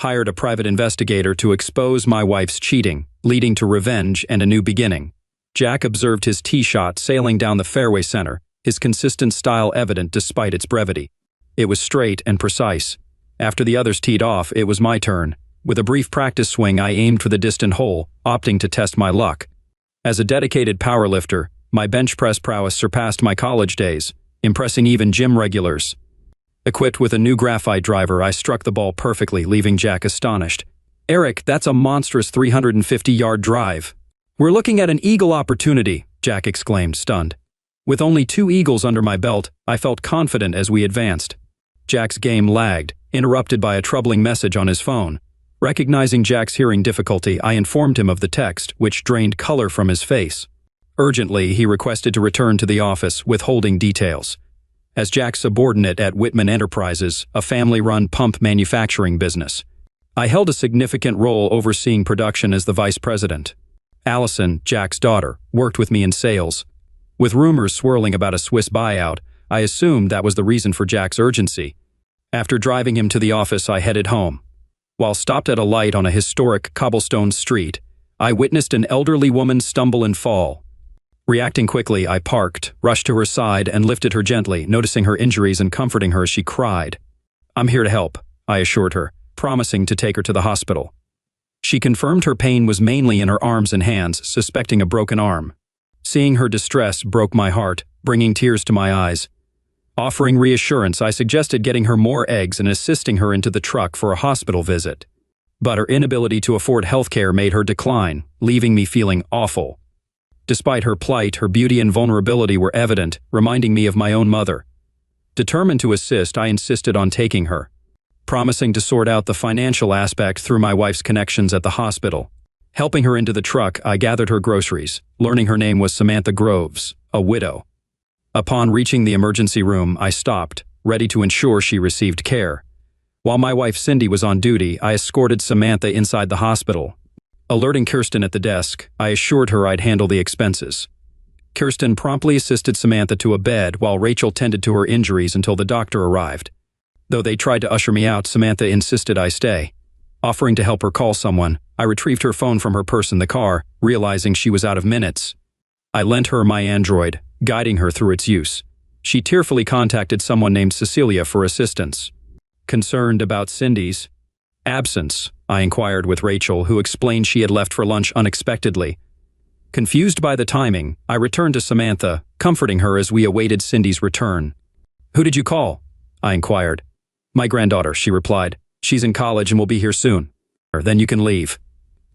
Hired a private investigator to expose my wife's cheating, leading to revenge and a new beginning. Jack observed his tee shot sailing down the fairway center, his consistent style evident despite its brevity. It was straight and precise. After the others teed off, it was my turn. With a brief practice swing, I aimed for the distant hole, opting to test my luck. As a dedicated powerlifter, my bench press prowess surpassed my college days, impressing even gym regulars. Equipped with a new graphite driver, I struck the ball perfectly, leaving Jack astonished. "Eric, that's a monstrous 350-yard drive." "We're looking at an eagle opportunity," Jack exclaimed, stunned. With only 2 eagles under my belt, I felt confident as we advanced. Jack's game lagged, interrupted by a troubling message on his phone. Recognizing Jack's hearing difficulty, I informed him of the text, which drained color from his face. Urgently, he requested to return to the office, withholding details. As Jack's subordinate at Whitman Enterprises, a family-run pump manufacturing business, I held a significant role overseeing production as the vice president. Allison, Jack's daughter, worked with me in sales. With rumors swirling about a Swiss buyout, I assumed that was the reason for Jack's urgency. After driving him to the office, I headed home. While stopped at a light on a historic cobblestone street, I witnessed an elderly woman stumble and fall. Reacting quickly, I parked, rushed to her side, and lifted her gently, noticing her injuries and comforting her as she cried. "I'm here to help," I assured her, promising to take her to the hospital. She confirmed her pain was mainly in her arms and hands, suspecting a broken arm. Seeing her distress broke my heart, bringing tears to my eyes. Offering reassurance, I suggested getting her more eggs and assisting her into the truck for a hospital visit. But her inability to afford healthcare made her decline, leaving me feeling awful. Despite her plight, her beauty and vulnerability were evident, reminding me of my own mother. Determined to assist, I insisted on taking her, promising to sort out the financial aspect through my wife's connections at the hospital. Helping her into the truck, I gathered her groceries, learning her name was Samantha Groves, a widow. Upon reaching the emergency room, I stopped, ready to ensure she received care. While my wife Cindy was on duty, I escorted Samantha inside the hospital. Alerting Kirsten at the desk, I assured her I'd handle the expenses. Kirsten promptly assisted Samantha to a bed while Rachel tended to her injuries until the doctor arrived. Though they tried to usher me out, Samantha insisted I stay. Offering to help her call someone, I retrieved her phone from her purse in the car, realizing she was out of minutes. I lent her my Android, guiding her through its use. She tearfully contacted someone named Cecilia for assistance. Concerned about Cindy's absence, I inquired with Rachel, who explained she had left for lunch unexpectedly. Confused by the timing, I returned to Samantha, comforting her as we awaited Cindy's return. "Who did you call?" I inquired. "My granddaughter," she replied. "She's in college and will be here soon." "Then you can leave."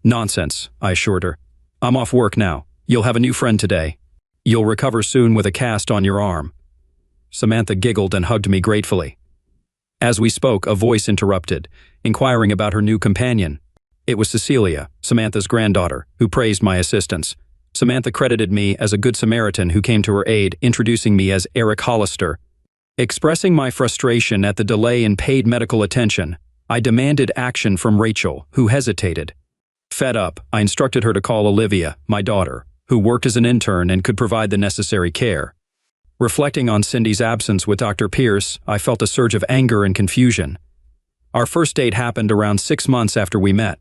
"Nonsense," I assured her. "I'm off work now. You'll have a new friend today. You'll recover soon with a cast on your arm." Samantha giggled and hugged me gratefully. As we spoke, a voice interrupted, inquiring about her new companion. It was Cecilia, Samantha's granddaughter, who praised my assistance. Samantha credited me as a good Samaritan who came to her aid, introducing me as Eric Hollister. Expressing my frustration at the delay in paid medical attention, I demanded action from Rachel, who hesitated. Fed up, I instructed her to call Olivia, my daughter, who worked as an intern and could provide the necessary care. Reflecting on Cindy's absence with Dr. Pierce, I felt a surge of anger and confusion. Our first date happened around 6 months after we met.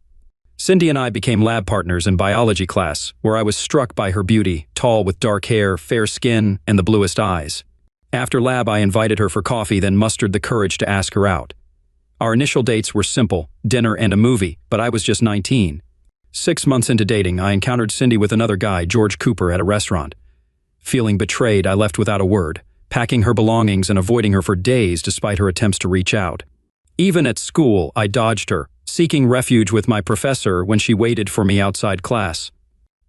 Cindy and I became lab partners in biology class, where I was struck by her beauty, tall with dark hair, fair skin, and the bluest eyes. After lab, I invited her for coffee, then mustered the courage to ask her out. Our initial dates were simple, dinner and a movie, but I was just 19. 6 months into dating, I encountered Cindy with another guy, George Cooper, at a restaurant. Feeling betrayed, I left without a word, packing her belongings and avoiding her for days despite her attempts to reach out. Even at school, I dodged her, seeking refuge with my professor when she waited for me outside class.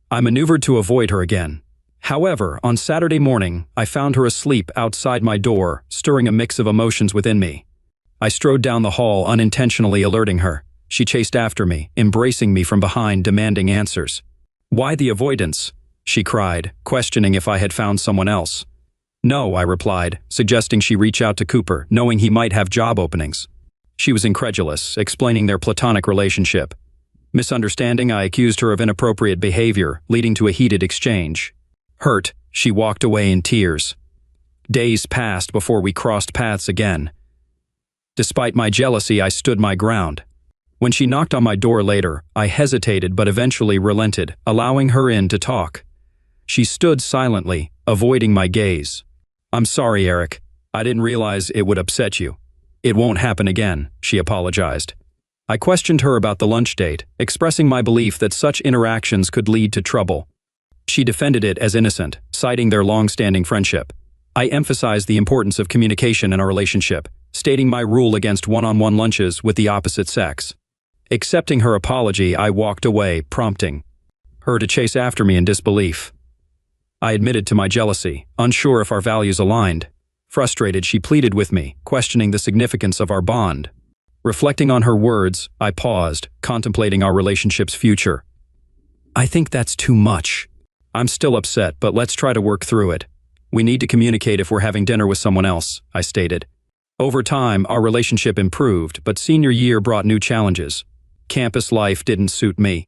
I maneuvered to avoid her again. However, on Saturday morning, I found her asleep outside my door, stirring a mix of emotions within me. I strode down the hall, unintentionally alerting her. She chased after me, embracing me from behind, demanding answers. "Why the avoidance?" she cried, questioning if I had found someone else. "No," I replied, suggesting she reach out to Cooper, knowing he might have job openings. She was incredulous, explaining their platonic relationship. Misunderstanding, I accused her of inappropriate behavior, leading to a heated exchange. Hurt, she walked away in tears. Days passed before we crossed paths again. Despite my jealousy, I stood my ground. When she knocked on my door later, I hesitated but eventually relented, allowing her in to talk. She stood silently, avoiding my gaze. "I'm sorry, Eric. I didn't realize it would upset you. It won't happen again," she apologized. I questioned her about the lunch date, expressing my belief that such interactions could lead to trouble. She defended it as innocent, citing their long-standing friendship. I emphasized the importance of communication in our relationship, stating my rule against one-on-one lunches with the opposite sex. Accepting her apology, I walked away, prompting her to chase after me in disbelief. I admitted to my jealousy, unsure if our values aligned. Frustrated, she pleaded with me, questioning the significance of our bond. Reflecting on her words, I paused, contemplating our relationship's future. "I think that's too much. I'm still upset, but let's try to work through it. We need to communicate if we're having dinner with someone else," I stated. Over time, our relationship improved, but senior year brought new challenges. Campus life didn't suit me.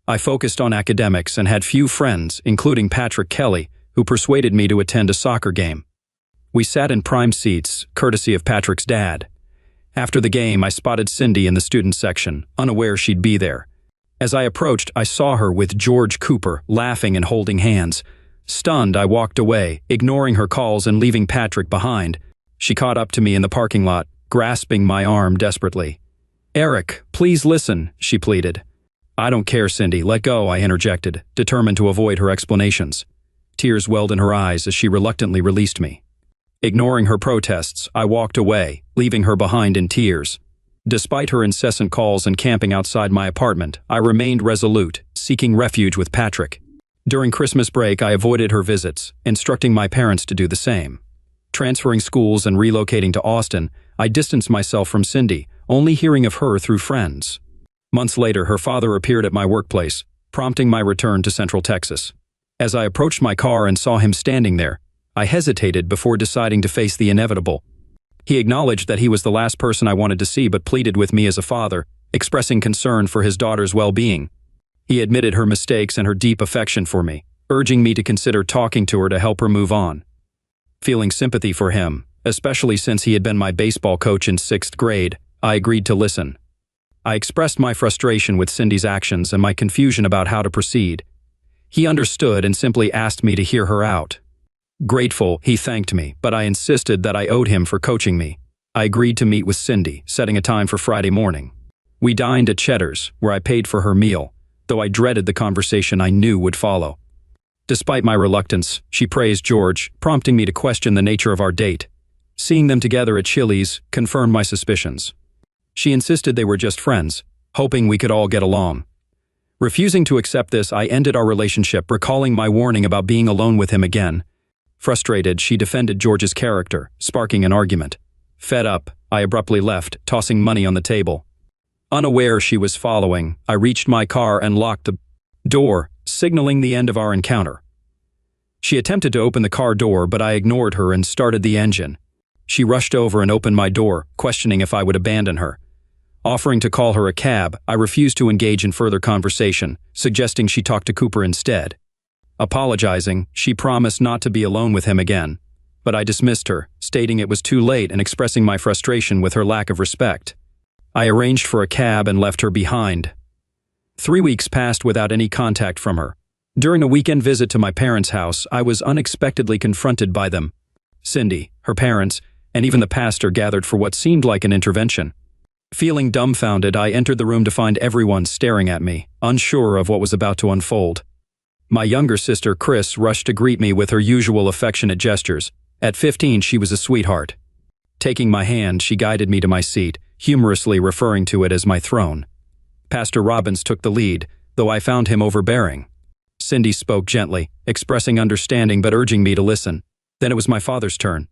I focused on academics and had few friends, including Patrick Kelly, who persuaded me to attend a soccer game. We sat in prime seats, courtesy of Patrick's dad. After the game, I spotted Cindy in the student section, unaware she'd be there. As I approached, I saw her with George Cooper, laughing and holding hands. Stunned, I walked away, ignoring her calls and leaving Patrick behind. She caught up to me in the parking lot, grasping my arm desperately. "Eric, please listen," she pleaded. "I don't care, Cindy, let go," I interjected, determined to avoid her explanations. Tears welled in her eyes as she reluctantly released me. Ignoring her protests, I walked away, leaving her behind in tears. Despite her incessant calls and camping outside my apartment, I remained resolute, seeking refuge with Patrick. During Christmas break, I avoided her visits, instructing my parents to do the same. Transferring schools and relocating to Austin, I distanced myself from Cindy, only hearing of her through friends. Months later, her father appeared at my workplace, prompting my return to Central Texas. As I approached my car and saw him standing there, I hesitated before deciding to face the inevitable. He acknowledged that he was the last person I wanted to see but pleaded with me as a father, expressing concern for his daughter's well-being. He admitted her mistakes and her deep affection for me, urging me to consider talking to her to help her move on. Feeling sympathy for him, especially since he had been my baseball coach in 6th grade, I agreed to listen. I expressed my frustration with Cindy's actions and my confusion about how to proceed. He understood and simply asked me to hear her out. Grateful, he thanked me, but I insisted that I owed him for coaching me. I agreed to meet with Cindy, setting a time for Friday morning. We dined at Cheddar's, where I paid for her meal, though I dreaded the conversation I knew would follow. Despite my reluctance, she praised George, prompting me to question the nature of our date. Seeing them together at Chili's confirmed my suspicions. She insisted they were just friends, hoping we could all get along. Refusing to accept this, I ended our relationship, recalling my warning about being alone with him again. Frustrated, she defended George's character, sparking an argument. Fed up, I abruptly left, tossing money on the table. Unaware she was following, I reached my car and locked the door, signaling the end of our encounter. She attempted to open the car door, but I ignored her and started the engine. She rushed over and opened my door, questioning if I would abandon her. Offering to call her a cab, I refused to engage in further conversation, suggesting she talk to Cooper instead. Apologizing, she promised not to be alone with him again, but I dismissed her, stating it was too late and expressing my frustration with her lack of respect. I arranged for a cab and left her behind. 3 weeks passed without any contact from her. During a weekend visit to my parents' house, I was unexpectedly confronted by them. Cindy, her parents, and even the pastor gathered for what seemed like an intervention. Feeling dumbfounded, I entered the room to find everyone staring at me, unsure of what was about to unfold. My younger sister, Chris, rushed to greet me with her usual affectionate gestures. At 15, she was a sweetheart. Taking my hand, she guided me to my seat, humorously referring to it as my throne. Pastor Robbins took the lead, though I found him overbearing. Cindy spoke gently, expressing understanding but urging me to listen. Then it was my father's turn.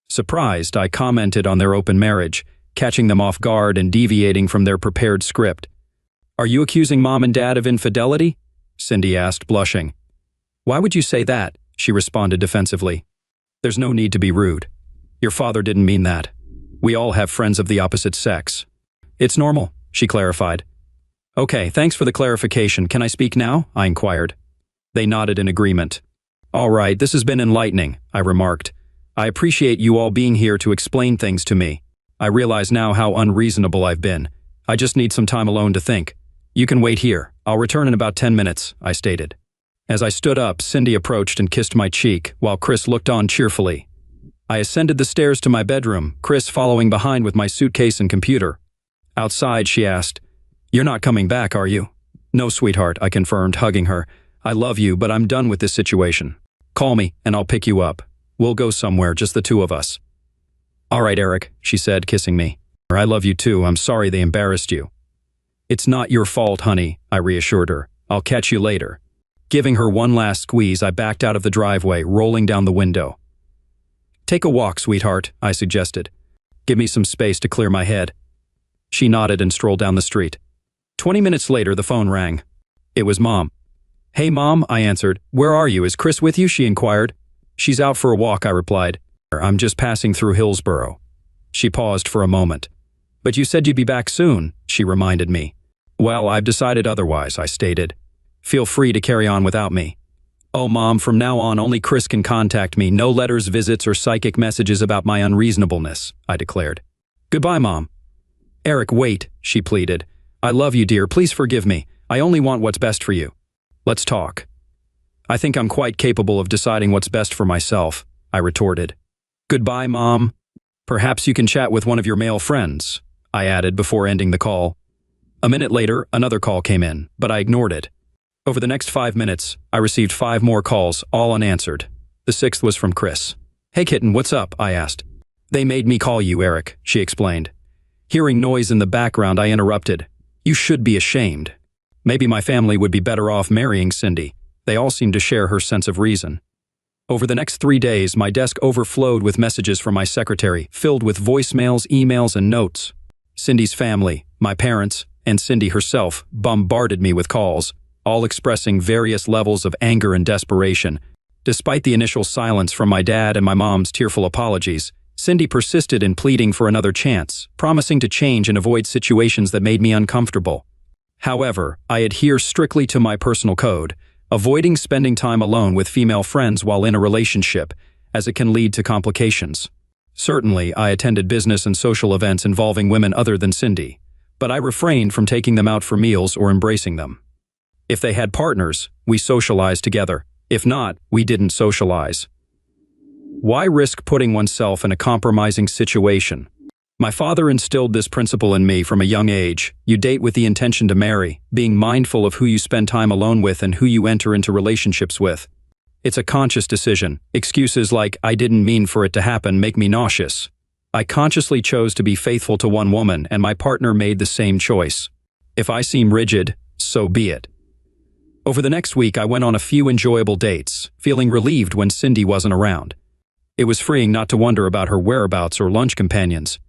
Surprised, I commented on their open marriage, catching them off guard and deviating from their prepared script. "Are you accusing Mom and Dad of infidelity?" Cindy asked, blushing. "Why would you say that?" she responded defensively. "There's no need to be rude. Your father didn't mean that. We all have friends of the opposite sex. It's normal," she clarified. "Okay, thanks for the clarification. Can I speak now?" I inquired. They nodded in agreement. "All right, this has been enlightening," I remarked. "I appreciate you all being here to explain things to me. I realize now how unreasonable I've been. I just need some time alone to think. You can wait here. I'll return in about 10 minutes, I stated. As I stood up, Cindy approached and kissed my cheek, while Chris looked on cheerfully. I ascended the stairs to my bedroom, Chris following behind with my suitcase and computer. Outside, she asked, "You're not coming back, are you?" "No, sweetheart," I confirmed, hugging her. "I love you, but I'm done with this situation. Call me, and I'll pick you up. We'll go somewhere, just the two of us." "All right, Eric," she said, kissing me. "I love you too. I'm sorry they embarrassed you." "It's not your fault, honey," I reassured her. "I'll catch you later." Giving her one last squeeze, I backed out of the driveway, rolling down the window. "Take a walk, sweetheart," I suggested. "Give me some space to clear my head." She nodded and strolled down the street. 20 minutes later, the phone rang. It was Mom. "Hey, Mom," I answered. "Where are you? Is Chris with you?" she inquired. "She's out for a walk," I replied. "I'm just passing through Hillsborough." She paused for a moment. "But you said you'd be back soon," she reminded me. "Well, I've decided otherwise," I stated. "Feel free to carry on without me." "Oh, Mom, from now on only Chris can contact me. No letters, visits, or psychic messages about my unreasonableness," I declared. "Goodbye, Mom." "Eric, wait," she pleaded. "I love you, dear. Please forgive me. I only want what's best for you. Let's talk." "I think I'm quite capable of deciding what's best for myself," I retorted. "Goodbye, Mom. Perhaps you can chat with one of your male friends," I added before ending the call. A minute later, another call came in, but I ignored it. Over the next 5 minutes, I received 5 more calls, all unanswered. The 6th was from Chris. "Hey, kitten, what's up?" I asked. "They made me call you, Eric," she explained. Hearing noise in the background, I interrupted. "You should be ashamed. Maybe my family would be better off marrying Cindy. They all seem to share her sense of reason." Over the next 3 days, my desk overflowed with messages from my secretary, filled with voicemails, emails, and notes. Cindy's family, my parents, and Cindy herself bombarded me with calls, all expressing various levels of anger and desperation. Despite the initial silence from my dad and my mom's tearful apologies, Cindy persisted in pleading for another chance, promising to change and avoid situations that made me uncomfortable. However, I adhere strictly to my personal code, avoiding spending time alone with female friends while in a relationship, as it can lead to complications. Certainly, I attended business and social events involving women other than Cindy, but I refrained from taking them out for meals or embracing them. If they had partners, we socialized together. If not, we didn't socialize. Why risk putting oneself in a compromising situation? My father instilled this principle in me from a young age. You date with the intention to marry, being mindful of who you spend time alone with and who you enter into relationships with. It's a conscious decision. Excuses like, "I didn't mean for it to happen," make me nauseous. I consciously chose to be faithful to one woman, and my partner made the same choice. If I seem rigid, so be it. Over the next week, I went on a few enjoyable dates, feeling relieved when Cindy wasn't around. It was freeing not to wonder about her whereabouts or lunch companions.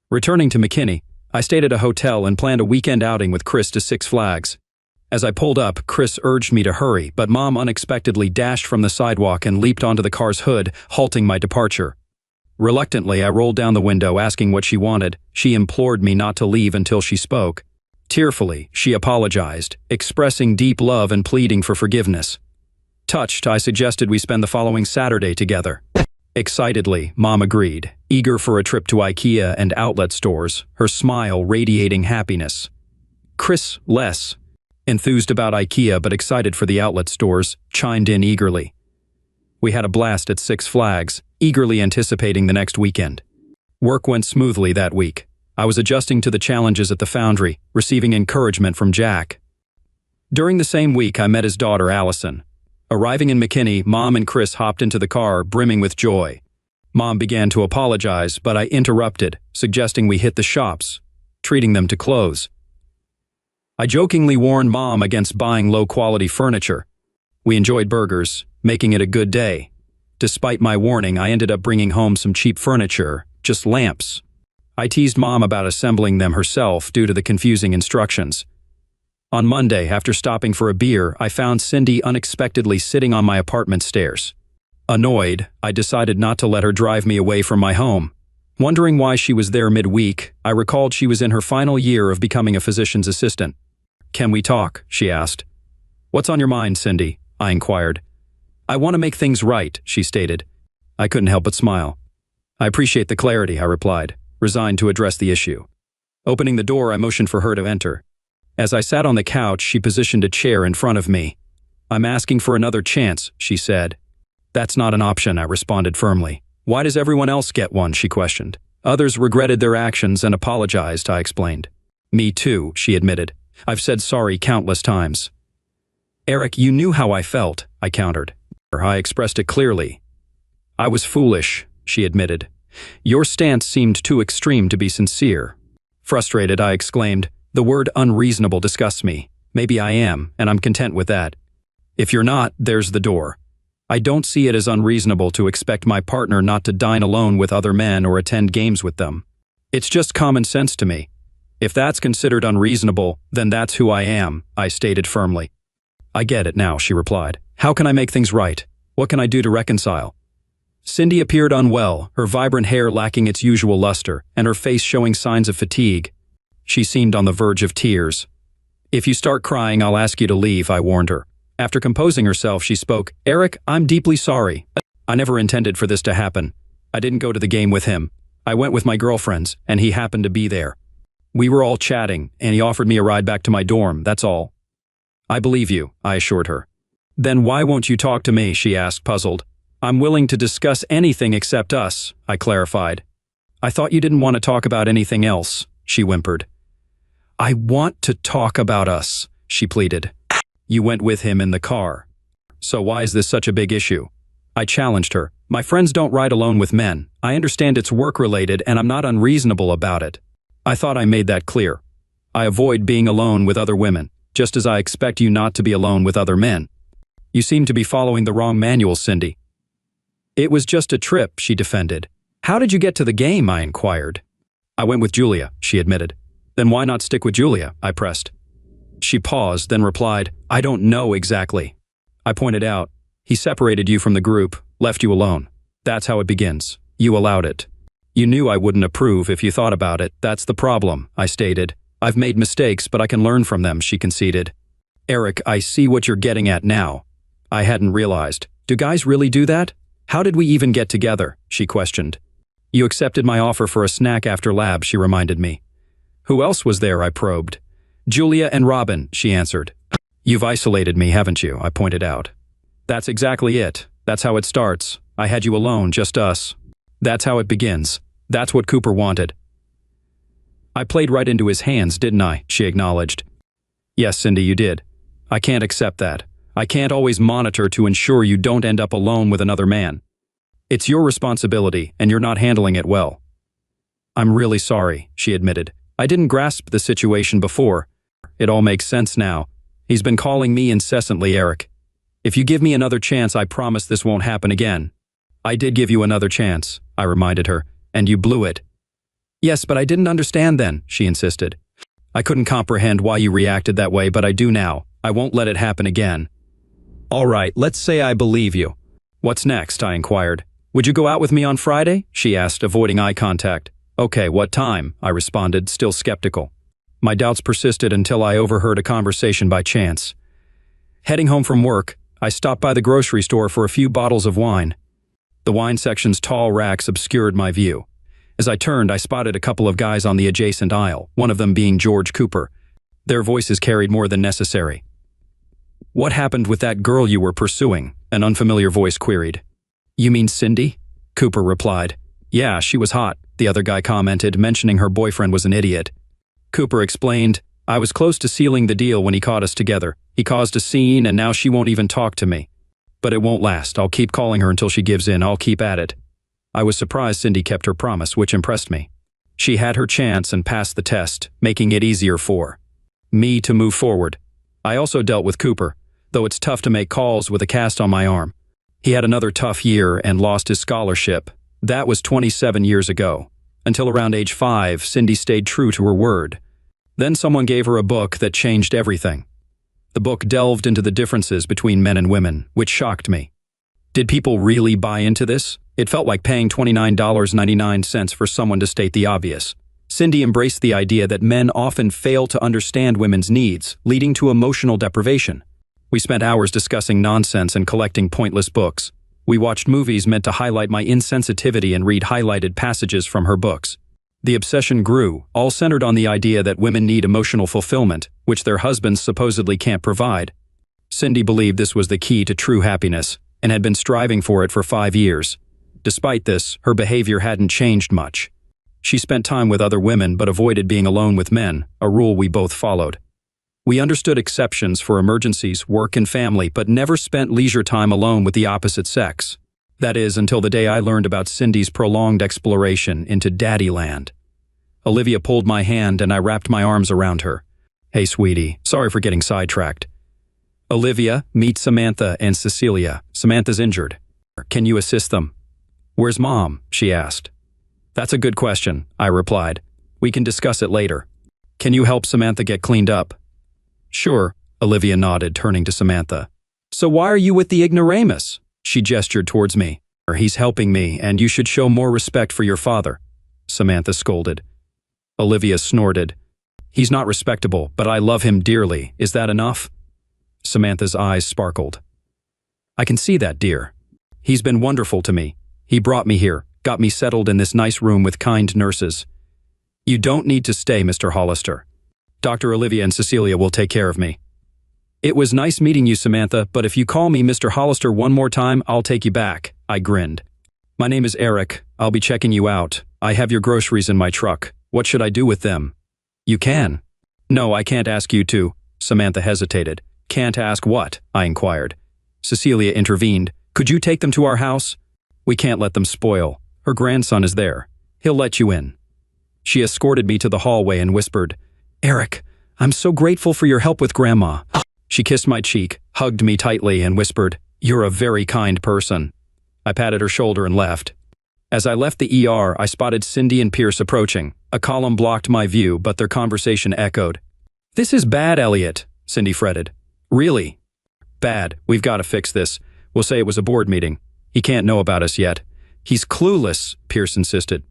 Returning to McKinney, I stayed at a hotel and planned a weekend outing with Chris to Six Flags. As I pulled up, Chris urged me to hurry, but Mom unexpectedly dashed from the sidewalk and leaped onto the car's hood, halting my departure. Reluctantly, I rolled down the window, asking what she wanted. She implored me not to leave until she spoke. Tearfully, she apologized, expressing deep love and pleading for forgiveness. Touched, I suggested we spend the following Saturday together. Excitedly, Mom agreed, eager for a trip to IKEA and outlet stores, her smile radiating happiness. Chris, less enthused about IKEA but excited for the outlet stores, chimed in eagerly. We had a blast at Six Flags, eagerly anticipating the next weekend. Work went smoothly that week. I was adjusting to the challenges at the foundry, receiving encouragement from Jack. During the same week, I met his daughter, Allison. Arriving in McKinney, Mom and Chris hopped into the car, brimming with joy. Mom began to apologize, but I interrupted, suggesting we hit the shops, treating them to clothes. I jokingly warned Mom against buying low-quality furniture. We enjoyed burgers, making it a good day. Despite my warning, I ended up bringing home some cheap furniture, just lamps. I teased Mom about assembling them herself due to the confusing instructions. On Monday, after stopping for a beer, I found Cindy unexpectedly sitting on my apartment stairs. Annoyed, I decided not to let her drive me away from my home. Wondering why she was there midweek, I recalled she was in her final year of becoming a physician's assistant. "Can we talk?" she asked. "What's on your mind, Cindy?" I inquired. "I want to make things right," she stated. I couldn't help but smile. "I appreciate the clarity," I replied, resigned to address the issue. Opening the door, I motioned for her to enter. As I sat on the couch, she positioned a chair in front of me. "I'm asking for another chance," she said. "That's not an option," I responded firmly. "Why does everyone else get one?" she questioned. "Others regretted their actions and apologized," I explained. "Me too," she admitted. "I've said sorry countless times." "Eric, you knew how I felt," I countered. I expressed it clearly. "I was foolish," she admitted. "Your stance seemed too extreme to be sincere." Frustrated, I exclaimed, "The word unreasonable disgusts me. Maybe I am, and I'm content with that. If you're not, there's the door. I don't see it as unreasonable to expect my partner not to dine alone with other men or attend games with them. It's just common sense to me. If that's considered unreasonable, then that's who I am," I stated firmly. "I get it now," she replied. "How can I make things right? What can I do to reconcile?" Cindy appeared unwell, her vibrant hair lacking its usual luster, and her face showing signs of fatigue. She seemed on the verge of tears. "If you start crying, I'll ask you to leave," I warned her. After composing herself, she spoke. "Eric, I'm deeply sorry. I never intended for this to happen. I didn't go to the game with him. I went with my girlfriends, and he happened to be there. We were all chatting, and he offered me a ride back to my dorm, that's all." "I believe you," I assured her. "Then why won't you talk to me?" she asked, puzzled. "I'm willing to discuss anything except us," I clarified. "I thought you didn't want to talk about anything else," she whimpered. "I want to talk about us," she pleaded. "You went with him in the car. So why is this such a big issue?" I challenged her. "My friends don't ride alone with men. I understand it's work-related, and I'm not unreasonable about it. I thought I made that clear. I avoid being alone with other women, just as I expect you not to be alone with other men. You seem to be following the wrong manual, Cindy." "It was just a trip," she defended. "How did you get to the game?" I inquired. "I went with Julia," she admitted. "Then why not stick with Julia?" I pressed. She paused, then replied, "I don't know exactly." I pointed out, "He separated you from the group, left you alone. That's how it begins. You allowed it. You knew I wouldn't approve if you thought about it. That's the problem," I stated. "I've made mistakes, but I can learn from them," she conceded. "Eric, I see what you're getting at now." I hadn't realized. "Do guys really do that? How did we even get together?" she questioned. "You accepted my offer for a snack after lab," she reminded me. "Who else was there?" I probed. "Julia and Robin," she answered. "You've isolated me, haven't you?" I pointed out. "That's exactly it. That's how it starts. I had you alone, just us. That's how it begins. That's what Cooper wanted." "I played right into his hands, didn't I?" she acknowledged. "Yes, Cindy, you did. I can't accept that. I can't always monitor to ensure you don't end up alone with another man. It's your responsibility, and you're not handling it well." "I'm really sorry," she admitted. "I didn't grasp the situation before. It all makes sense now. He's been calling me incessantly, Eric. If you give me another chance, I promise this won't happen again." "I did give you another chance," I reminded her, "and you blew it." "Yes, but I didn't understand then," she insisted. "I couldn't comprehend why you reacted that way, but I do now. I won't let it happen again." "All right, let's say I believe you. What's next?" I inquired. "Would you go out with me on Friday?" she asked, avoiding eye contact. "Okay, what time?" I responded, still skeptical. My doubts persisted until I overheard a conversation by chance. Heading home from work, I stopped by the grocery store for a few bottles of wine. The wine section's tall racks obscured my view. As I turned, I spotted a couple of guys on the adjacent aisle, one of them being George Cooper. Their voices carried more than necessary. "What happened with that girl you were pursuing?" an unfamiliar voice queried. "You mean Cindy?" Cooper replied. "Yeah, she was hot," the other guy commented, mentioning her boyfriend was an idiot. Cooper explained, "I was close to sealing the deal when he caught us together. He caused a scene, and now she won't even talk to me. But it won't last. I'll keep calling her until she gives in. I'll keep at it." I was surprised Cindy kept her promise, which impressed me. She had her chance and passed the test, making it easier for me to move forward. I also dealt with Cooper, though it's tough to make calls with a cast on my arm. He had another tough year and lost his scholarship. That was 27 years ago. Until around age 5, Cindy stayed true to her word. Then someone gave her a book that changed everything. The book delved into the differences between men and women, which shocked me. Did people really buy into this? It felt like paying $29.99 for someone to state the obvious. Cindy embraced the idea that men often fail to understand women's needs, leading to emotional deprivation. We spent hours discussing nonsense and collecting pointless books. We watched movies meant to highlight my insensitivity and read highlighted passages from her books. The obsession grew, all centered on the idea that women need emotional fulfillment, which their husbands supposedly can't provide. Cindy believed this was the key to true happiness, and had been striving for it for 5 years. Despite this, her behavior hadn't changed much. She spent time with other women but avoided being alone with men, a rule we both followed. We understood exceptions for emergencies, work, and family, but never spent leisure time alone with the opposite sex. That is, until the day I learned about Cindy's prolonged exploration into Daddyland. Olivia pulled my hand and I wrapped my arms around her. "Hey, sweetie, sorry for getting sidetracked." "Olivia, meet Samantha and Cecilia. Samantha's injured. Can you assist them?" "Where's Mom?" she asked. "That's a good question," I replied. "We can discuss it later. Can you help Samantha get cleaned up?" "Sure," Olivia nodded, turning to Samantha. "So why are you with the ignoramus?" She gestured towards me. "He's helping me, and you should show more respect for your father," Samantha scolded. Olivia snorted. "He's not respectable, but I love him dearly. Is that enough?" Samantha's eyes sparkled. "I can see that, dear. He's been wonderful to me. He brought me here, got me settled in this nice room with kind nurses. You don't need to stay, Mr. Hollister. Dr. Olivia and Cecilia will take care of me." "It was nice meeting you, Samantha, but if you call me Mr. Hollister one more time, I'll take you back," I grinned. "My name is Eric. I'll be checking you out. I have your groceries in my truck. What should I do with them?" "You can." "No, I can't ask you to." Samantha hesitated. "Can't ask what?" I inquired. Cecilia intervened. "Could you take them to our house?" "We can't let them spoil. Her grandson is there. He'll let you in." She escorted me to the hallway and whispered, "Eric, I'm so grateful for your help with Grandma." She kissed my cheek, hugged me tightly, and whispered, "You're a very kind person." I patted her shoulder and left. As I left the ER, I spotted Cindy and Pierce approaching. A column blocked my view, but their conversation echoed. "This is bad, Elliot," Cindy fretted. "Really?" "Bad. We've got to fix this. We'll say it was a board meeting. He can't know about us yet." "He's clueless," Pierce insisted.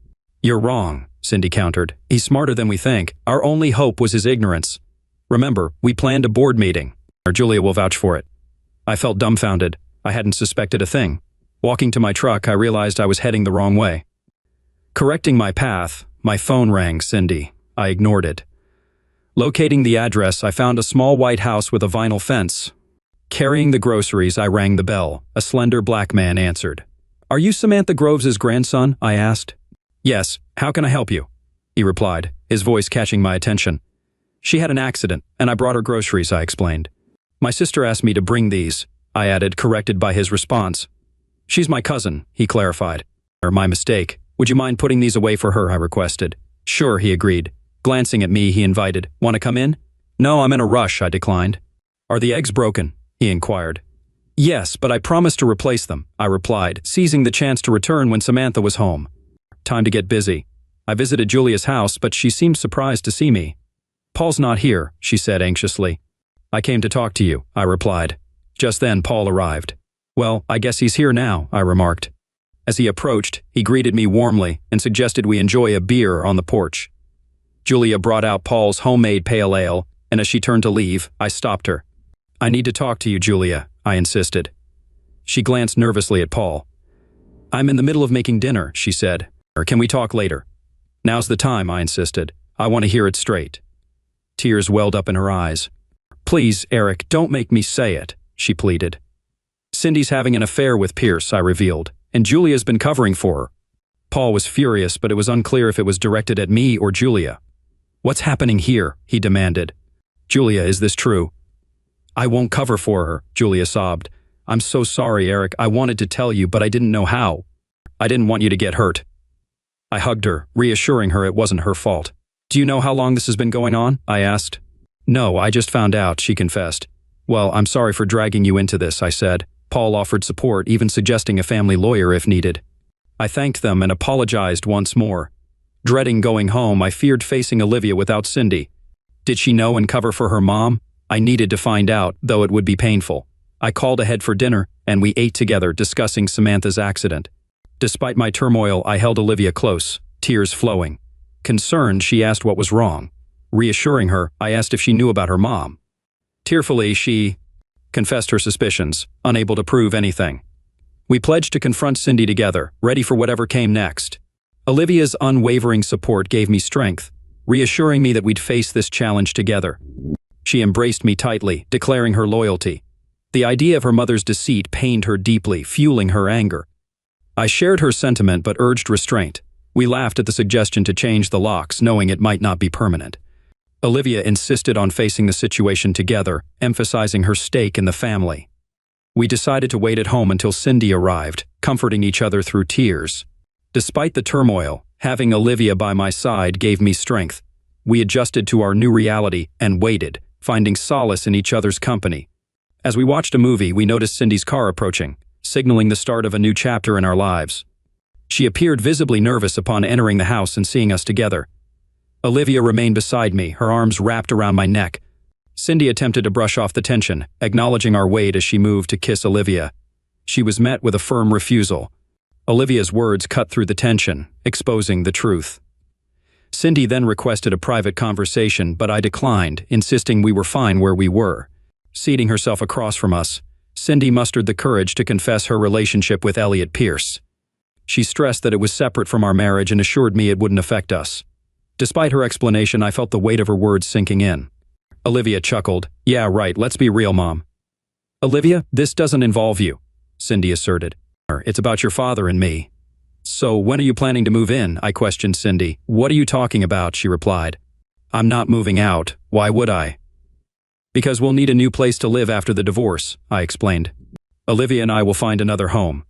"You're wrong," Cindy countered. "He's smarter than we think. Our only hope was his ignorance. Remember, we planned a board meeting. Or Julia will vouch for it." I felt dumbfounded. I hadn't suspected a thing. Walking to my truck, I realized I was heading the wrong way. Correcting my path, my phone rang. Cindy. I ignored it. Locating the address, I found a small white house with a vinyl fence. Carrying the groceries, I rang the bell. A slender black man answered. "Are you Samantha Groves' grandson?" I asked. "Yes. How can I help you?" he replied, his voice catching my attention. "She had an accident, and I brought her groceries," I explained. "My sister asked me to bring these," I added, corrected by his response. "She's my cousin," he clarified. "My mistake. Would you mind putting these away for her?" I requested. "Sure," he agreed. Glancing at me, he invited, "Want to come in?" "No, I'm in a rush," I declined. "Are the eggs broken?" he inquired. "Yes, but I promised to replace them," I replied, seizing the chance to return when Samantha was home. Time to get busy. I visited Julia's house, but she seemed surprised to see me. "Paul's not here," she said anxiously. "I came to talk to you," I replied. Just then, Paul arrived. "Well, I guess he's here now," I remarked. As he approached, he greeted me warmly and suggested we enjoy a beer on the porch. Julia brought out Paul's homemade pale ale, and as she turned to leave, I stopped her. "I need to talk to you, Julia," I insisted. She glanced nervously at Paul. "I'm in the middle of making dinner," she said. "Or can we talk later?" "Now's the time," I insisted. "I want to hear it straight." Tears welled up in her eyes. "Please, Eric, don't make me say it," she pleaded. "Cindy's having an affair with Pierce," I revealed, "and Julia's been covering for her." Paul was furious, but it was unclear if it was directed at me or Julia. "What's happening here?" he demanded. "Julia, is this true?" "I won't cover for her," Julia sobbed. "I'm so sorry, Eric. I wanted to tell you, but I didn't know how. I didn't want you to get hurt." I hugged her, reassuring her it wasn't her fault. "Do you know how long this has been going on?" I asked. "No, I just found out," she confessed. "Well, I'm sorry for dragging you into this," I said. Paul offered support, even suggesting a family lawyer if needed. I thanked them and apologized once more. Dreading going home, I feared facing Olivia without Cindy. Did she know and cover for her mom? I needed to find out, though it would be painful. I called ahead for dinner, and we ate together, discussing Samantha's accident. Despite my turmoil, I held Olivia close, tears flowing. Concerned, she asked what was wrong. Reassuring her, I asked if she knew about her mom. Tearfully, she confessed her suspicions, unable to prove anything. We pledged to confront Cindy together, ready for whatever came next. Olivia's unwavering support gave me strength, reassuring me that we'd face this challenge together. She embraced me tightly, declaring her loyalty. The idea of her mother's deceit pained her deeply, fueling her anger. I shared her sentiment but urged restraint. We laughed at the suggestion to change the locks, knowing it might not be permanent. Olivia insisted on facing the situation together, emphasizing her stake in the family. We decided to wait at home until Cindy arrived, comforting each other through tears. Despite the turmoil, having Olivia by my side gave me strength. We adjusted to our new reality and waited, finding solace in each other's company. As we watched a movie, we noticed Cindy's car approaching, signaling the start of a new chapter in our lives. She appeared visibly nervous upon entering the house and seeing us together. Olivia remained beside me, her arms wrapped around my neck. Cindy attempted to brush off the tension, acknowledging our wait as she moved to kiss Olivia. She was met with a firm refusal. Olivia's words cut through the tension, exposing the truth. Cindy then requested a private conversation, but I declined, insisting we were fine where we were. Seating herself across from us, Cindy mustered the courage to confess her relationship with Elliot Pierce. She stressed that it was separate from our marriage and assured me it wouldn't affect us. Despite her explanation, I felt the weight of her words sinking in. Olivia chuckled. "Yeah, right, let's be real, Mom." "Olivia, this doesn't involve you," Cindy asserted. "It's about your father and me." "So when are you planning to move in?" I questioned Cindy. "What are you talking about?" she replied. "I'm not moving out. Why would I?" "Because we'll need a new place to live after the divorce," I explained. "Olivia and I will find another home."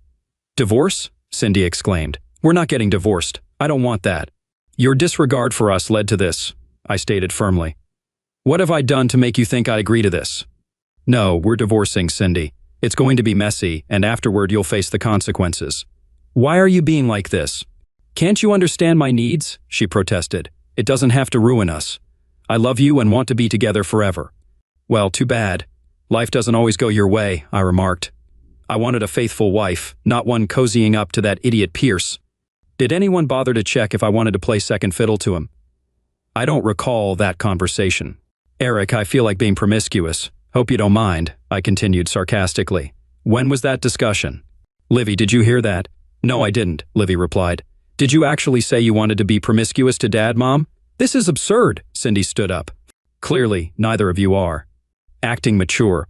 "Divorce?" Cindy exclaimed. "We're not getting divorced. I don't want that." "Your disregard for us led to this," I stated firmly. "What have I done to make you think I'd agree to this?" "No, we're divorcing, Cindy. It's going to be messy, and afterward you'll face the consequences." "Why are you being like this?" "Can't you understand my needs?" she protested. "It doesn't have to ruin us. I love you and want to be together forever." "Well, too bad. Life doesn't always go your way," I remarked. "I wanted a faithful wife, not one cozying up to that idiot Pierce. Did anyone bother to check if I wanted to play second fiddle to him?" "I don't recall that conversation." "Eric, I feel like being promiscuous. Hope you don't mind," I continued sarcastically. "When was that discussion?" "Livy, did you hear that?" "No, I didn't," Livy replied. "Did you actually say you wanted to be promiscuous to Dad, Mom?" "This is absurd," Cindy stood up. "Clearly, neither of you are. Acting mature.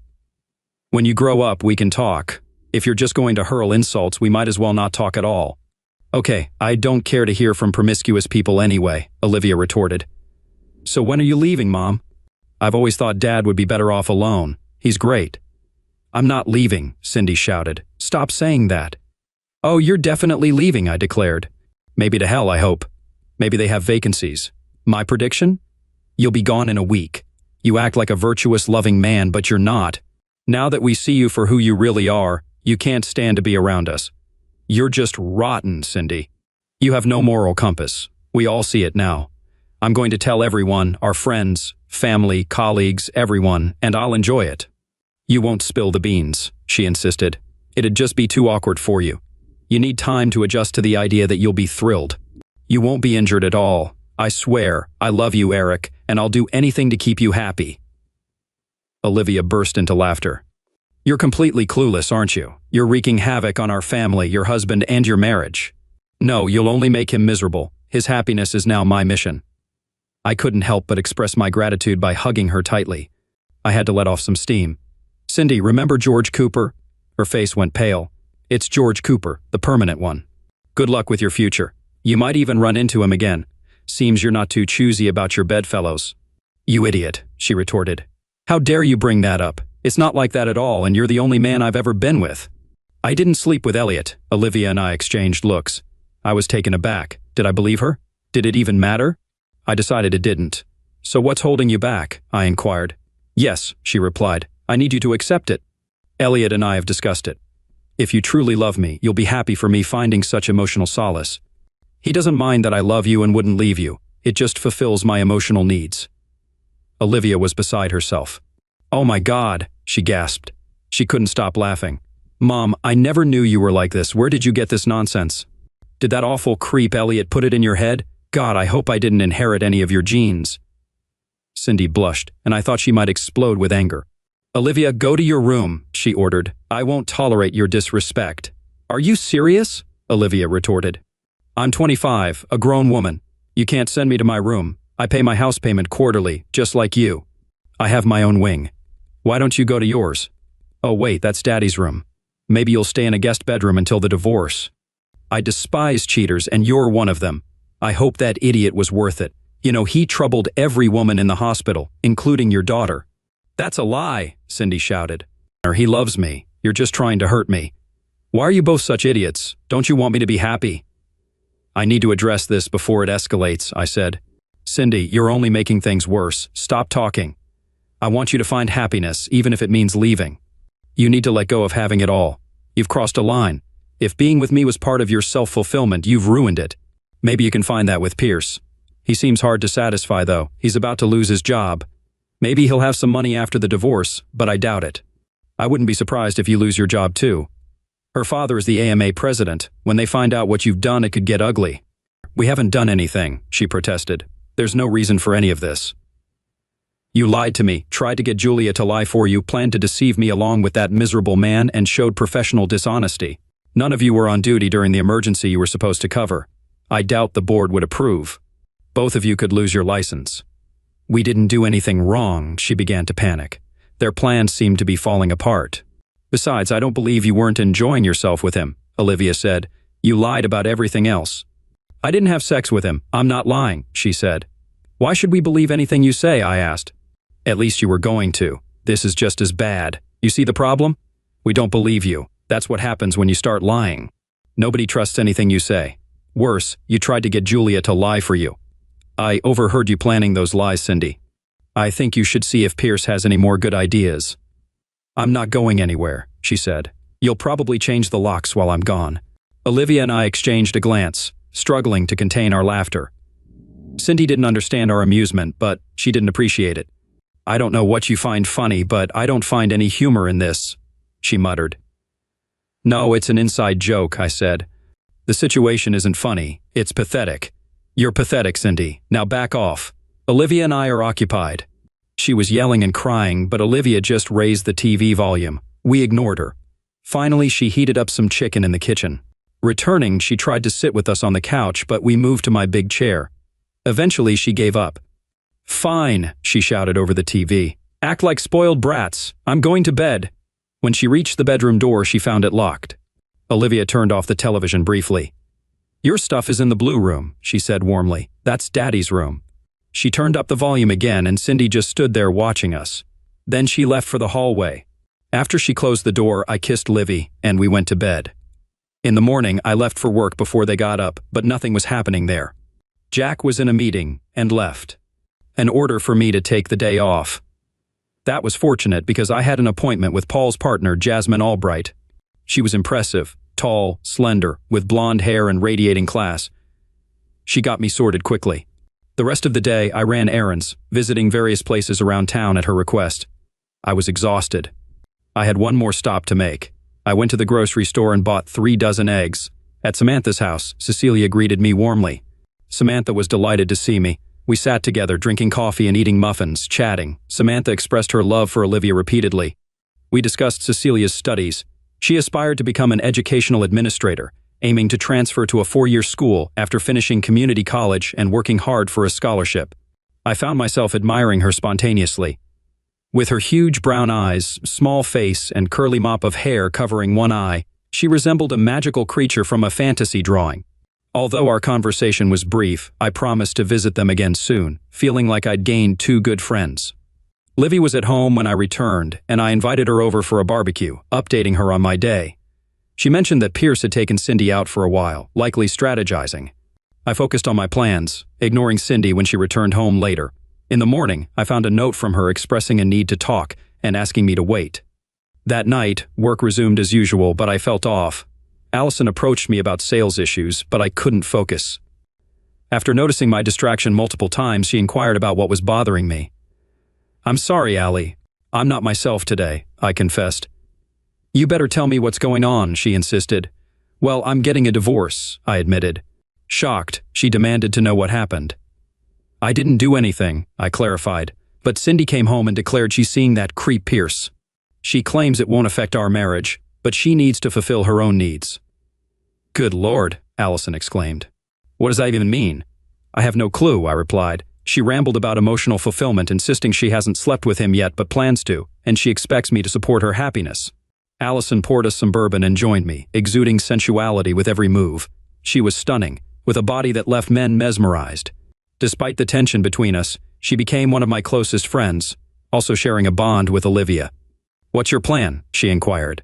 When you grow up, we can talk. If you're just going to hurl insults, we might as well not talk at all." "Okay, I don't care to hear from promiscuous people anyway," Olivia retorted. "So when are you leaving, Mom?" "I've always thought Dad would be better off alone. He's great." "I'm not leaving," Cindy shouted. "Stop saying that." "Oh, you're definitely leaving," I declared. "Maybe to hell, I hope. Maybe they have vacancies. My prediction? You'll be gone in a week. You act like a virtuous, loving man, but you're not. Now that we see you for who you really are, you can't stand to be around us. You're just rotten, Cindy. You have no moral compass. We all see it now. I'm going to tell everyone, our friends, family, colleagues, everyone, and I'll enjoy it." "You won't spill the beans," she insisted. "It'd just be too awkward for you. You need time to adjust to the idea that you'll be thrilled. You won't be injured at all. I swear, I love you, Eric, and I'll do anything to keep you happy." Olivia burst into laughter. "You're completely clueless, aren't you? You're wreaking havoc on our family, your husband, and your marriage. No, you'll only make him miserable. His happiness is now my mission." I couldn't help but express my gratitude by hugging her tightly. I had to let off some steam. "Cindy, remember George Cooper?" Her face went pale. "It's George Cooper, the permanent one. Good luck with your future. You might even run into him again. Seems you're not too choosy about your bedfellows." "You idiot," she retorted. "How dare you bring that up? It's not like that at all, and you're the only man I've ever been with." "I didn't sleep with Elliot." Olivia and I exchanged looks. I was taken aback. Did I believe her? Did it even matter? I decided it didn't. "So what's holding you back?" I inquired. "Yes," she replied. "I need you to accept it. Elliot and I have discussed it. If you truly love me, you'll be happy for me finding such emotional solace. He doesn't mind that I love you and wouldn't leave you. It just fulfills my emotional needs." Olivia was beside herself. "Oh my God," she gasped. She couldn't stop laughing. "Mom, I never knew you were like this. Where did you get this nonsense? Did that awful creep Elliot put it in your head? God, I hope I didn't inherit any of your genes." Cindy blushed, and I thought she might explode with anger. "Olivia, go to your room," she ordered. "I won't tolerate your disrespect." "Are you serious?" Olivia retorted. I'm 25, a grown woman. You can't send me to my room. I pay my house payment quarterly, just like you. I have my own wing. Why don't you go to yours? Oh wait, that's Daddy's room. Maybe you'll stay in a guest bedroom until the divorce. I despise cheaters, and you're one of them. I hope that idiot was worth it. You know, he troubled every woman in the hospital, including your daughter. That's a lie, Cindy shouted. He loves me. You're just trying to hurt me. Why are you both such idiots? Don't you want me to be happy? I need to address this before it escalates, I said. Cindy, you're only making things worse. Stop talking. I want you to find happiness, even if it means leaving. You need to let go of having it all. You've crossed a line. If being with me was part of your self-fulfillment, you've ruined it. Maybe you can find that with Pierce. He seems hard to satisfy, though. He's about to lose his job. Maybe he'll have some money after the divorce, but I doubt it. I wouldn't be surprised if you lose your job, too. Her father is the AMA president. When they find out what you've done, it could get ugly. We haven't done anything, she protested. There's no reason for any of this. You lied to me, tried to get Julia to lie for you, planned to deceive me along with that miserable man, and showed professional dishonesty. None of you were on duty during the emergency you were supposed to cover. I doubt the board would approve. Both of you could lose your license. We didn't do anything wrong, she began to panic. Their plans seemed to be falling apart. Besides, I don't believe you weren't enjoying yourself with him, Olivia said. You lied about everything else. I didn't have sex with him. I'm not lying, she said. Why should we believe anything you say? I asked. At least you were going to. This is just as bad. You see the problem? We don't believe you. That's what happens when you start lying. Nobody trusts anything you say. Worse, you tried to get Julia to lie for you. I overheard you planning those lies, Cindy. I think you should see if Pierce has any more good ideas. I'm not going anywhere, she said. You'll probably change the locks while I'm gone. Olivia and I exchanged a glance, struggling to contain our laughter. Cindy didn't understand our amusement, but she didn't appreciate it. I don't know what you find funny, but I don't find any humor in this, she muttered. No, it's an inside joke, I said. The situation isn't funny, it's pathetic. You're pathetic, Cindy. Now back off. Olivia and I are occupied. She was yelling and crying, but Olivia just raised the TV volume. We ignored her. Finally, she heated up some chicken in the kitchen. Returning, she tried to sit with us on the couch, but we moved to my big chair. Eventually, she gave up. Fine, she shouted over the TV. Act like spoiled brats. I'm going to bed. When she reached the bedroom door, she found it locked. Olivia turned off the television briefly. Your stuff is in the blue room, she said warmly. That's Daddy's room. She turned up the volume again, and Cindy just stood there watching us. Then she left for the hallway. After she closed the door, I kissed Livy, and we went to bed. In the morning, I left for work before they got up, but nothing was happening there. Jack was in a meeting and left. An order for me to take the day off. That was fortunate because I had an appointment with Paul's partner, Jasmine Albright. She was impressive, tall, slender, with blonde hair and radiating class. She got me sorted quickly. The rest of the day, I ran errands, visiting various places around town at her request. I was exhausted. I had one more stop to make. I went to the grocery store and bought 3 dozen eggs. At Samantha's house, Cecilia greeted me warmly. Samantha was delighted to see me. We sat together, drinking coffee and eating muffins, chatting. Samantha expressed her love for Olivia repeatedly. We discussed Cecilia's studies. She aspired to become an educational administrator, aiming to transfer to a 4-year school after finishing community college and working hard for a scholarship. I found myself admiring her spontaneously. With her huge brown eyes, small face, and curly mop of hair covering one eye, she resembled a magical creature from a fantasy drawing. Although our conversation was brief, I promised to visit them again soon, feeling like I'd gained 2 good friends. Livy was at home when I returned, and I invited her over for a barbecue, updating her on my day. She mentioned that Pierce had taken Cindy out for a while, likely strategizing. I focused on my plans, ignoring Cindy when she returned home later. In the morning, I found a note from her expressing a need to talk and asking me to wait. That night, work resumed as usual, but I felt off. Allison approached me about sales issues, but I couldn't focus. After noticing my distraction multiple times, she inquired about what was bothering me. I'm sorry, Allie. I'm not myself today, I confessed. You better tell me what's going on, she insisted. Well, I'm getting a divorce, I admitted. Shocked, she demanded to know what happened. I didn't do anything, I clarified, but Cindy came home and declared she's seeing that creep Pierce. She claims it won't affect our marriage, but she needs to fulfill her own needs. Good Lord, Allison exclaimed. What does that even mean? I have no clue, I replied. She rambled about emotional fulfillment, insisting she hasn't slept with him yet but plans to, and she expects me to support her happiness. Allison poured us some bourbon and joined me, exuding sensuality with every move. She was stunning, with a body that left men mesmerized. Despite the tension between us, she became one of my closest friends, also sharing a bond with Olivia. "What's your plan?" she inquired.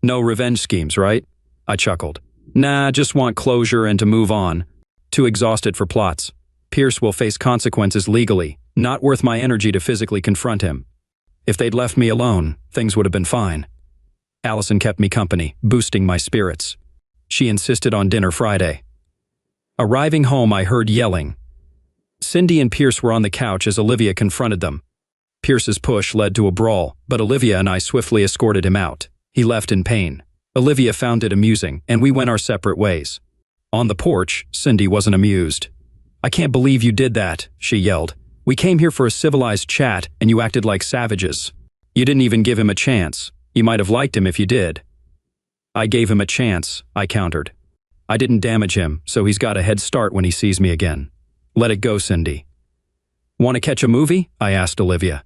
"No revenge schemes, right?" I chuckled. "Nah, just want closure and to move on. Too exhausted for plots. Pierce will face consequences legally, not worth my energy to physically confront him. If they'd left me alone, things would have been fine." Allison kept me company, boosting my spirits. She insisted on dinner Friday. Arriving home, I heard yelling. Cindy and Pierce were on the couch as Olivia confronted them. Pierce's push led to a brawl, but Olivia and I swiftly escorted him out. He left in pain. Olivia found it amusing, and we went our separate ways. On the porch, Cindy wasn't amused. "I can't believe you did that," she yelled. "We came here for a civilized chat, and you acted like savages. You didn't even give him a chance. You might have liked him if you did." "I gave him a chance," I countered. "I didn't damage him, so he's got a head start when he sees me again. Let it go, Cindy." "Want to catch a movie?" I asked Olivia.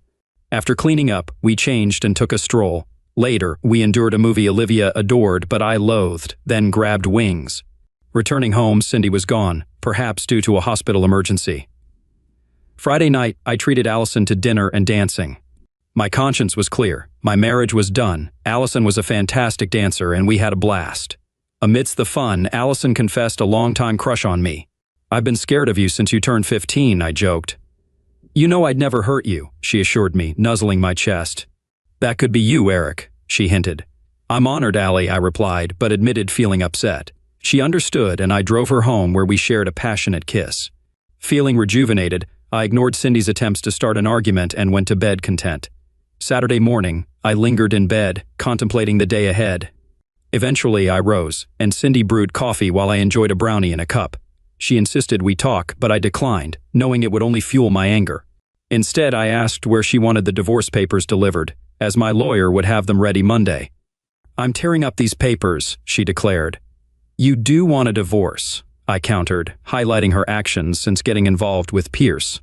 After cleaning up, we changed and took a stroll. Later, we endured a movie Olivia adored but I loathed, then grabbed wings. Returning home, Cindy was gone, perhaps due to a hospital emergency. Friday night, I treated Allison to dinner and dancing. My conscience was clear. My marriage was done. Allison was a fantastic dancer, and we had a blast. Amidst the fun, Allison confessed a longtime crush on me. "I've been scared of you since you turned 15, I joked. "You know I'd never hurt you," she assured me, nuzzling my chest. "That could be you, Eric," she hinted. "I'm honored, Allie," I replied, but admitted feeling upset. She understood, and I drove her home where we shared a passionate kiss. Feeling rejuvenated, I ignored Cindy's attempts to start an argument and went to bed content. Saturday morning, I lingered in bed, contemplating the day ahead. Eventually, I rose, and Cindy brewed coffee while I enjoyed a brownie in a cup. She insisted we talk, but I declined, knowing it would only fuel my anger. Instead, I asked where she wanted the divorce papers delivered, as my lawyer would have them ready Monday. "I'm tearing up these papers," she declared. "You do want a divorce," I countered, highlighting her actions since getting involved with Pierce.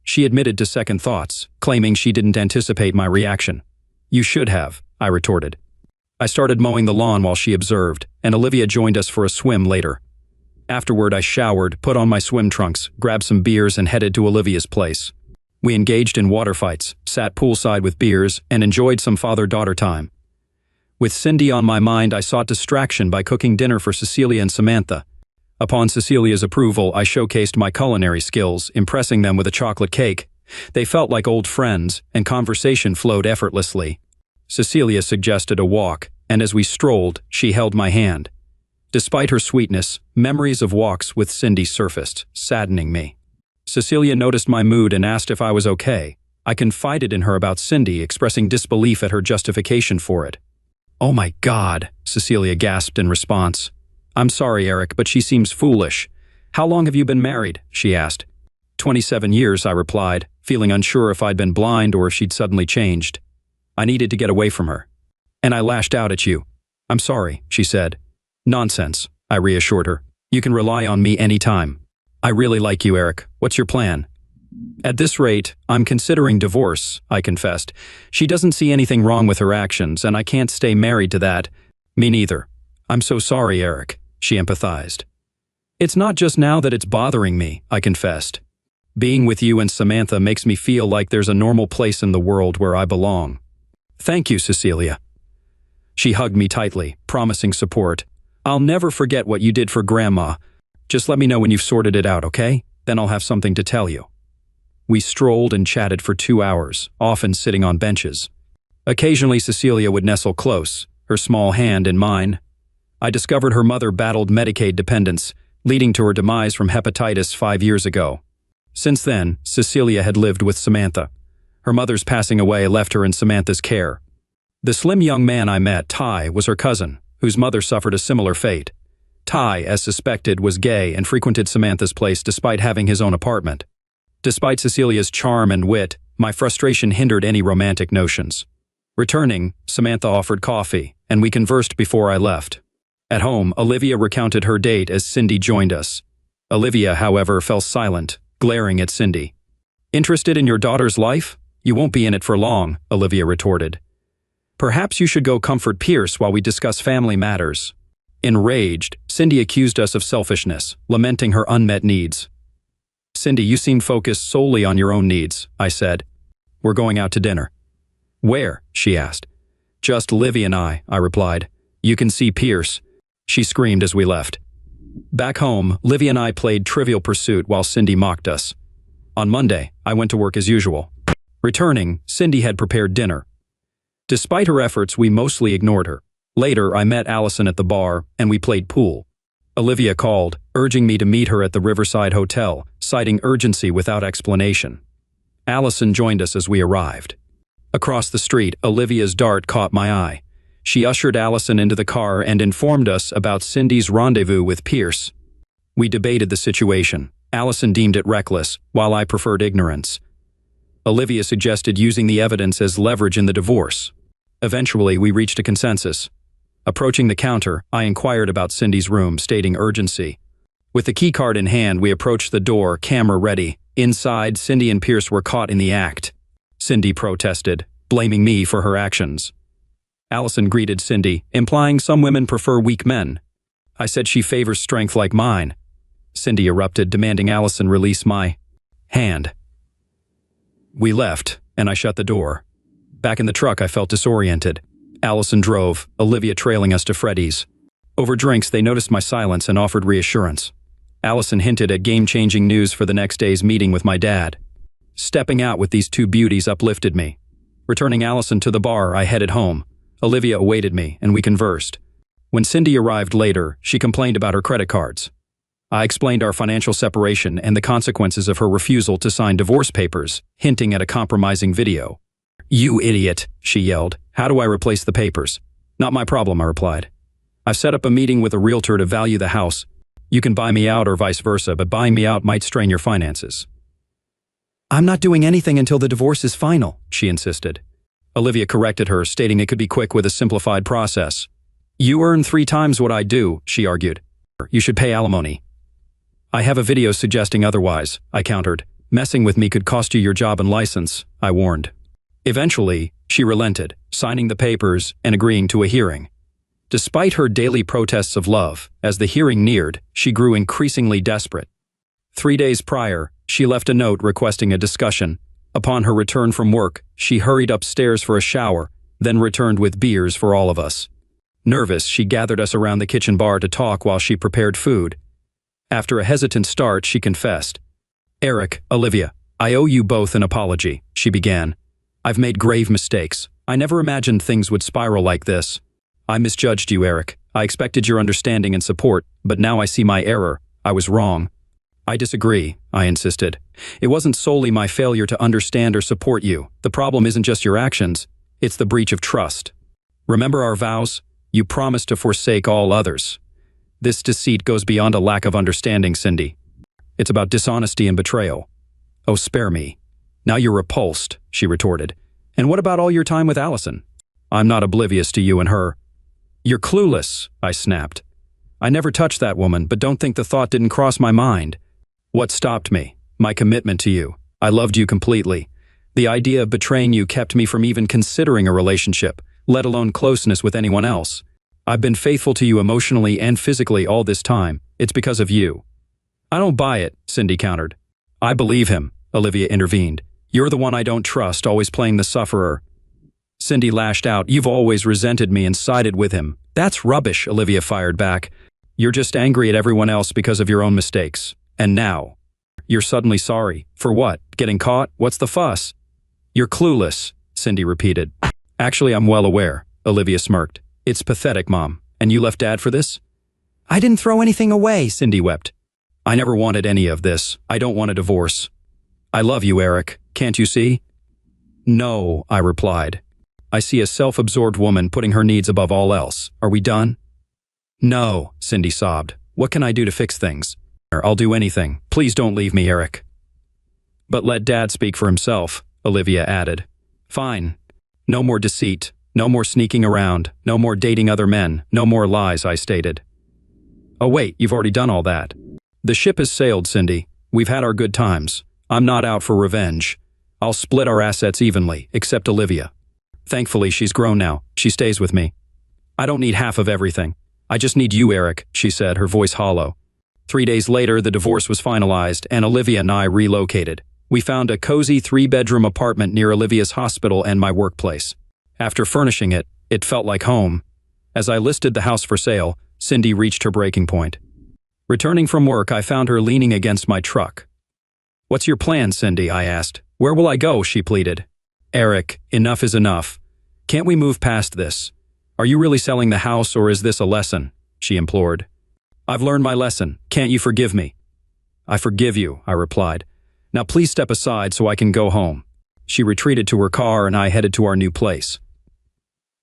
She admitted to second thoughts, claiming she didn't anticipate my reaction. "You should have," I retorted. I started mowing the lawn while she observed, and Olivia joined us for a swim later. Afterward, I showered, put on my swim trunks, grabbed some beers, and headed to Olivia's place. We engaged in water fights, sat poolside with beers, and enjoyed some father-daughter time. With Cindy on my mind, I sought distraction by cooking dinner for Cecilia and Samantha. Upon Cecilia's approval, I showcased my culinary skills, impressing them with a chocolate cake. They felt like old friends, and conversation flowed effortlessly. Cecilia suggested a walk, and as we strolled, she held my hand. Despite her sweetness, memories of walks with Cindy surfaced, saddening me. Cecilia noticed my mood and asked if I was okay. I confided in her about Cindy, expressing disbelief at her justification for it. "Oh my God," Cecilia gasped in response. "I'm sorry, Eric, but she seems foolish. How long have you been married?" she asked. 27 years, I replied, feeling unsure if I'd been blind or if she'd suddenly changed. I needed to get away from her. "And I lashed out at you." "I'm sorry," she said. "Nonsense," I reassured her. "You can rely on me anytime. I really like you, Eric. What's your plan?" "At this rate, I'm considering divorce," I confessed. "She doesn't see anything wrong with her actions, and I can't stay married to that." "Me neither." "I'm so sorry, Eric," she empathized. "It's not just now that it's bothering me," I confessed. "Being with you and Samantha makes me feel like there's a normal place in the world where I belong." "Thank you, Cecilia." She hugged me tightly, promising support. "I'll never forget what you did for Grandma. Just let me know when you've sorted it out, okay? Then I'll have something to tell you." We strolled and chatted for 2 hours, often sitting on benches. Occasionally, Cecilia would nestle close, her small hand in mine. I discovered her mother battled Medicaid dependence, leading to her demise from hepatitis 5 years ago. Since then, Cecilia had lived with Samantha. Her mother's passing away left her in Samantha's care. The slim young man I met, Ty, was her cousin, whose mother suffered a similar fate. Ty, as suspected, was gay and frequented Samantha's place despite having his own apartment. Despite Cecilia's charm and wit, my frustration hindered any romantic notions. Returning, Samantha offered coffee, and we conversed before I left. At home, Olivia recounted her date as Cindy joined us. Olivia, however, fell silent, glaring at Cindy. Interested in your daughter's life? You won't be in it for long, Olivia retorted. Perhaps you should go comfort Pierce while we discuss family matters. Enraged, Cindy accused us of selfishness, lamenting her unmet needs. Cindy, you seem focused solely on your own needs, I said. We're going out to dinner. Where? She asked. Just Livy and I replied. You can see Pierce. She screamed as we left. Back home, Livy and I played Trivial Pursuit while Cindy mocked us. On Monday, I went to work as usual. Returning, Cindy had prepared dinner. Despite her efforts, we mostly ignored her. Later, I met Allison at the bar, and we played pool. Olivia called, urging me to meet her at the Riverside Hotel, citing urgency without explanation. Allison joined us as we arrived. Across the street, Olivia's dart caught my eye. She ushered Allison into the car and informed us about Cindy's rendezvous with Pierce. We debated the situation. Allison deemed it reckless, while I preferred ignorance. Olivia suggested using the evidence as leverage in the divorce. Eventually, we reached a consensus. Approaching the counter, I inquired about Cindy's room, stating urgency. With the keycard in hand, we approached the door, camera ready. Inside, Cindy and Pierce were caught in the act. Cindy protested, blaming me for her actions. Allison greeted Cindy, implying some women prefer weak men. I said she favors strength like mine. Cindy erupted, demanding Allison release my hand. We left, and I shut the door. Back in the truck, I felt disoriented. Allison drove, Olivia trailing us to Freddy's. Over drinks, they noticed my silence and offered reassurance. Allison hinted at game-changing news for the next day's meeting with my dad. Stepping out with these two beauties uplifted me. Returning Allison to the bar, I headed home. Olivia awaited me, and we conversed. When Cindy arrived later, she complained about her credit cards. I explained our financial separation and the consequences of her refusal to sign divorce papers, hinting at a compromising video. You idiot, she yelled. How do I replace the papers? Not my problem, I replied. I've set up a meeting with a realtor to value the house. You can buy me out or vice versa, but buying me out might strain your finances. I'm not doing anything until the divorce is final, she insisted. Olivia corrected her, stating it could be quick with a simplified process. You earn 3 times what I do, she argued. You should pay alimony. I have a video suggesting otherwise, I countered. Messing with me could cost you your job and license, I warned. Eventually, she relented, signing the papers and agreeing to a hearing. Despite her daily protests of love, as the hearing neared, she grew increasingly desperate. 3 days prior, she left a note requesting a discussion. Upon her return from work, she hurried upstairs for a shower, then returned with beers for all of us. Nervous, she gathered us around the kitchen bar to talk while she prepared food. After a hesitant start, she confessed. Eric, Olivia, I owe you both an apology, she began. I've made grave mistakes. I never imagined things would spiral like this. I misjudged you, Eric. I expected your understanding and support, but now I see my error. I was wrong. I disagree, I insisted. It wasn't solely my failure to understand or support you. The problem isn't just your actions. It's the breach of trust. Remember our vows? You promised to forsake all others. This deceit goes beyond a lack of understanding, Cindy. It's about dishonesty and betrayal. Oh, spare me. Now you're repulsed, she retorted. And what about all your time with Allison? I'm not oblivious to you and her. You're clueless, I snapped. I never touched that woman, but don't think the thought didn't cross my mind. What stopped me? My commitment to you. I loved you completely. The idea of betraying you kept me from even considering a relationship, let alone closeness with anyone else. I've been faithful to you emotionally and physically all this time. It's because of you. I don't buy it, Cindy countered. I believe him, Olivia intervened. You're the one I don't trust, always playing the sufferer. Cindy lashed out. You've always resented me and sided with him. That's rubbish, Olivia fired back. You're just angry at everyone else because of your own mistakes. And now, you're suddenly sorry. For what? Getting caught? What's the fuss? You're clueless, Cindy repeated. Actually, I'm well aware, Olivia smirked. It's pathetic, Mom. And you left Dad for this? I didn't throw anything away, Cindy wept. I never wanted any of this. I don't want a divorce. I love you, Eric. Can't you see? No, I replied. I see a self-absorbed woman putting her needs above all else. Are we done? No, Cindy sobbed. What can I do to fix things? I'll do anything. Please don't leave me, Eric. But let Dad speak for himself, Olivia added. Fine. No more deceit. No more sneaking around. No more dating other men. No more lies, I stated. Oh wait, you've already done all that. The ship has sailed, Cindy. We've had our good times. I'm not out for revenge. I'll split our assets evenly, except Olivia. Thankfully, she's grown now. She stays with me. I don't need half of everything. I just need you, Eric, she said, her voice hollow. 3 days later, the divorce was finalized, and Olivia and I relocated. We found a cozy 3-bedroom apartment near Olivia's hospital and my workplace. After furnishing it, it felt like home. As I listed the house for sale, Cindy reached her breaking point. Returning from work, I found her leaning against my truck. "What's your plan, Cindy?" I asked. "Where will I go?" she pleaded. "Eric, enough is enough. Can't we move past this? Are you really selling the house, or is this a lesson?" she implored. "I've learned my lesson. Can't you forgive me?" "I forgive you," I replied. "Now please step aside so I can go home." She retreated to her car and I headed to our new place.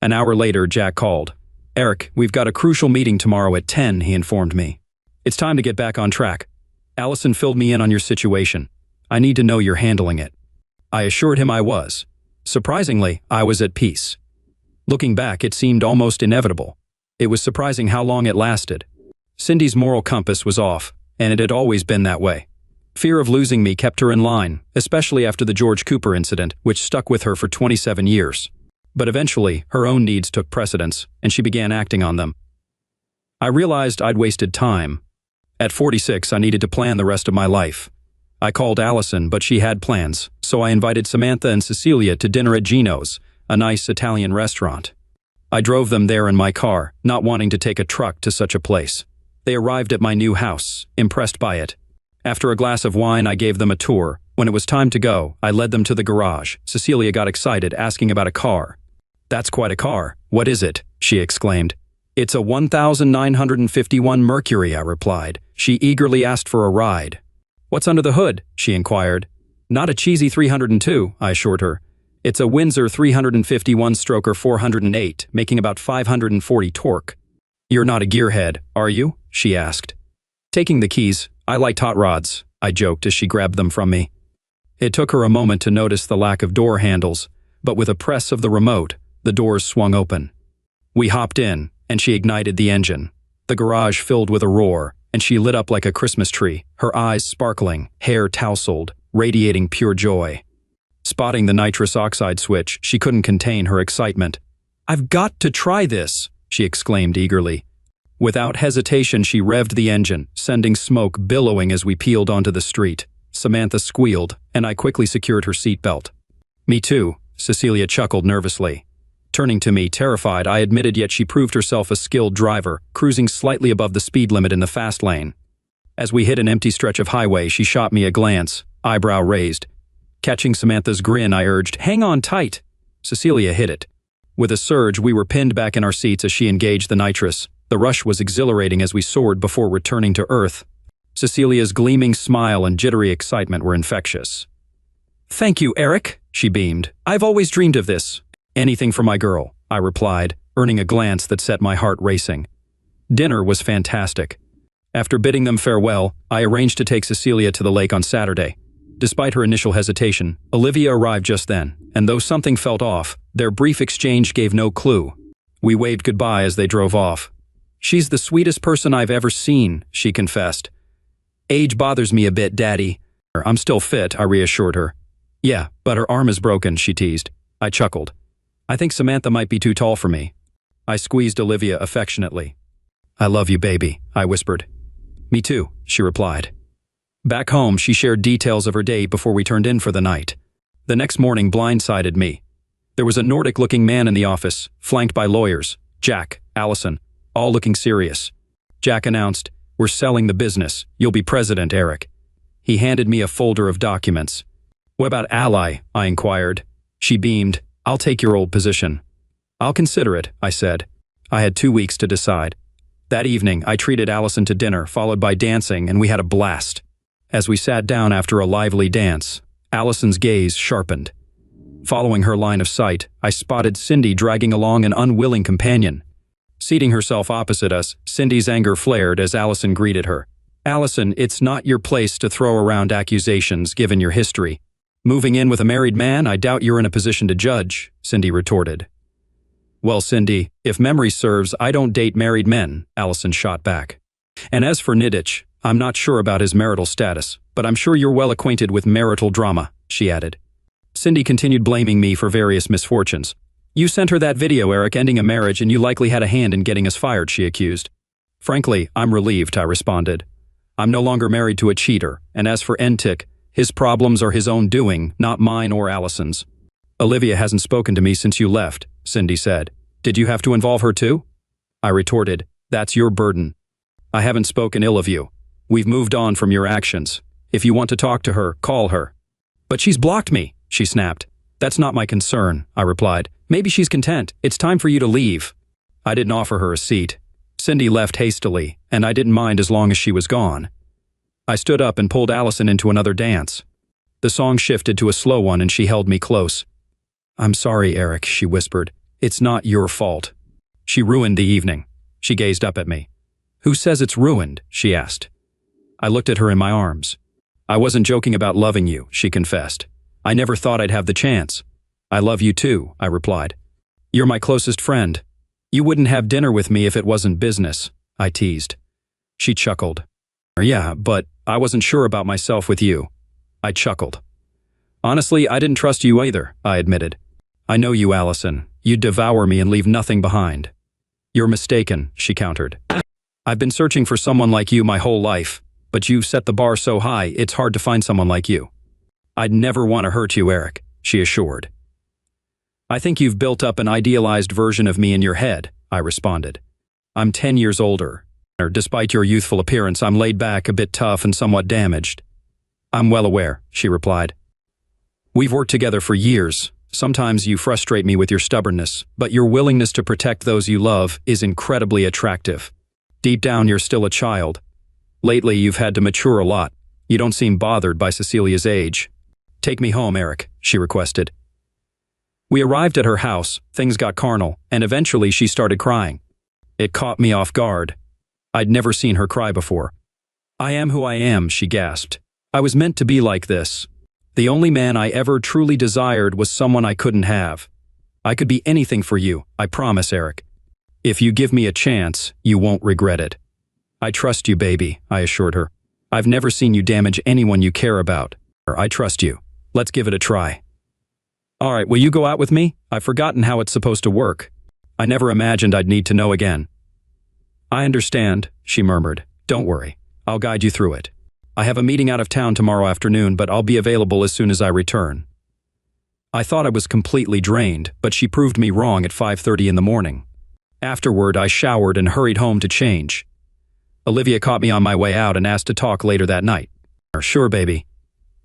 An hour later, Jack called. "Eric, we've got a crucial meeting tomorrow at 10, he informed me. "It's time to get back on track. Allison filled me in on your situation. I need to know you're handling it." I assured him I was. Surprisingly, I was at peace. Looking back, it seemed almost inevitable. It was surprising how long it lasted. Cindy's moral compass was off, and it had always been that way. Fear of losing me kept her in line, especially after the George Cooper incident, which stuck with her for 27 years. But eventually, her own needs took precedence, and she began acting on them. I realized I'd wasted time. At 46, I needed to plan the rest of my life. I called Allison, but she had plans, so I invited Samantha and Cecilia to dinner at Gino's, a nice Italian restaurant. I drove them there in my car, not wanting to take a truck to such a place. They arrived at my new house, impressed by it. After a glass of wine, I gave them a tour. When it was time to go, I led them to the garage. Cecilia got excited, asking about a car. "That's quite a car. What is it?" she exclaimed. "It's a 1951 Mercury," I replied. She eagerly asked for a ride. "What's under the hood?" she inquired. "Not a cheesy 302, I assured her. "It's a Windsor 351-stroker 408, making about 540 torque. "You're not a gearhead, are you?" she asked. Taking the keys, "I liked hot rods," I joked as she grabbed them from me. It took her a moment to notice the lack of door handles, but with a press of the remote, the doors swung open. We hopped in, and she ignited the engine. The garage filled with a roar, and she lit up like a Christmas tree, her eyes sparkling, hair tousled, radiating pure joy. Spotting the nitrous oxide switch, she couldn't contain her excitement. "I've got to try this," she exclaimed eagerly. Without hesitation, she revved the engine, sending smoke billowing as we peeled onto the street. Samantha squealed, and I quickly secured her seatbelt. "Me too," Cecilia chuckled nervously. Turning to me, terrified, I admitted, yet she proved herself a skilled driver, cruising slightly above the speed limit in the fast lane. As we hit an empty stretch of highway, she shot me a glance, eyebrow raised. Catching Samantha's grin, I urged, "Hang on tight." Cecilia hit it. With a surge, we were pinned back in our seats as she engaged the nitrous. The rush was exhilarating as we soared before returning to Earth. Cecilia's gleaming smile and jittery excitement were infectious. "Thank you, Eric," she beamed. "I've always dreamed of this." "Anything for my girl," I replied, earning a glance that set my heart racing. Dinner was fantastic. After bidding them farewell, I arranged to take Cecilia to the lake on Saturday. Despite her initial hesitation, Olivia arrived just then, and though something felt off, their brief exchange gave no clue. We waved goodbye as they drove off. "She's the sweetest person I've ever seen," she confessed. "Age bothers me a bit, Daddy." "I'm still fit," I reassured her. "Yeah, but her arm is broken," she teased. I chuckled. "I think Samantha might be too tall for me." I squeezed Olivia affectionately. "I love you, baby," I whispered. "Me too," she replied. Back home, she shared details of her day before we turned in for the night. The next morning blindsided me. There was a Nordic-looking man in the office, flanked by lawyers, Jack, Allison, all looking serious. Jack announced, "We're selling the business. You'll be president, Eric." He handed me a folder of documents. "What about ally?" I inquired. She beamed. "I'll take your old position." "I'll consider it," I said. I had 2 weeks to decide. That evening, I treated Allison to dinner, followed by dancing, and we had a blast. As we sat down after a lively dance, Allison's gaze sharpened. Following her line of sight, I spotted Cindy dragging along an unwilling companion. Seating herself opposite us, Cindy's anger flared as Allison greeted her. "Allison, it's not your place to throw around accusations given your history. Moving in with a married man, I doubt you're in a position to judge," Cindy retorted. "Well, Cindy, if memory serves, I don't date married men," Allison shot back. "And as for Niddich, I'm not sure about his marital status, but I'm sure you're well acquainted with marital drama, she added. Cindy continued blaming me for various misfortunes. You sent her that video, Eric, ending a marriage, and you likely had a hand in getting us fired, she accused. Frankly, I'm relieved, I responded. I'm no longer married to a cheater, and as for Entic, his problems are his own doing, not mine or Allison's. Olivia hasn't spoken to me since you left, Cindy said. Did you have to involve her too? I retorted, that's your burden. I haven't spoken ill of you. We've moved on from your actions. If you want to talk to her, call her. But she's blocked me, she snapped. That's not my concern, I replied. Maybe she's content. It's time for you to leave. I didn't offer her a seat. Cindy left hastily, and I didn't mind as long as she was gone. I stood up and pulled Allison into another dance. The song shifted to a slow one and she held me close. I'm sorry, Eric, she whispered. It's not your fault. She ruined the evening. She gazed up at me. Who says it's ruined? She asked. I looked at her in my arms. I wasn't joking about loving you, she confessed. I never thought I'd have the chance. I love you too, I replied. You're my closest friend. You wouldn't have dinner with me if it wasn't business, I teased. She chuckled. Yeah, but I wasn't sure about myself with you. I chuckled. Honestly, I didn't trust you either, I admitted. I know you, Allison. You'd devour me and leave nothing behind. You're mistaken, she countered. I've been searching for someone like you my whole life, but you've set the bar so high, it's hard to find someone like you. I'd never want to hurt you, Eric, she assured. I think you've built up an idealized version of me in your head, I responded. I'm 10 years older. Despite your youthful appearance, I'm laid back, a bit tough, and somewhat damaged. I'm well aware, she replied. We've worked together for years. Sometimes you frustrate me with your stubbornness, but your willingness to protect those you love is incredibly attractive. Deep down, you're still a child. Lately, you've had to mature a lot. You don't seem bothered by Cecilia's age. Take me home, Eric, she requested. We arrived at her house, things got carnal, and eventually she started crying. It caught me off guard. I'd never seen her cry before. I am who I am, she gasped. I was meant to be like this. The only man I ever truly desired was someone I couldn't have. I could be anything for you, I promise, Eric. If you give me a chance, you won't regret it. I trust you, baby, I assured her. I've never seen you damage anyone you care about. I trust you. Let's give it a try. All right, will you go out with me? I've forgotten how it's supposed to work. I never imagined I'd need to know again. I understand, she murmured. Don't worry. I'll guide you through it. I have a meeting out of town tomorrow afternoon, but I'll be available as soon as I return. I thought I was completely drained, but she proved me wrong at 5:30 in the morning. Afterward, I showered and hurried home to change. Olivia caught me on my way out and asked to talk later that night. Sure, baby.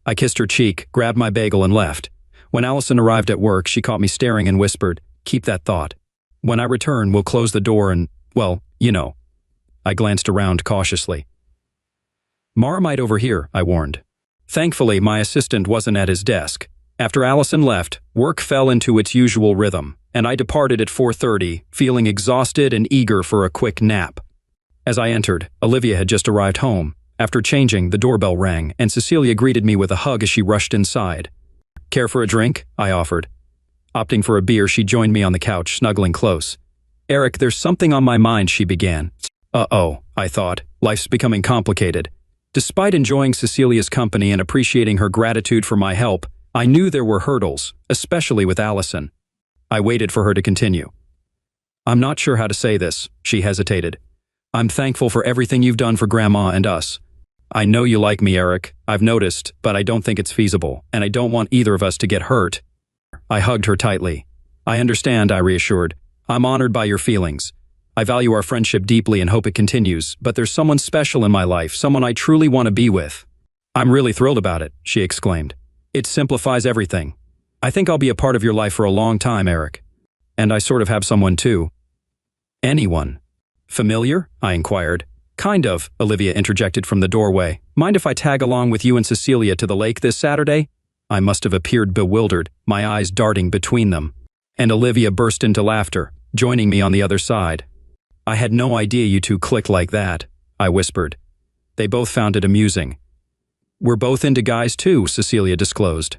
I kissed her cheek, grabbed my bagel, and left. When Allison arrived at work, she caught me staring and whispered, "Keep that thought. When I return, we'll close the door and, well, you know." I glanced around cautiously. Marmite over here, I warned. Thankfully, my assistant wasn't at his desk. After Allison left, work fell into its usual rhythm, and I departed at 4:30, feeling exhausted and eager for a quick nap. As I entered, Olivia had just arrived home. After changing, the doorbell rang, and Cecilia greeted me with a hug as she rushed inside. Care for a drink? I offered. Opting for a beer, she joined me on the couch, snuggling close. Eric, there's something on my mind, she began. Uh-oh, I thought. Life's becoming complicated. Despite enjoying Cecilia's company and appreciating her gratitude for my help, I knew there were hurdles, especially with Allison. I waited for her to continue. I'm not sure how to say this, she hesitated. I'm thankful for everything you've done for Grandma and us. I know you like me, Eric. I've noticed, but I don't think it's feasible, and I don't want either of us to get hurt. I hugged her tightly. I understand, I reassured. I'm honored by your feelings. I value our friendship deeply and hope it continues, but there's someone special in my life, someone I truly want to be with. I'm really thrilled about it, she exclaimed. It simplifies everything. I think I'll be a part of your life for a long time, Eric. And I sort of have someone too. Anyone? Familiar? I inquired. Kind of, Olivia interjected from the doorway. Mind if I tag along with you and Cecilia to the lake this Saturday? I must have appeared bewildered, my eyes darting between them. And Olivia burst into laughter, joining me on the other side. I had no idea you two clicked like that, I whispered. They both found it amusing. We're both into guys too, Cecilia disclosed.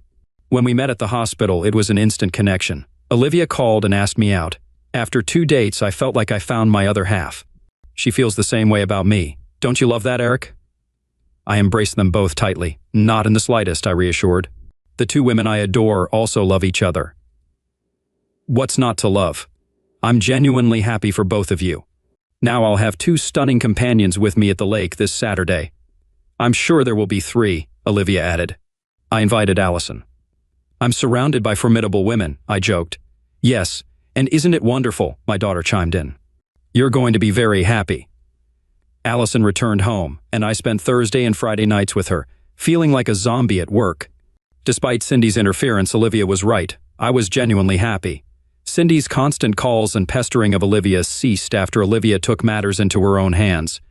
When we met at the hospital, it was an instant connection. Olivia called and asked me out. After 2 dates, I felt like I found my other half. She feels the same way about me. Don't you love that, Eric? I embraced them both tightly. Not in the slightest, I reassured. The two women I adore also love each other. What's not to love? I'm genuinely happy for both of you. Now I'll have two stunning companions with me at the lake this Saturday. I'm sure there will be 3, Olivia added. I invited Allison. I'm surrounded by formidable women, I joked. Yes, and isn't it wonderful, my daughter chimed in. You're going to be very happy. Allison returned home, and I spent Thursday and Friday nights with her, feeling like a zombie at work. Despite Cindy's interference, Olivia was right. I was genuinely happy. Cindy's constant calls and pestering of Olivia ceased after Olivia took matters into her own hands.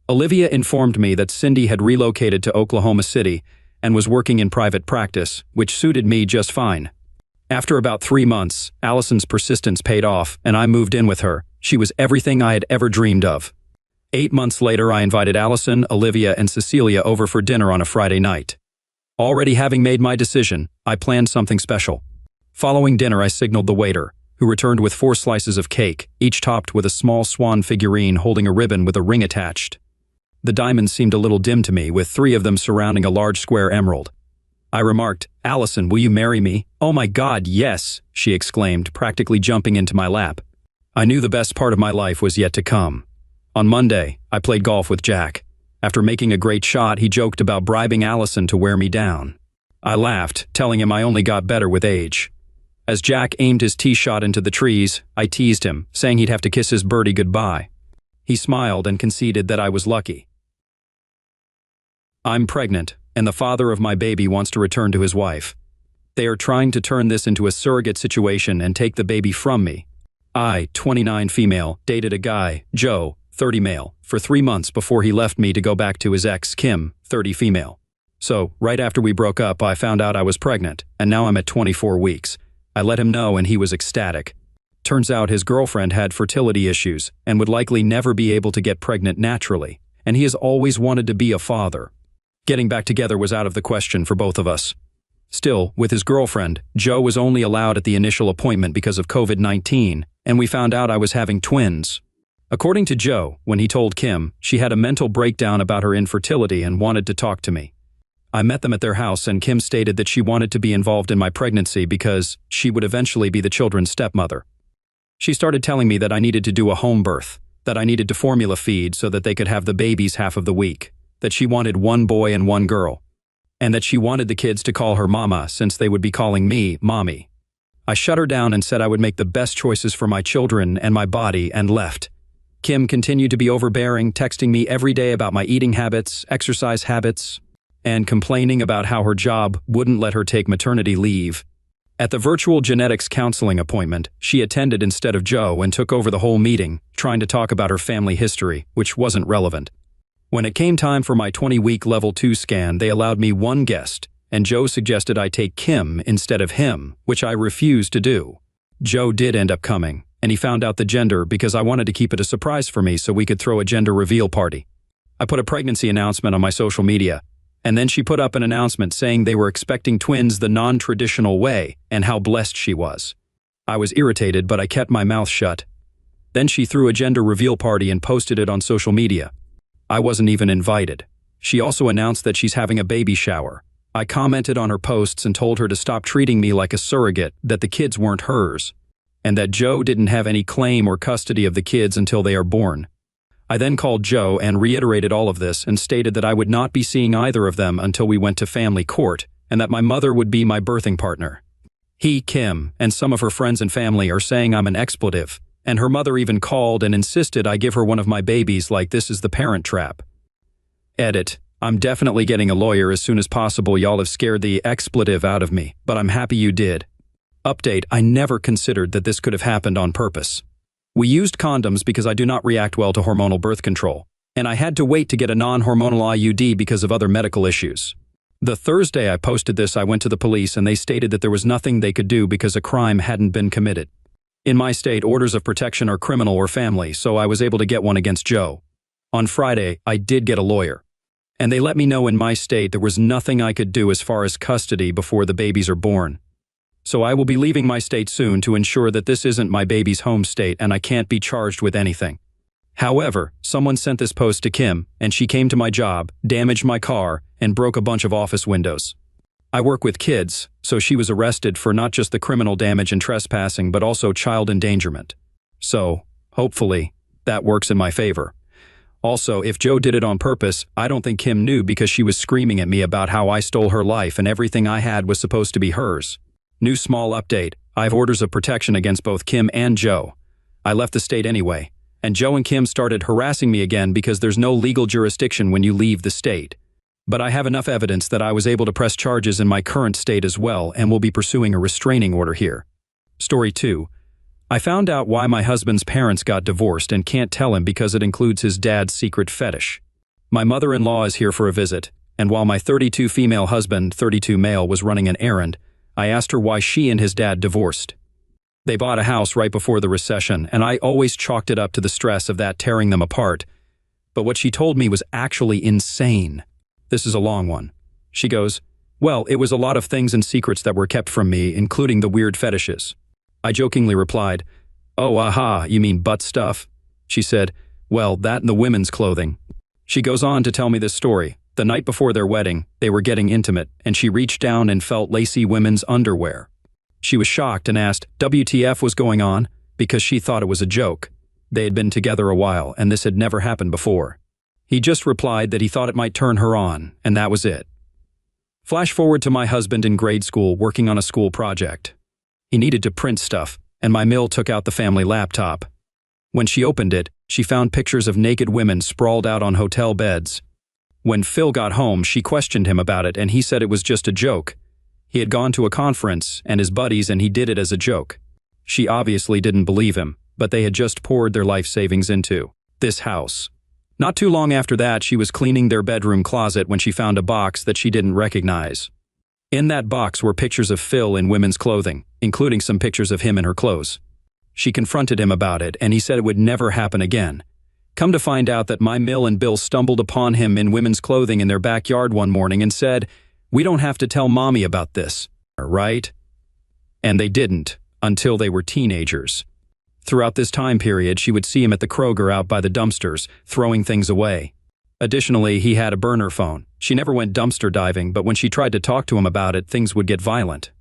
Olivia informed me that Cindy had relocated to Oklahoma City and was working in private practice, which suited me just fine. After about 3 months, Allison's persistence paid off, and I moved in with her. She was everything I had ever dreamed of. 8 months later, I invited Allison, Olivia, and Cecilia over for dinner on a Friday night. Already having made my decision, I planned something special. Following dinner, I signaled the waiter, who returned with 4 slices of cake, each topped with a small swan figurine holding a ribbon with a ring attached. The diamonds seemed a little dim to me, with 3 of them surrounding a large square emerald. I remarked, "Allison, will you marry me?" "Oh my God, yes," she exclaimed, practically jumping into my lap. I knew the best part of my life was yet to come. On Monday, I played golf with Jack. After making a great shot, he joked about bribing Allison to wear me down. I laughed, telling him I only got better with age. As Jack aimed his tee shot into the trees, I teased him, saying he'd have to kiss his birdie goodbye. He smiled and conceded that I was lucky. I'm pregnant, and the father of my baby wants to return to his wife. They are trying to turn this into a surrogate situation and take the baby from me. I, 29 female, dated a guy, Joe, 30 male, for 3 months before he left me to go back to his ex, Kim, 30 female. So, right after we broke up, I found out I was pregnant, and now I'm at 24 weeks. I let him know and he was ecstatic. Turns out his girlfriend had fertility issues and would likely never be able to get pregnant naturally, and he has always wanted to be a father. Getting back together was out of the question for both of us. Still, with his girlfriend, Joe was only allowed at the initial appointment because of COVID-19, and we found out I was having twins. According to Joe, when he told Kim, she had a mental breakdown about her infertility and wanted to talk to me. I met them at their house, and Kim stated that she wanted to be involved in my pregnancy because she would eventually be the children's stepmother. She started telling me that I needed to do a home birth, that I needed to formula feed so that they could have the babies half of the week, that she wanted 1 boy and 1 girl, and that she wanted the kids to call her mama since they would be calling me mommy. I shut her down and said I would make the best choices for my children and my body and left. Kim continued to be overbearing, texting me every day about my eating habits, exercise habits, and complaining about how her job wouldn't let her take maternity leave. At the virtual genetics counseling appointment, she attended instead of Joe and took over the whole meeting, trying to talk about her family history, which wasn't relevant. When it came time for my 20-week level 2 scan, they allowed me 1 guest, and Joe suggested I take Kim instead of him, which I refused to do. Joe did end up coming, and he found out the gender because I wanted to keep it a surprise for me so we could throw a gender reveal party. I put a pregnancy announcement on my social media, and then she put up an announcement saying they were expecting twins the non-traditional way and how blessed she was. I was irritated, but I kept my mouth shut. Then she threw a gender reveal party and posted it on social media. I wasn't even invited. She also announced that she's having a baby shower. I commented on her posts and told her to stop treating me like a surrogate, that the kids weren't hers, and that Joe didn't have any claim or custody of the kids until they are born. I then called Joe and reiterated all of this and stated that I would not be seeing either of them until we went to family court and that my mother would be my birthing partner. He, Kim, and some of her friends and family are saying I'm an expletive, and her mother even called and insisted I give her one of my babies like this is the parent trap. Edit. I'm definitely getting a lawyer as soon as possible. Y'all have scared the expletive out of me, but I'm happy you did. Update. I never considered that this could have happened on purpose. We used condoms because I do not react well to hormonal birth control, and I had to wait to get a non-hormonal IUD because of other medical issues. The Thursday I posted this, I went to the police and they stated that there was nothing they could do because a crime hadn't been committed. In my state, orders of protection are criminal or family, so I was able to get one against Joe. On Friday, I did get a lawyer, and they let me know in my state there was nothing I could do as far as custody before the babies are born. So I will be leaving my state soon to ensure that this isn't my baby's home state and I can't be charged with anything. However, someone sent this post to Kim, and she came to my job, damaged my car, and broke a bunch of office windows. I work with kids, so she was arrested for not just the criminal damage and trespassing but also child endangerment. So, hopefully, that works in my favor. Also, if Joe did it on purpose, I don't think Kim knew because she was screaming at me about how I stole her life and everything I had was supposed to be hers. New small update. I have orders of protection against both Kim and Joe. I left the state anyway, and Joe and Kim started harassing me again because there's no legal jurisdiction when you leave the state. But I have enough evidence that I was able to press charges in my current state as well and will be pursuing a restraining order here. Story 2. I found out why my husband's parents got divorced and can't tell him because it includes his dad's secret fetish. My mother-in-law is here for a visit, and while my 32 female husband, 32 male, was running an errand, I asked her why she and his dad divorced. They bought a house right before the recession, and I always chalked it up to the stress of that tearing them apart. But what she told me was actually insane. This is a long one. She goes, "Well, it was a lot of things and secrets that were kept from me, including the weird fetishes." I jokingly replied, "Oh, aha, you mean butt stuff?" She said, "Well, that and the women's clothing." She goes on to tell me this story. The night before their wedding, they were getting intimate, and she reached down and felt lacy women's underwear. She was shocked and asked WTF was going on because she thought it was a joke. They had been together a while, and this had never happened before. He just replied that he thought it might turn her on, and that was it. Flash forward to my husband in grade school working on a school project. He needed to print stuff, and my mill took out the family laptop. When she opened it, she found pictures of naked women sprawled out on hotel beds. When Phil got home, she questioned him about it, and he said it was just a joke. He had gone to a conference and his buddies, and he did it as a joke. She obviously didn't believe him, but they had just poured their life savings into this house. Not too long after that, she was cleaning their bedroom closet when she found a box that she didn't recognize. In that box were pictures of Phil in women's clothing, including some pictures of him in her clothes. She confronted him about it, and he said it would never happen again. Come to find out that my mill and Bill stumbled upon him in women's clothing in their backyard one morning and said, "We don't have to tell Mommy about this, right?" And they didn't, until they were teenagers. Throughout this time period, she would see him at the Kroger out by the dumpsters, throwing things away. Additionally, he had a burner phone. She never went dumpster diving, but when she tried to talk to him about it, things would get violent.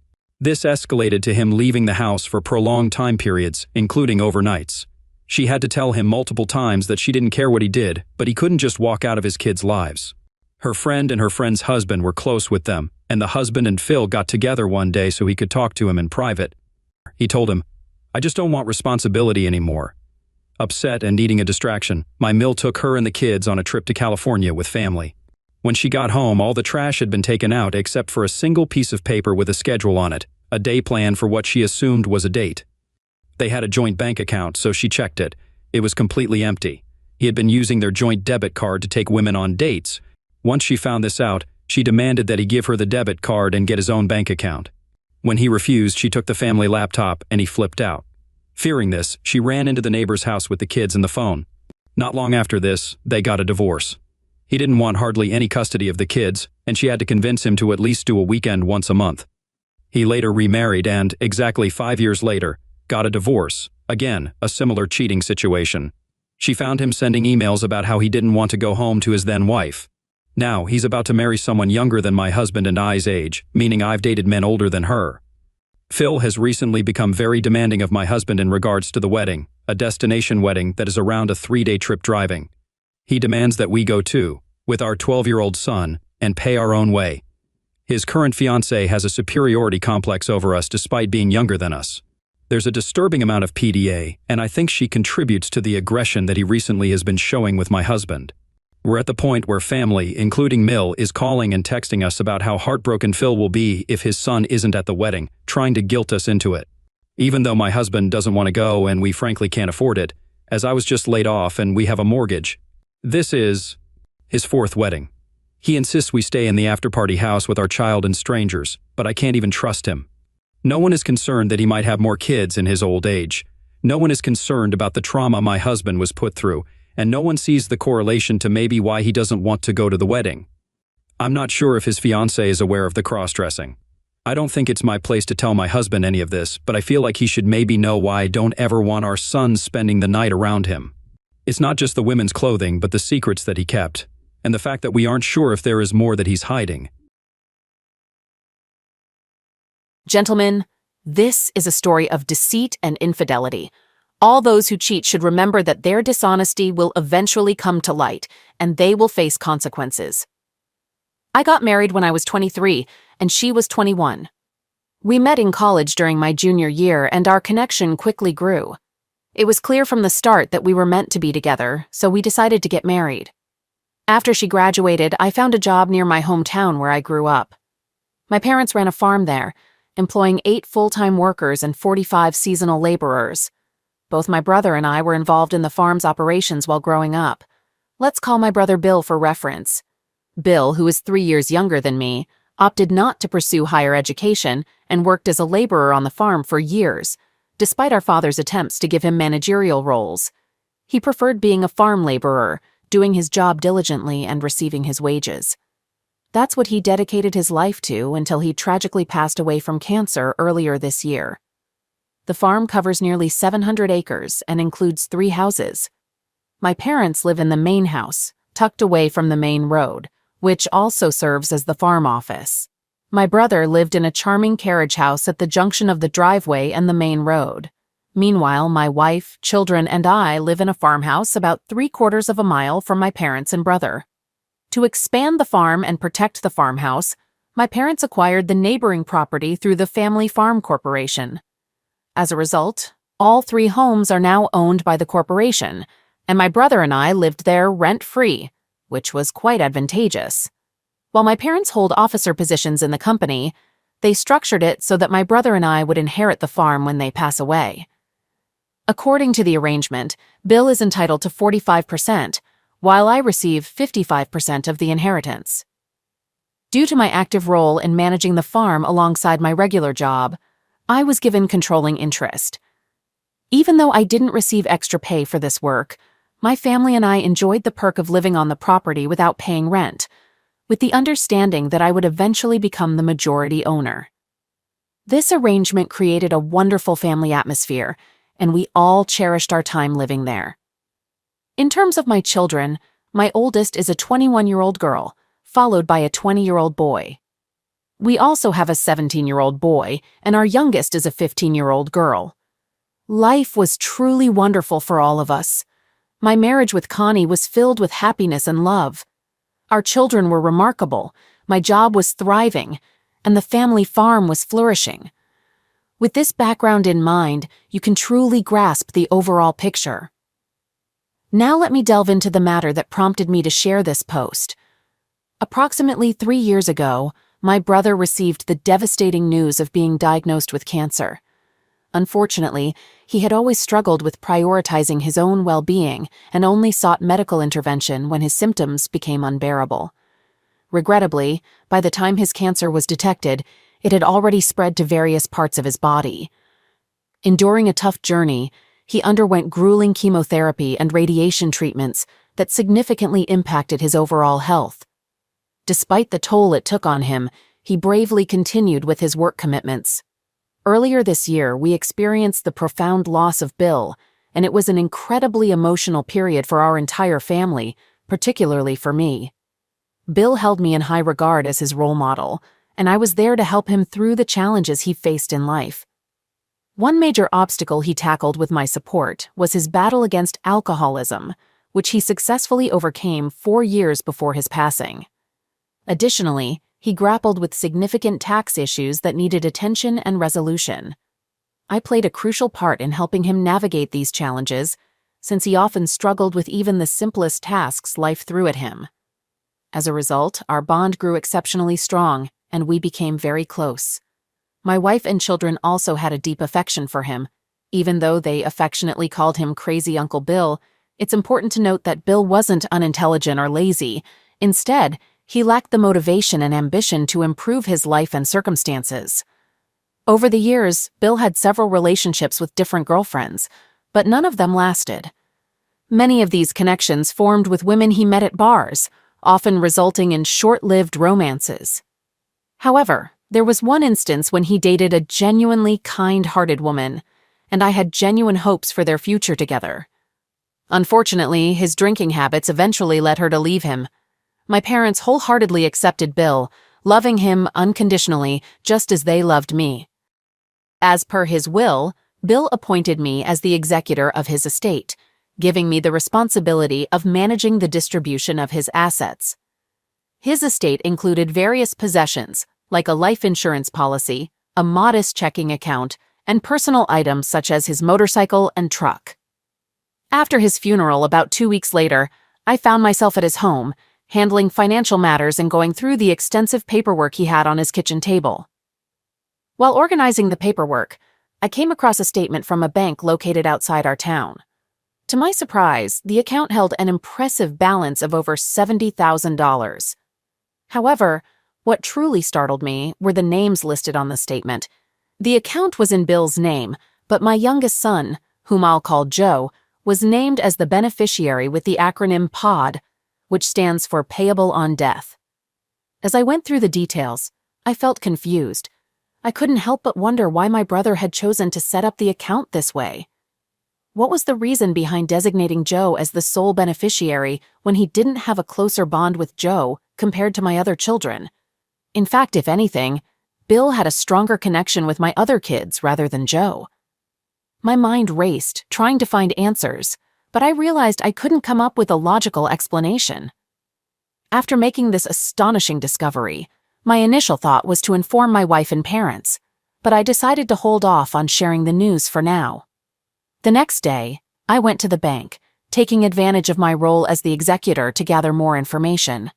This escalated to him leaving the house for prolonged time periods, including overnights. She had to tell him multiple times that she didn't care what he did, but he couldn't just walk out of his kids' lives. Her friend and her friend's husband were close with them, and the husband and Phil got together one day so he could talk to him in private. He told him, "I just don't want responsibility anymore." Upset and needing a distraction, my mill took her and the kids on a trip to California with family. When she got home, all the trash had been taken out except for a single piece of paper with a schedule on it, a day plan for what she assumed was a date. They had a joint bank account, so she checked it. It was completely empty. He had been using their joint debit card to take women on dates. Once she found this out, she demanded that he give her the debit card and get his own bank account. When he refused, she took the family laptop and he flipped out. Fearing this, she ran into the neighbor's house with the kids and the phone. Not long after this, they got a divorce. He didn't want hardly any custody of the kids, and she had to convince him to at least do a weekend once a month. He later remarried and, exactly 5 years later, got a divorce. Again, a similar cheating situation. She found him sending emails about how he didn't want to go home to his then-wife. Now, he's about to marry someone younger than my husband and I's age, meaning I've dated men older than her. Phil has recently become very demanding of my husband in regards to the wedding, a destination wedding that is around a 3-day trip driving. He demands that we go too, with our 12-year-old son, and pay our own way. His current fiancée has a superiority complex over us despite being younger than us. There's a disturbing amount of PDA, and I think she contributes to the aggression that he recently has been showing with my husband. We're at the point where family, including Mill, is calling and texting us about how heartbroken Phil will be if his son isn't at the wedding, trying to guilt us into it. Even though my husband doesn't want to go and we frankly can't afford it, as I was just laid off and we have a mortgage. This is his 4th wedding. He insists we stay in the after-party house with our child and strangers, but I can't even trust him. No one is concerned that he might have more kids in his old age. No one is concerned about the trauma my husband was put through, and no one sees the correlation to maybe why he doesn't want to go to the wedding. I'm not sure if his fiancée is aware of the cross-dressing. I don't think it's my place to tell my husband any of this, but I feel like he should maybe know why I don't ever want our son spending the night around him. It's not just the women's clothing, but the secrets that he kept, and the fact that we aren't sure if there is more that he's hiding. Gentlemen, this is a story of deceit and infidelity. All those who cheat should remember that their dishonesty will eventually come to light, and they will face consequences. I got married when I was 23, and she was 21. We met in college during my junior year, and our connection quickly grew. It was clear from the start that we were meant to be together, so we decided to get married. After she graduated, I found a job near my hometown where I grew up. My parents ran a farm there, employing 8 full-time workers and 45 seasonal laborers. Both my brother and I were involved in the farm's operations while growing up. Let's call my brother Bill for reference. Bill, who is 3 years younger than me, opted not to pursue higher education and worked as a laborer on the farm for years, despite our father's attempts to give him managerial roles. He preferred being a farm laborer, doing his job diligently and receiving his wages. That's what he dedicated his life to until he tragically passed away from cancer earlier this year. The farm covers nearly 700 acres and includes 3 houses. My parents live in the main house, tucked away from the main road, which also serves as the farm office. My brother lived in a charming carriage house at the junction of the driveway and the main road. Meanwhile, my wife, children, and I live in a farmhouse about 3/4 of a mile from my parents and brother. To expand the farm and protect the farmhouse, my parents acquired the neighboring property through the Family Farm Corporation. As a result, all 3 homes are now owned by the corporation, and my brother and I lived there rent-free, which was quite advantageous. While my parents hold officer positions in the company, they structured it so that my brother and I would inherit the farm when they pass away. According to the arrangement, Bill is entitled to 45%, while I receive 55% of the inheritance. Due to my active role in managing the farm alongside my regular job, I was given controlling interest. Even though I didn't receive extra pay for this work, my family and I enjoyed the perk of living on the property without paying rent, with the understanding that I would eventually become the majority owner. This arrangement created a wonderful family atmosphere, and we all cherished our time living there. In terms of my children, my oldest is a 21-year-old girl, followed by a 20-year-old boy. We also have a 17-year-old boy, and our youngest is a 15-year-old girl. Life was truly wonderful for all of us. My marriage with Connie was filled with happiness and love. Our children were remarkable, my job was thriving, and the family farm was flourishing. With this background in mind, you can truly grasp the overall picture. Now let me delve into the matter that prompted me to share this post. Approximately 3 years ago, my brother received the devastating news of being diagnosed with cancer. Unfortunately, he had always struggled with prioritizing his own well-being and only sought medical intervention when his symptoms became unbearable. Regrettably, by the time his cancer was detected, it had already spread to various parts of his body. Enduring a tough journey, he underwent grueling chemotherapy and radiation treatments that significantly impacted his overall health. Despite the toll it took on him, he bravely continued with his work commitments. Earlier this year, we experienced the profound loss of Bill, and it was an incredibly emotional period for our entire family, particularly for me. Bill held me in high regard as his role model, and I was there to help him through the challenges he faced in life. One major obstacle he tackled with my support was his battle against alcoholism, which he successfully overcame 4 years before his passing. Additionally, he grappled with significant tax issues that needed attention and resolution. I played a crucial part in helping him navigate these challenges, since he often struggled with even the simplest tasks life threw at him. As a result, our bond grew exceptionally strong, and we became very close. My wife and children also had a deep affection for him. Even though they affectionately called him Crazy Uncle Bill, it's important to note that Bill wasn't unintelligent or lazy. Instead, he lacked the motivation and ambition to improve his life and circumstances. Over the years, Bill had several relationships with different girlfriends, but none of them lasted. Many of these connections formed with women he met at bars, often resulting in short-lived romances. However, there was one instance when he dated a genuinely kind-hearted woman, and I had genuine hopes for their future together. Unfortunately, his drinking habits eventually led her to leave him. My parents wholeheartedly accepted Bill, loving him unconditionally just as they loved me. As per his will, Bill appointed me as the executor of his estate, giving me the responsibility of managing the distribution of his assets. His estate included various possessions, like a life insurance policy, a modest checking account, and personal items such as his motorcycle and truck. After his funeral about 2 weeks later, I found myself at his home, handling financial matters and going through the extensive paperwork he had on his kitchen table. While organizing the paperwork, I came across a statement from a bank located outside our town. To my surprise, the account held an impressive balance of over $70,000. However, what truly startled me were the names listed on the statement. The account was in Bill's name, but my youngest son, whom I'll call Joe, was named as the beneficiary with the acronym POD, which stands for Payable on Death. As I went through the details, I felt confused. I couldn't help but wonder why my brother had chosen to set up the account this way. What was the reason behind designating Joe as the sole beneficiary when he didn't have a closer bond with Joe compared to my other children? In fact, if anything, Bill had a stronger connection with my other kids rather than Joe. My mind raced, trying to find answers, but I realized I couldn't come up with a logical explanation. After making this astonishing discovery, my initial thought was to inform my wife and parents, but I decided to hold off on sharing the news for now. The next day, I went to the bank, taking advantage of my role as the executor to gather more information.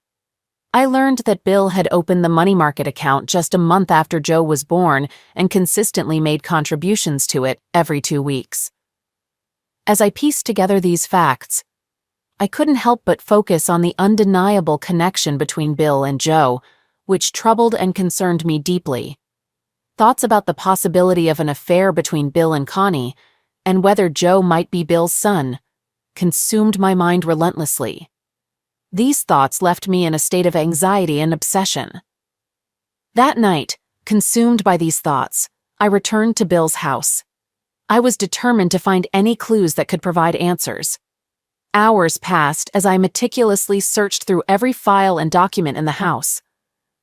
I learned that Bill had opened the money market account just a month after Joe was born and consistently made contributions to it every 2 weeks. As I pieced together these facts, I couldn't help but focus on the undeniable connection between Bill and Joe, which troubled and concerned me deeply. Thoughts about the possibility of an affair between Bill and Connie, and whether Joe might be Bill's son, consumed my mind relentlessly. These thoughts left me in a state of anxiety and obsession. That night, consumed by these thoughts, I returned to Bill's house. I was determined to find any clues that could provide answers. Hours passed as I meticulously searched through every file and document in the house.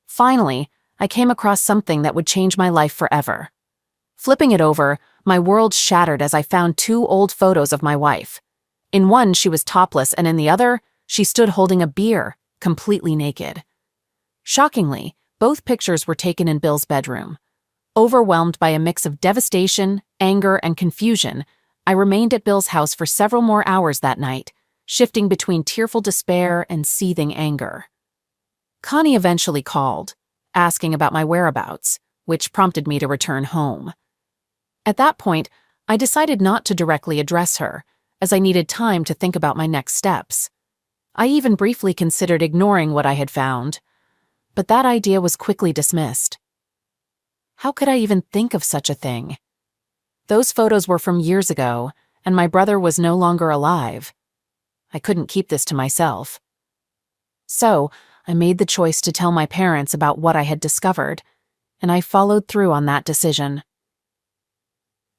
Finally, I came across something that would change my life forever. Flipping it over, my world shattered as I found 2 old photos of my wife. In one, she was topless, and in the other, she stood holding a beer, completely naked. Shockingly, both pictures were taken in Bill's bedroom. Overwhelmed by a mix of devastation, anger, and confusion, I remained at Bill's house for several more hours that night, shifting between tearful despair and seething anger. Connie eventually called, asking about my whereabouts, which prompted me to return home. At that point, I decided not to directly address her, as I needed time to think about my next steps. I even briefly considered ignoring what I had found, but that idea was quickly dismissed. How could I even think of such a thing? Those photos were from years ago, and my brother was no longer alive. I couldn't keep this to myself. So, I made the choice to tell my parents about what I had discovered, and I followed through on that decision.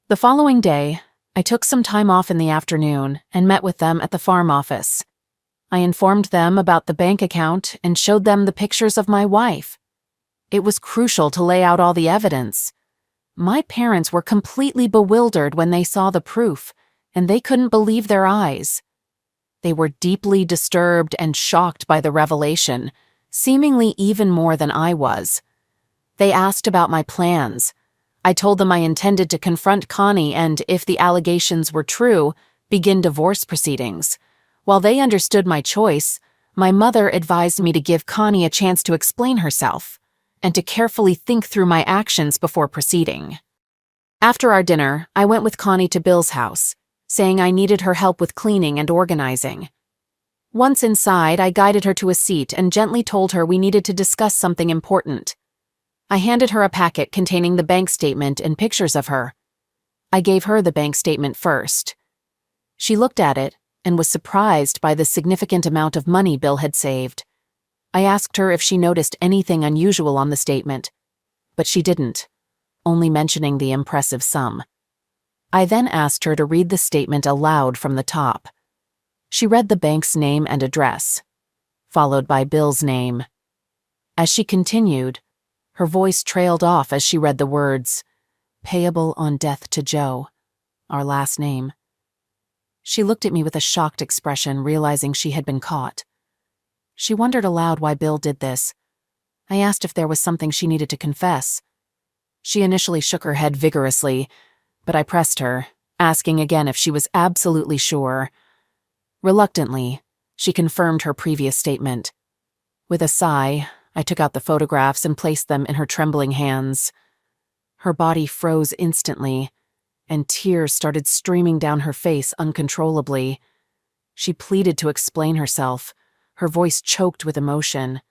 The following day, I took some time off in the afternoon and met with them at the farm office. I informed them about the bank account and showed them the pictures of my wife. It was crucial to lay out all the evidence. My parents were completely bewildered when they saw the proof, and they couldn't believe their eyes. They were deeply disturbed and shocked by the revelation, seemingly even more than I was. They asked about my plans. I told them I intended to confront Connie and, if the allegations were true, begin divorce proceedings. While they understood my choice, my mother advised me to give Connie a chance to explain herself, and to carefully think through my actions before proceeding. After our dinner, I went with Connie to Bill's house, saying I needed her help with cleaning and organizing. Once inside, I guided her to a seat and gently told her we needed to discuss something important. I handed her a packet containing the bank statement and pictures of her. I gave her the bank statement first. She looked at it and was surprised by the significant amount of money Bill had saved. I asked her if she noticed anything unusual on the statement, but she didn't, only mentioning the impressive sum. I then asked her to read the statement aloud from the top. She read the bank's name and address, followed by Bill's name. As she continued, her voice trailed off as she read the words, "Payable on death to Joe," our last name. She looked at me with a shocked expression, realizing she had been caught. She wondered aloud why Bill did this. I asked if there was something she needed to confess. She initially shook her head vigorously, but I pressed her, asking again if she was absolutely sure. Reluctantly, she confirmed her previous statement. With a sigh, I took out the photographs and placed them in her trembling hands. Her body froze instantly, and tears started streaming down her face uncontrollably. She pleaded to explain herself, her voice choked with emotion.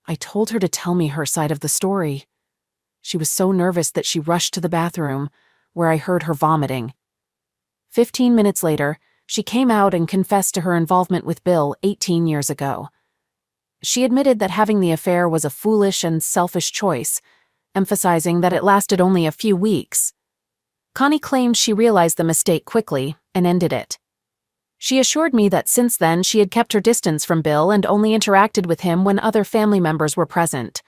I told her to tell me her side of the story. She was so nervous that she rushed to the bathroom, where I heard her vomiting. 15 minutes later, she came out and confessed to her involvement with Bill 18 years ago. She admitted that having the affair was a foolish and selfish choice, emphasizing that it lasted only a few weeks. Connie claimed she realized the mistake quickly and ended it. She assured me that since then she had kept her distance from Bill and only interacted with him when other family members were present.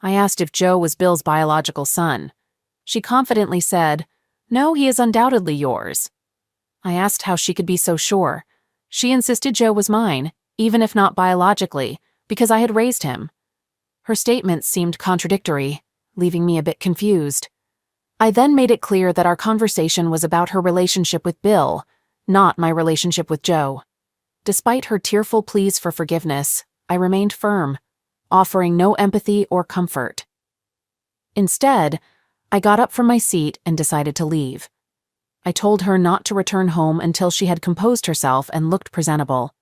I asked if Joe was Bill's biological son. She confidently said, "No, he is undoubtedly yours." I asked how she could be so sure. She insisted Joe was mine, even if not biologically, because I had raised him. Her statements seemed contradictory, leaving me a bit confused. I then made it clear that our conversation was about her relationship with Bill, not my relationship with Joe. Despite her tearful pleas for forgiveness, I remained firm, offering no empathy or comfort. Instead, I got up from my seat and decided to leave. I told her not to return home until she had composed herself and looked presentable.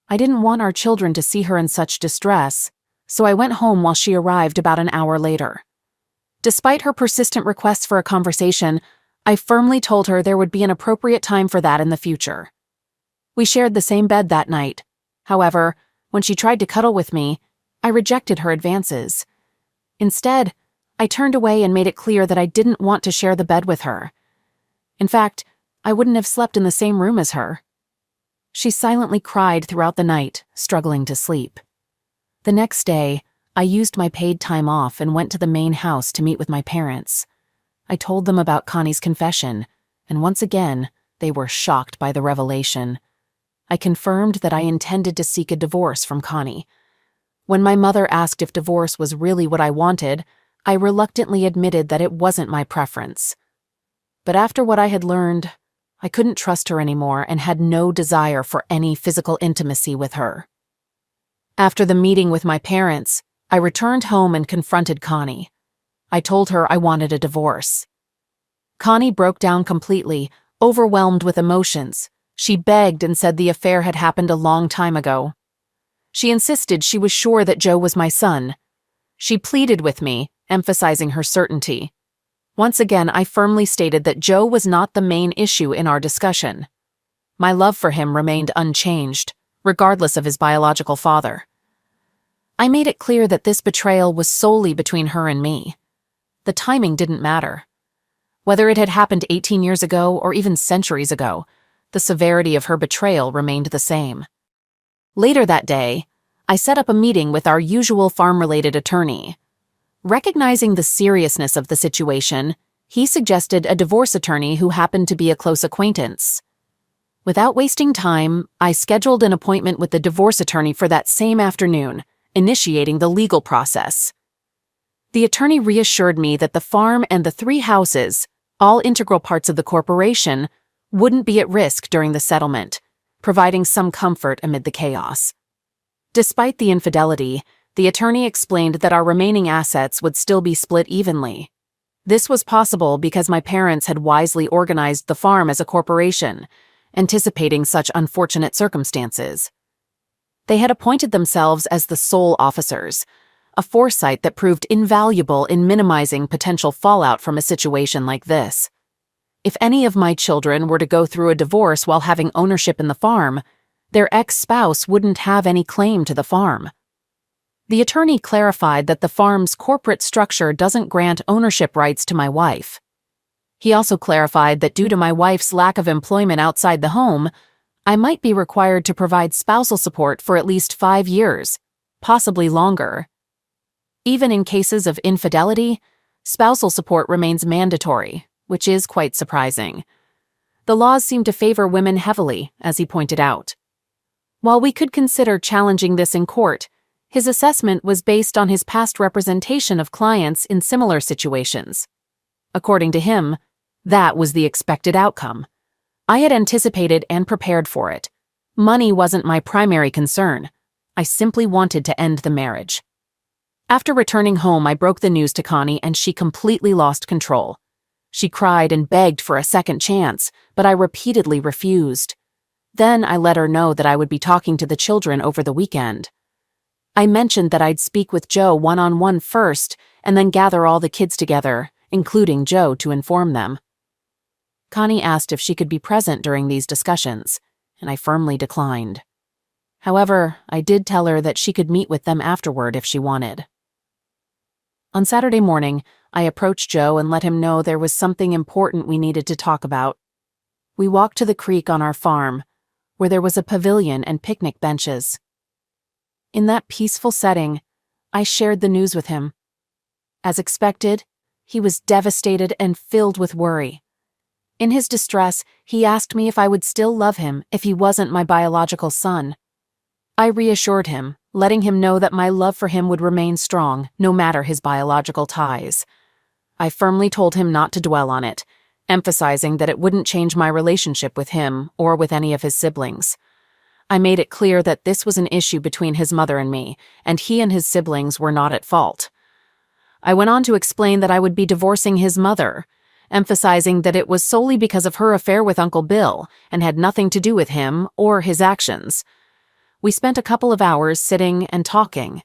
I didn't want our children to see her in such distress, so I went home while she arrived about an hour later. Despite her persistent requests for a conversation, I firmly told her there would be an appropriate time for that in the future. We shared the same bed that night. However, when she tried to cuddle with me, I rejected her advances. Instead, I turned away and made it clear that I didn't want to share the bed with her. In fact, I wouldn't have slept in the same room as her. She silently cried throughout the night, struggling to sleep. The next day, I used my paid time off and went to the main house to meet with my parents. I told them about Connie's confession, and once again, they were shocked by the revelation. I confirmed that I intended to seek a divorce from Connie. When my mother asked if divorce was really what I wanted, I reluctantly admitted that it wasn't my preference. But after what I had learned, I couldn't trust her anymore and had no desire for any physical intimacy with her. After the meeting with my parents, I returned home and confronted Connie. I told her I wanted a divorce. Connie broke down completely, overwhelmed with emotions. She begged and said the affair had happened a long time ago. She insisted she was sure that Joe was my son. She pleaded with me, emphasizing her certainty. Once again, I firmly stated that Joe was not the main issue in our discussion. My love for him remained unchanged, regardless of his biological father. I made it clear that this betrayal was solely between her and me. The timing didn't matter. Whether it had happened 18 years ago or even centuries ago, the severity of her betrayal remained the same. Later that day, I set up a meeting with our usual farm-related attorney. Recognizing the seriousness of the situation, he suggested a divorce attorney who happened to be a close acquaintance. Without wasting time, I scheduled an appointment with the divorce attorney for that same afternoon, initiating the legal process. The attorney reassured me that the farm and the 3 houses, all integral parts of the corporation, wouldn't be at risk during the settlement, providing some comfort amid the chaos. Despite the infidelity, the attorney explained that our remaining assets would still be split evenly. This was possible because my parents had wisely organized the farm as a corporation, anticipating such unfortunate circumstances. They had appointed themselves as the sole officers, a foresight that proved invaluable in minimizing potential fallout from a situation like this. If any of my children were to go through a divorce while having ownership in the farm, their ex-spouse wouldn't have any claim to the farm. The attorney clarified that the farm's corporate structure doesn't grant ownership rights to my wife. He also clarified that due to my wife's lack of employment outside the home, I might be required to provide spousal support for at least 5 years, possibly longer. Even in cases of infidelity, spousal support remains mandatory, which is quite surprising. The laws seem to favor women heavily, as he pointed out. While we could consider challenging this in court, his assessment was based on his past representation of clients in similar situations. According to him, that was the expected outcome. I had anticipated and prepared for it. Money wasn't my primary concern. I simply wanted to end the marriage. After returning home, I broke the news to Connie, and she completely lost control. She cried and begged for a second chance, but I repeatedly refused. Then I let her know that I would be talking to the children over the weekend. I mentioned that I'd speak with Joe one-on-one first and then gather all the kids together, including Joe, to inform them. Connie asked if she could be present during these discussions, and I firmly declined. However, I did tell her that she could meet with them afterward if she wanted. On Saturday morning, I approached Joe and let him know there was something important we needed to talk about. We walked to the creek on our farm, where there was a pavilion and picnic benches. In that peaceful setting, I shared the news with him. As expected, he was devastated and filled with worry. In his distress, he asked me if I would still love him if he wasn't my biological son. I reassured him, letting him know that my love for him would remain strong, no matter his biological ties. I firmly told him not to dwell on it, emphasizing that it wouldn't change my relationship with him or with any of his siblings. I made it clear that this was an issue between his mother and me, and he and his siblings were not at fault. I went on to explain that I would be divorcing his mother, emphasizing that it was solely because of her affair with Uncle Bill and had nothing to do with him or his actions. We spent a couple of hours sitting and talking.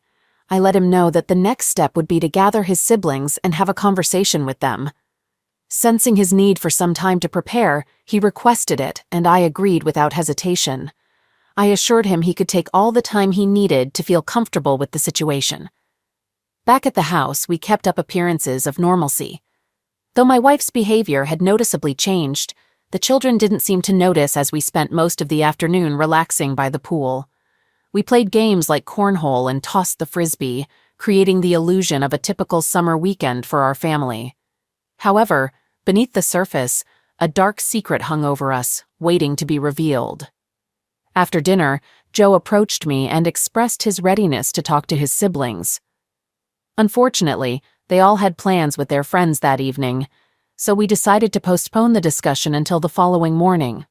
I let him know that the next step would be to gather his siblings and have a conversation with them. Sensing his need for some time to prepare, he requested it, and I agreed without hesitation. I assured him he could take all the time he needed to feel comfortable with the situation. Back at the house, we kept up appearances of normalcy. Though my wife's behavior had noticeably changed, the children didn't seem to notice as we spent most of the afternoon relaxing by the pool. We played games like cornhole and tossed the frisbee, creating the illusion of a typical summer weekend for our family. However, beneath the surface, a dark secret hung over us, waiting to be revealed. After dinner, Joe approached me and expressed his readiness to talk to his siblings. Unfortunately, they all had plans with their friends that evening, so we decided to postpone the discussion until the following morning.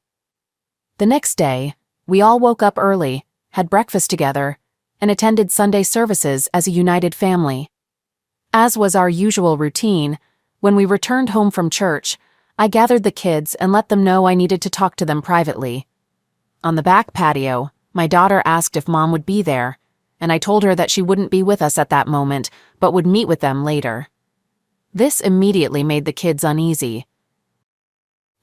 The next day, we all woke up early, had breakfast together, and attended Sunday services as a united family. As was our usual routine, when we returned home from church, I gathered the kids and let them know I needed to talk to them privately. On the back patio, my daughter asked if Mom would be there, and I told her that she wouldn't be with us at that moment, but would meet with them later. This immediately made the kids uneasy.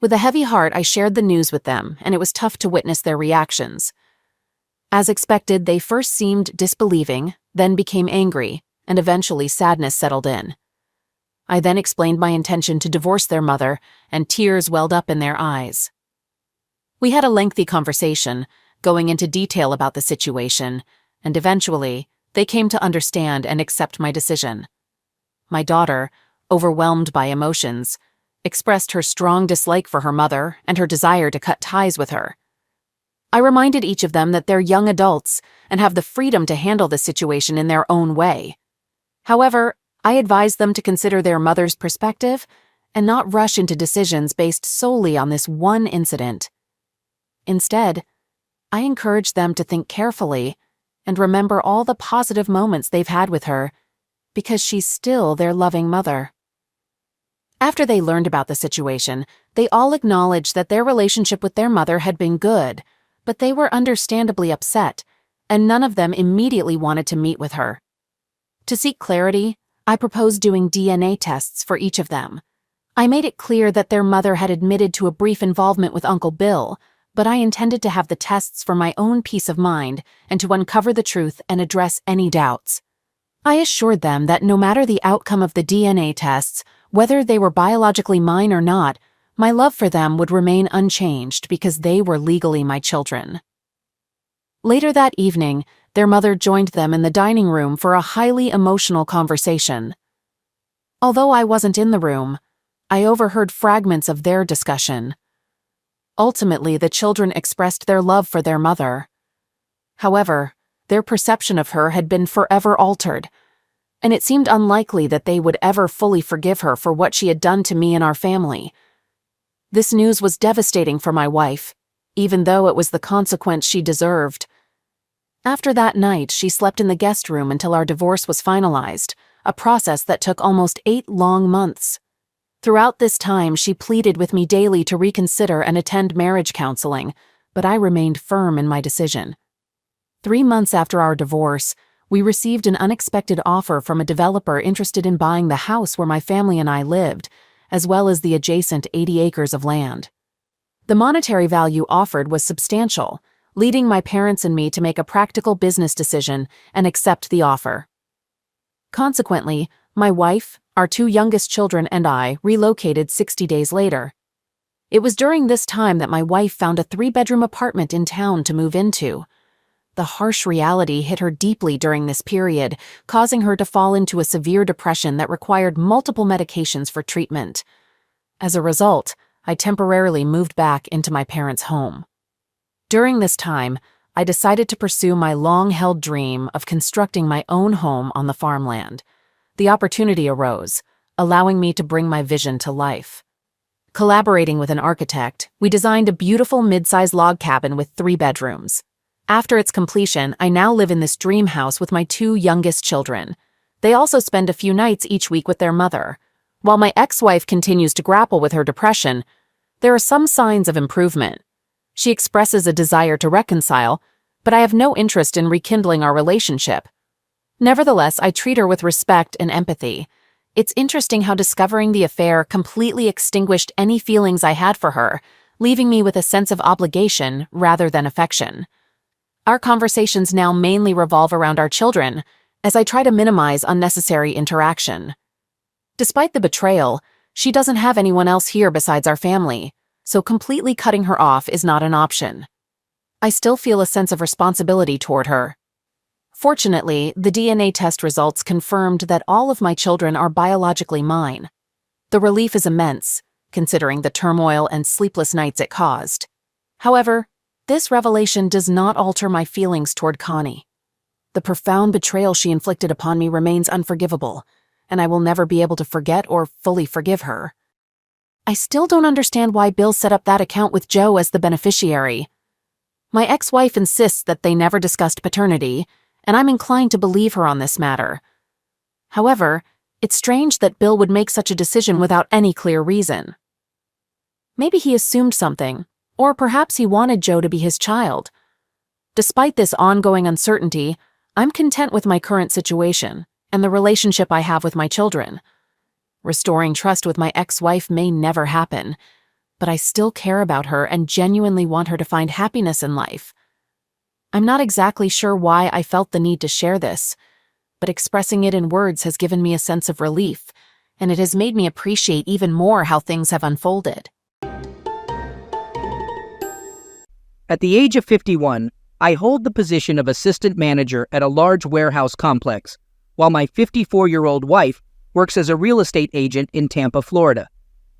With a heavy heart, I shared the news with them, and it was tough to witness their reactions. As expected, they first seemed disbelieving, then became angry, and eventually sadness settled in. I then explained my intention to divorce their mother, and tears welled up in their eyes. We had a lengthy conversation, going into detail about the situation, and eventually, they came to understand and accept my decision. My daughter, overwhelmed by emotions, expressed her strong dislike for her mother and her desire to cut ties with her. I reminded each of them that they're young adults and have the freedom to handle the situation in their own way. However, I advised them to consider their mother's perspective and not rush into decisions based solely on this one incident. Instead, I encouraged them to think carefully and remember all the positive moments they've had with her, because she's still their loving mother. After they learned about the situation, they all acknowledged that their relationship with their mother had been good, but they were understandably upset, and none of them immediately wanted to meet with her. To seek clarity, I proposed doing DNA tests for each of them. I made it clear that their mother had admitted to a brief involvement with Uncle Bill, but I intended to have the tests for my own peace of mind and to uncover the truth and address any doubts. I assured them that no matter the outcome of the DNA tests, whether they were biologically mine or not, My love for them would remain unchanged because they were legally my children. Later that evening, their mother joined them in the dining room for a highly emotional conversation. Although I wasn't in the room, I overheard fragments of their discussion. Ultimately, the children expressed their love for their mother. However, their perception of her had been forever altered, and it seemed unlikely that they would ever fully forgive her for what she had done to me and our family. This news was devastating for my wife, even though it was the consequence she deserved. After that night, she slept in the guest room until our divorce was finalized, a process that took almost 8 long months. Throughout this time, she pleaded with me daily to reconsider and attend marriage counseling, but I remained firm in my decision. 3 months after our divorce, we received an unexpected offer from a developer interested in buying the house where my family and I lived, as well as the adjacent 80 acres of land. The monetary value offered was substantial, leading my parents and me to make a practical business decision and accept the offer. Consequently, my wife, our 2 youngest children, and I relocated 60 days later. It was during this time that my wife found a 3-bedroom apartment in town to move into. The harsh reality hit her deeply during this period, causing her to fall into a severe depression that required multiple medications for treatment. As a result, I temporarily moved back into my parents' home. During this time, I decided to pursue my long-held dream of constructing my own home on the farmland. The opportunity arose, allowing me to bring my vision to life. Collaborating with an architect, we designed a beautiful mid-size log cabin with 3 bedrooms. After its completion, I now live in this dream house with my 2 youngest children. They also spend a few nights each week with their mother. While my ex-wife continues to grapple with her depression, there are some signs of improvement. She expresses a desire to reconcile, but I have no interest in rekindling our relationship. Nevertheless, I treat her with respect and empathy. It's interesting how discovering the affair completely extinguished any feelings I had for her, leaving me with a sense of obligation rather than affection. Our conversations now mainly revolve around our children, as I try to minimize unnecessary interaction. Despite the betrayal, she doesn't have anyone else here besides our family, so completely cutting her off is not an option. I still feel a sense of responsibility toward her. Fortunately, the DNA test results confirmed that all of my children are biologically mine. The relief is immense, considering the turmoil and sleepless nights it caused. However, this revelation does not alter my feelings toward Connie. The profound betrayal she inflicted upon me remains unforgivable, and I will never be able to forget or fully forgive her. I still don't understand why Bill set up that account with Joe as the beneficiary. My ex-wife insists that they never discussed paternity, and I'm inclined to believe her on this matter. However, it's strange that Bill would make such a decision without any clear reason. Maybe he assumed something, or perhaps he wanted Joe to be his child. Despite this ongoing uncertainty, I'm content with my current situation and the relationship I have with my children. Restoring trust with my ex-wife may never happen, but I still care about her and genuinely want her to find happiness in life. I'm not exactly sure why I felt the need to share this, but expressing it in words has given me a sense of relief, and it has made me appreciate even more how things have unfolded. At the age of 51, I hold the position of assistant manager at a large warehouse complex, while my 54-year-old wife works as a real estate agent in Tampa, Florida.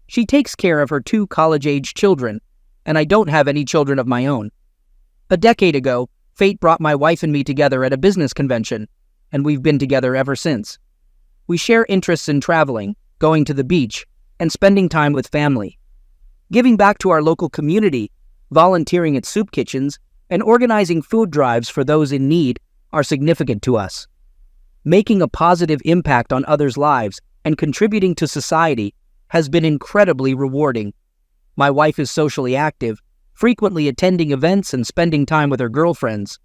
She takes care of her 2 college-age children, and I don't have any children of my own. A decade ago, fate brought my wife and me together at a business convention, and we've been together ever since. We share interests in traveling, going to the beach, and spending time with family. Giving back to our local community, volunteering at soup kitchens, and organizing food drives for those in need are significant to us. Making a positive impact on others' lives and contributing to society has been incredibly rewarding. My wife is socially active, frequently attending events and spending time with her girlfriends.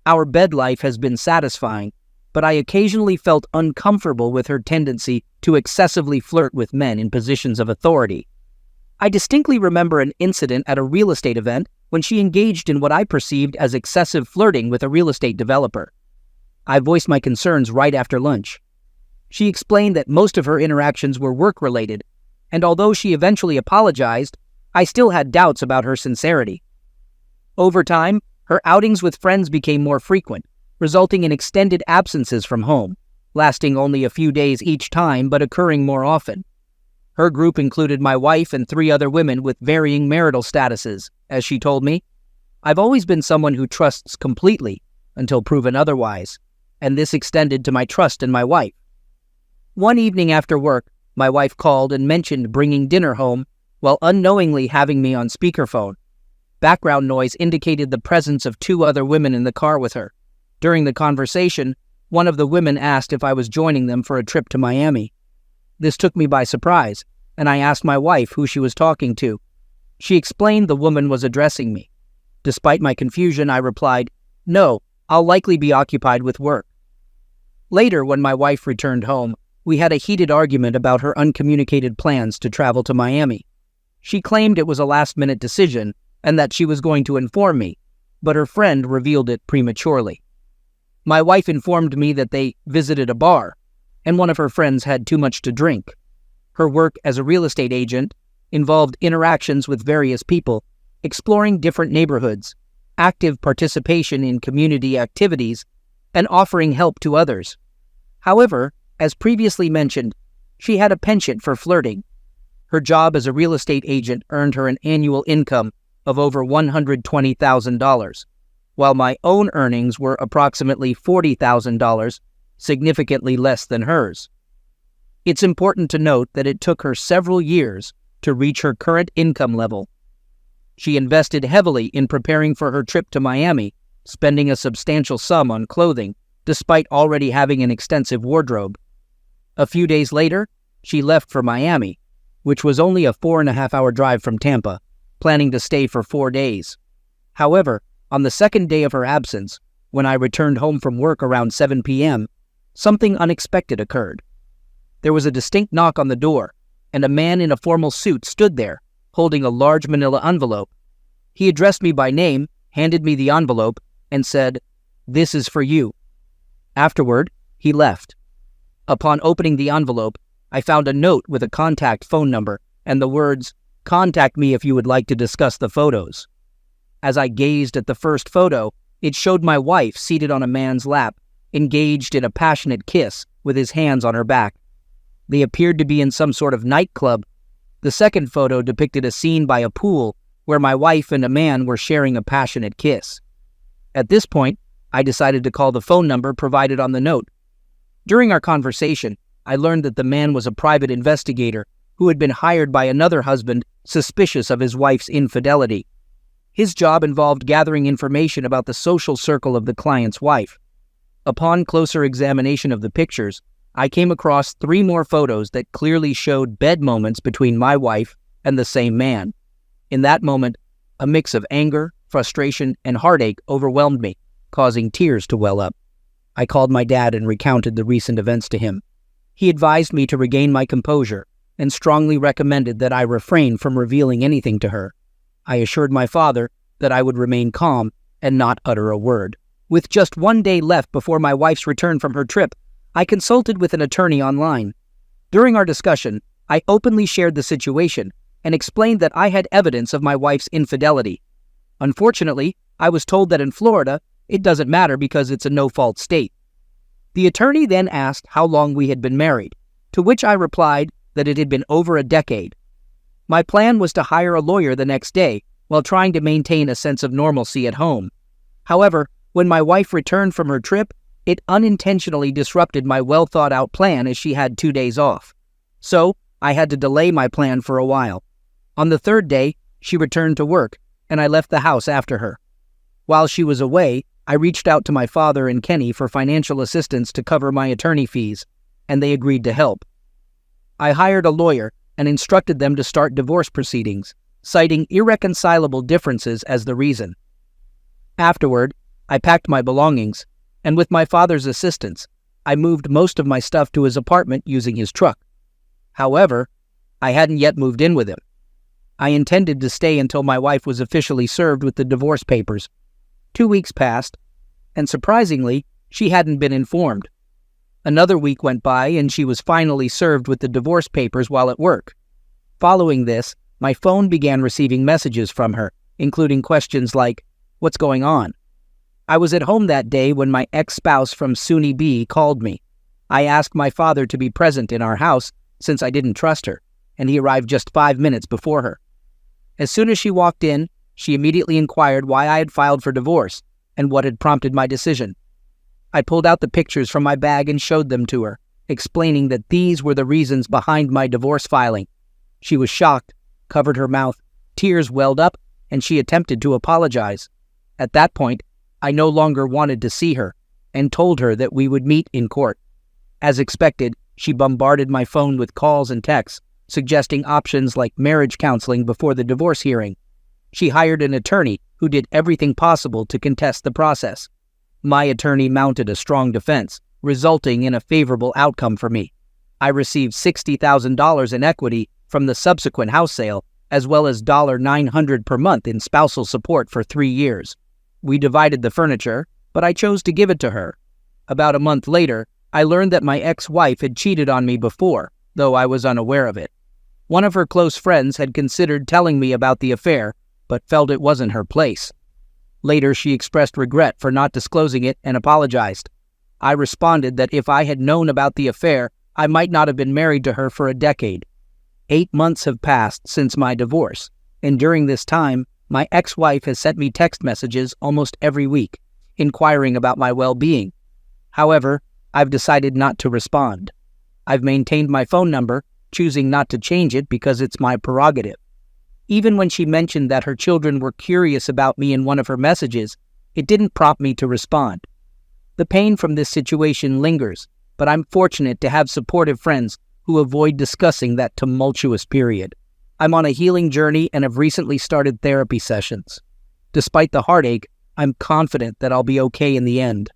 Our bed life has been satisfying, but I occasionally felt uncomfortable with her tendency to excessively flirt with men in positions of authority. I distinctly remember an incident at a real estate event when she engaged in what I perceived as excessive flirting with a real estate developer. I voiced my concerns right after lunch. She explained that most of her interactions were work-related, and although she eventually apologized, I still had doubts about her sincerity. Over time, her outings with friends became more frequent, resulting in extended absences from home, lasting only a few days each time but occurring more often. Her group included my wife and 3 other women with varying marital statuses. As she told me, "I've always been someone who trusts completely until proven otherwise, and this extended to my trust in my wife." One evening after work, my wife called and mentioned bringing dinner home while unknowingly having me on speakerphone. Background noise indicated the presence of 2 other women in the car with her. During the conversation, one of the women asked if I was joining them for a trip to Miami. This took me by surprise, and I asked my wife who she was talking to. She explained the woman was addressing me. Despite my confusion, I replied, "No, I'll likely be occupied with work." Later, when my wife returned home, we had a heated argument about her uncommunicated plans to travel to Miami. She claimed it was a last-minute decision and that she was going to inform me, but her friend revealed it prematurely. My wife informed me that they visited a bar, and one of her friends had too much to drink. Her work as a real estate agent involved interactions with various people, exploring different neighborhoods, active participation in community activities, and offering help to others. However, as previously mentioned, she had a penchant for flirting. Her job as a real estate agent earned her an annual income of over $120,000, while my own earnings were approximately $40,000, significantly less than hers. It's important to note that it took her several years to reach her current income level. She invested heavily in preparing for her trip to Miami, spending a substantial sum on clothing, despite already having an extensive wardrobe. A few days later, she left for Miami, which was only a 4.5-hour drive from Tampa, planning to stay for 4 days. However, on the second day of her absence, when I returned home from work around 7 p.m., something unexpected occurred. There was a distinct knock on the door, and a man in a formal suit stood there, holding a large manila envelope. He addressed me by name, handed me the envelope, and said, "This is for you." Afterward, he left. Upon opening the envelope, I found a note with a contact phone number and the words, "Contact me if you would like to discuss the photos." As I gazed at the first photo, it showed my wife seated on a man's lap, engaged in a passionate kiss with his hands on her back. They appeared to be in some sort of nightclub. The second photo depicted a scene by a pool where my wife and a man were sharing a passionate kiss. At this point, I decided to call the phone number provided on the note. During our conversation, I learned that the man was a private investigator who had been hired by another husband suspicious of his wife's infidelity. His job involved gathering information about the social circle of the client's wife. Upon closer examination of the pictures, I came across 3 more photos that clearly showed bed moments between my wife and the same man. In that moment, a mix of anger, frustration, and heartache overwhelmed me, causing tears to well up. I called my dad and recounted the recent events to him. He advised me to regain my composure and strongly recommended that I refrain from revealing anything to her. I assured my father that I would remain calm and not utter a word. With just 1 day left before my wife's return from her trip, I consulted with an attorney online. During our discussion, I openly shared the situation and explained that I had evidence of my wife's infidelity. Unfortunately, I was told that in Florida, it doesn't matter because it's a no-fault state. The attorney then asked how long we had been married, to which I replied that it had been over a decade. My plan was to hire a lawyer the next day while trying to maintain a sense of normalcy at home. However, when my wife returned from her trip, it unintentionally disrupted my well-thought-out plan as she had 2 days off. So, I had to delay my plan for a while. On the 3rd day, she returned to work, and I left the house after her. While she was away, I reached out to my father and Kenny for financial assistance to cover my attorney fees, and they agreed to help. I hired a lawyer and instructed them to start divorce proceedings, citing irreconcilable differences as the reason. Afterward, I packed my belongings, and with my father's assistance, I moved most of my stuff to his apartment using his truck. However, I hadn't yet moved in with him. I intended to stay until my wife was officially served with the divorce papers. 2 weeks passed, and surprisingly, she hadn't been informed. Another week went by, and she was finally served with the divorce papers while at work. Following this, my phone began receiving messages from her, including questions like, "What's going on?" I was at home that day when my ex-spouse from SUNY B called me. I asked my father to be present in our house since I didn't trust her, and he arrived just 5 minutes before her. As soon as she walked in, she immediately inquired why I had filed for divorce and what had prompted my decision. I pulled out the pictures from my bag and showed them to her, explaining that these were the reasons behind my divorce filing. She was shocked, covered her mouth, tears welled up, and she attempted to apologize. At that point, I no longer wanted to see her and told her that we would meet in court. As expected, she bombarded my phone with calls and texts, suggesting options like marriage counseling before the divorce hearing. She hired an attorney who did everything possible to contest the process. My attorney mounted a strong defense, resulting in a favorable outcome for me. I received $60,000 in equity from the subsequent house sale, as well as $900 per month in spousal support for 3 years. We divided the furniture, but I chose to give it to her. About a month later, I learned that my ex-wife had cheated on me before, though I was unaware of it. One of her close friends had considered telling me about the affair, but felt it wasn't her place. Later, she expressed regret for not disclosing it and apologized. I responded that if I had known about the affair, I might not have been married to her for a decade. 8 months have passed since my divorce, and during this time, my ex-wife has sent me text messages almost every week, inquiring about my well-being. However, I've decided not to respond. I've maintained my phone number, choosing not to change it because it's my prerogative. Even when she mentioned that her children were curious about me in one of her messages, it didn't prompt me to respond. The pain from this situation lingers, but I'm fortunate to have supportive friends who avoid discussing that tumultuous period. I'm on a healing journey and have recently started therapy sessions. Despite the heartache, I'm confident that I'll be okay in the end.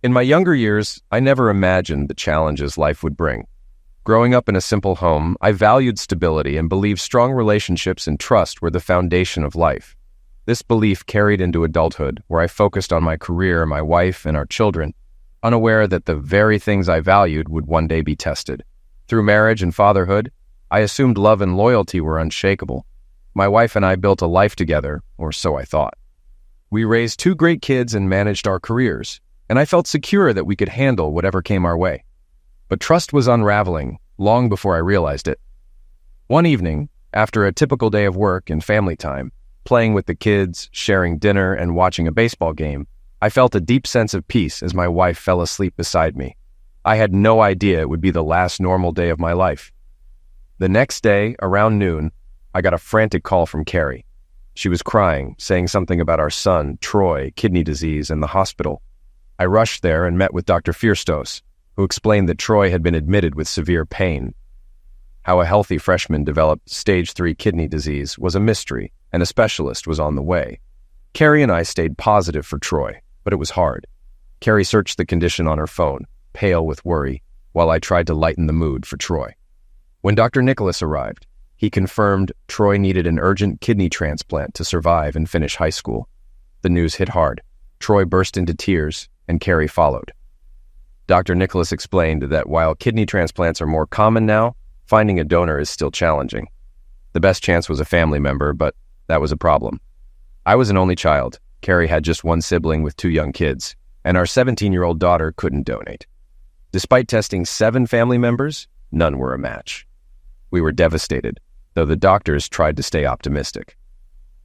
In my younger years, I never imagined the challenges life would bring. Growing up in a simple home, I valued stability and believed strong relationships and trust were the foundation of life. This belief carried into adulthood, where I focused on my career, my wife, and our children, unaware that the very things I valued would one day be tested. Through marriage and fatherhood, I assumed love and loyalty were unshakable. My wife and I built a life together, or so I thought. We raised 2 great kids and managed our careers, and I felt secure that we could handle whatever came our way. But trust was unraveling long before I realized it. One evening, after a typical day of work and family time, playing with the kids, sharing dinner, and watching a baseball game, I felt a deep sense of peace as my wife fell asleep beside me. I had no idea it would be the last normal day of my life. The next day, around noon, I got a frantic call from Carrie. She was crying, saying something about our son, Troy, kidney disease, and the hospital. I rushed there and met with Dr. Fierstos, who explained that Troy had been admitted with severe pain. How a healthy freshman developed stage 3 kidney disease was a mystery, and a specialist was on the way. Carrie and I stayed positive for Troy, but it was hard. Carrie searched the condition on her phone, pale with worry, while I tried to lighten the mood for Troy. When Dr. Nicholas arrived, he confirmed Troy needed an urgent kidney transplant to survive and finish high school. The news hit hard. Troy burst into tears, and Carrie followed. Dr. Nicholas explained that while kidney transplants are more common now, finding a donor is still challenging. The best chance was a family member, but that was a problem. I was an only child. Carrie had just one sibling with 2 young kids, and our 17-year-old daughter couldn't donate. Despite testing 7 family members, none were a match. We were devastated, though the doctors tried to stay optimistic.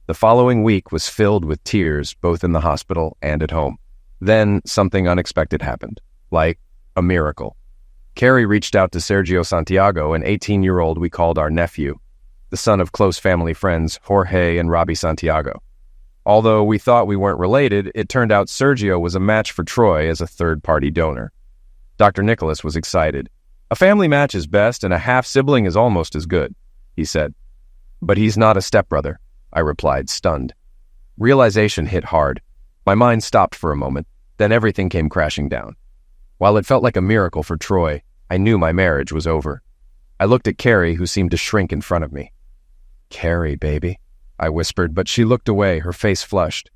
The following week was filled with tears both in the hospital and at home. Then something unexpected happened, like a miracle. Carrie reached out to Sergio Santiago, an 18-year-old we called our nephew, the son of close family friends Jorge and Robbie Santiago. Although we thought we weren't related, it turned out Sergio was a match for Troy as a third-party donor. Dr. Nicholas was excited. "A family match is best, and a half-sibling is almost as good," he said. "But he's not a stepbrother," I replied, stunned. Realization hit hard. My mind stopped for a moment, then everything came crashing down. While it felt like a miracle for Troy, I knew my marriage was over. I looked at Carrie, who seemed to shrink in front of me. "Carrie, baby," I whispered, but she looked away, her face flushed.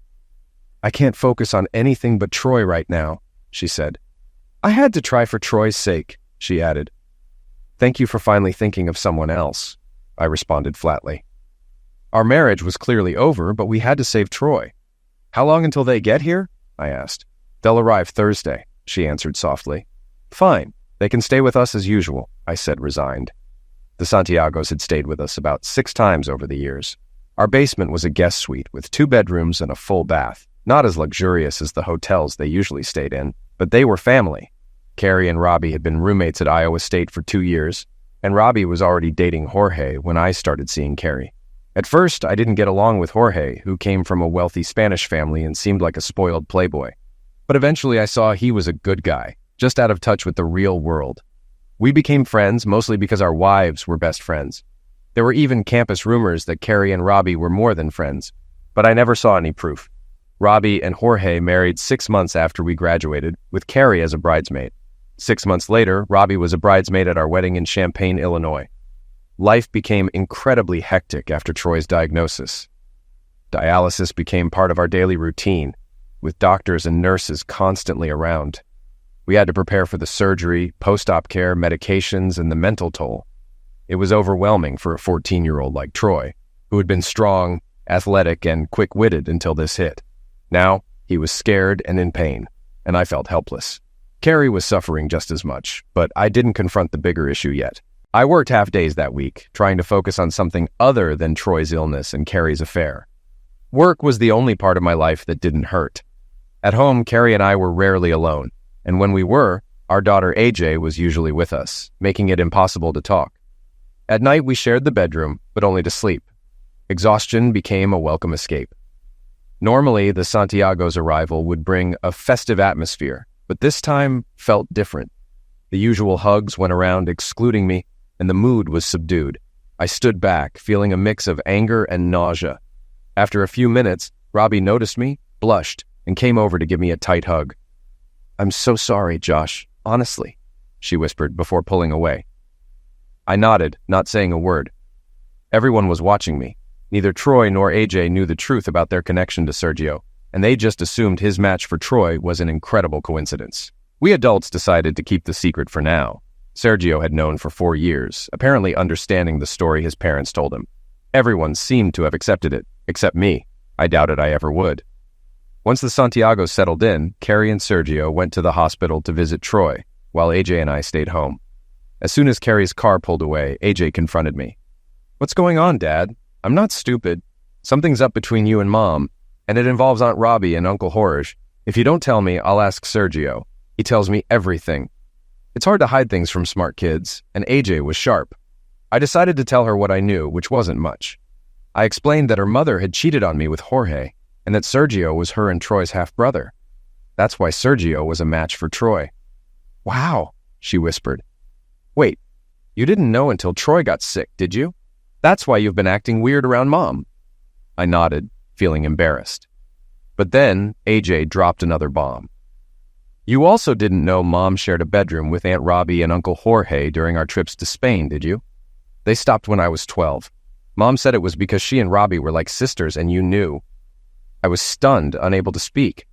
"I can't focus on anything but Troy right now," she said. "I had to try for Troy's sake," she added. Thank you for finally thinking of someone else, I responded flatly. Our marriage was clearly over, but we had to save Troy. How long until they get here? I asked. They'll arrive Thursday, she answered softly. Fine, they can stay with us as usual, I said, resigned. The Santiagos had stayed with us about 6 times over the years. Our basement was a guest suite with 2 bedrooms and a full bath, not as luxurious as the hotels they usually stayed in, but they were family. Carrie and Robbie had been roommates at Iowa State for 2 years, and Robbie was already dating Jorge when I started seeing Carrie. At first, I didn't get along with Jorge, who came from a wealthy Spanish family and seemed like a spoiled playboy. But eventually I saw he was a good guy, just out of touch with the real world. We became friends mostly because our wives were best friends. There were even campus rumors that Carrie and Robbie were more than friends, but I never saw any proof. Robbie and Jorge married 6 months after we graduated, with Carrie as a bridesmaid. 6 months later, Robbie was a bridesmaid at our wedding in Champaign, Illinois. Life became incredibly hectic after Troy's diagnosis. Dialysis became part of our daily routine, with doctors and nurses constantly around. We had to prepare for the surgery, post-op care, medications, and the mental toll. It was overwhelming for a 14-year-old like Troy, who had been strong, athletic, and quick-witted until this hit. Now, he was scared and in pain, and I felt helpless. Carrie was suffering just as much, but I didn't confront the bigger issue yet. I worked half days that week, trying to focus on something other than Troy's illness and Carrie's affair. Work was the only part of my life that didn't hurt. At home, Carrie and I were rarely alone, and when we were, our daughter AJ was usually with us, making it impossible to talk. At night, we shared the bedroom, but only to sleep. Exhaustion became a welcome escape. Normally, the Santiago's arrival would bring a festive atmosphere, but this time felt different. The usual hugs went around, excluding me, and the mood was subdued. I stood back, feeling a mix of anger and nausea. After a few minutes, Robbie noticed me, blushed, and came over to give me a tight hug. I'm so sorry, Josh, honestly, she whispered before pulling away. I nodded, not saying a word. Everyone was watching me. Neither Troy nor AJ knew the truth about their connection to Sergio, and they just assumed his match for Troy was an incredible coincidence. We adults decided to keep the secret for now. Sergio had known for 4 years, apparently understanding the story his parents told him. Everyone seemed to have accepted it, except me. I doubted I ever would. Once the Santiagos settled in, Carrie and Sergio went to the hospital to visit Troy, while AJ and I stayed home. As soon as Carrie's car pulled away, AJ confronted me. What's going on, Dad? I'm not stupid. Something's up between you and Mom, and it involves Aunt Robbie and Uncle Jorge. If you don't tell me, I'll ask Sergio. He tells me everything. It's hard to hide things from smart kids, and AJ was sharp. I decided to tell her what I knew, which wasn't much. I explained that her mother had cheated on me with Jorge, and that Sergio was her and Troy's half-brother. That's why Sergio was a match for Troy. Wow, she whispered. Wait, you didn't know until Troy got sick, did you? That's why you've been acting weird around Mom. I nodded, feeling embarrassed. But then AJ dropped another bomb. You also didn't know Mom shared a bedroom with Aunt Robbie and Uncle Jorge during our trips to Spain, did you? They stopped when I was 12. Mom said it was because she and Robbie were like sisters and you knew. I was stunned, unable to speak.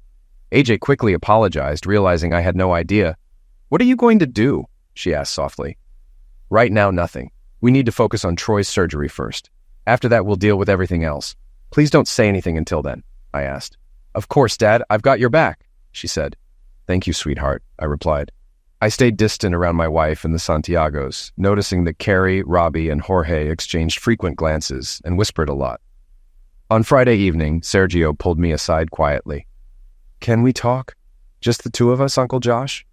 AJ quickly apologized, realizing I had no idea. What are you going to do? She asked softly. Right now, nothing. We need to focus on Troy's surgery first. After that, we'll deal with everything else. Please don't say anything until then, I asked. Of course, Dad, I've got your back, she said. Thank you, sweetheart, I replied. I stayed distant around my wife and the Santiagos, noticing that Carrie, Robbie, and Jorge exchanged frequent glances and whispered a lot. On Friday evening, Sergio pulled me aside quietly. Can we talk? Just the two of us, Uncle Josh?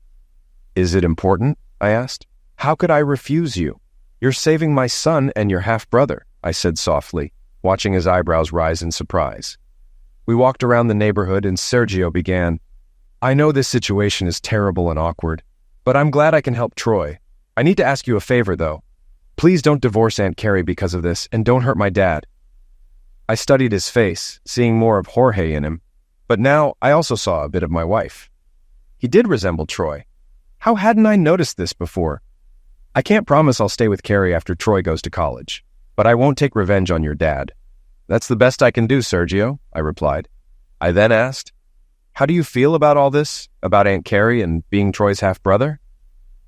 Is it important? I asked. How could I refuse you? You're saving my son and your half-brother, I said softly, watching his eyebrows rise in surprise. We walked around the neighborhood and Sergio began, I know this situation is terrible and awkward, but I'm glad I can help Troy. I need to ask you a favor, though. Please don't divorce Aunt Carrie because of this, and don't hurt my dad. I studied his face, seeing more of Jorge in him, but now I also saw a bit of my wife. He did resemble Troy. How hadn't I noticed this before? I can't promise I'll stay with Carrie after Troy goes to college, but I won't take revenge on your dad. That's the best I can do, Sergio, I replied. I then asked, how do you feel about all this, about Aunt Carrie and being Troy's half-brother?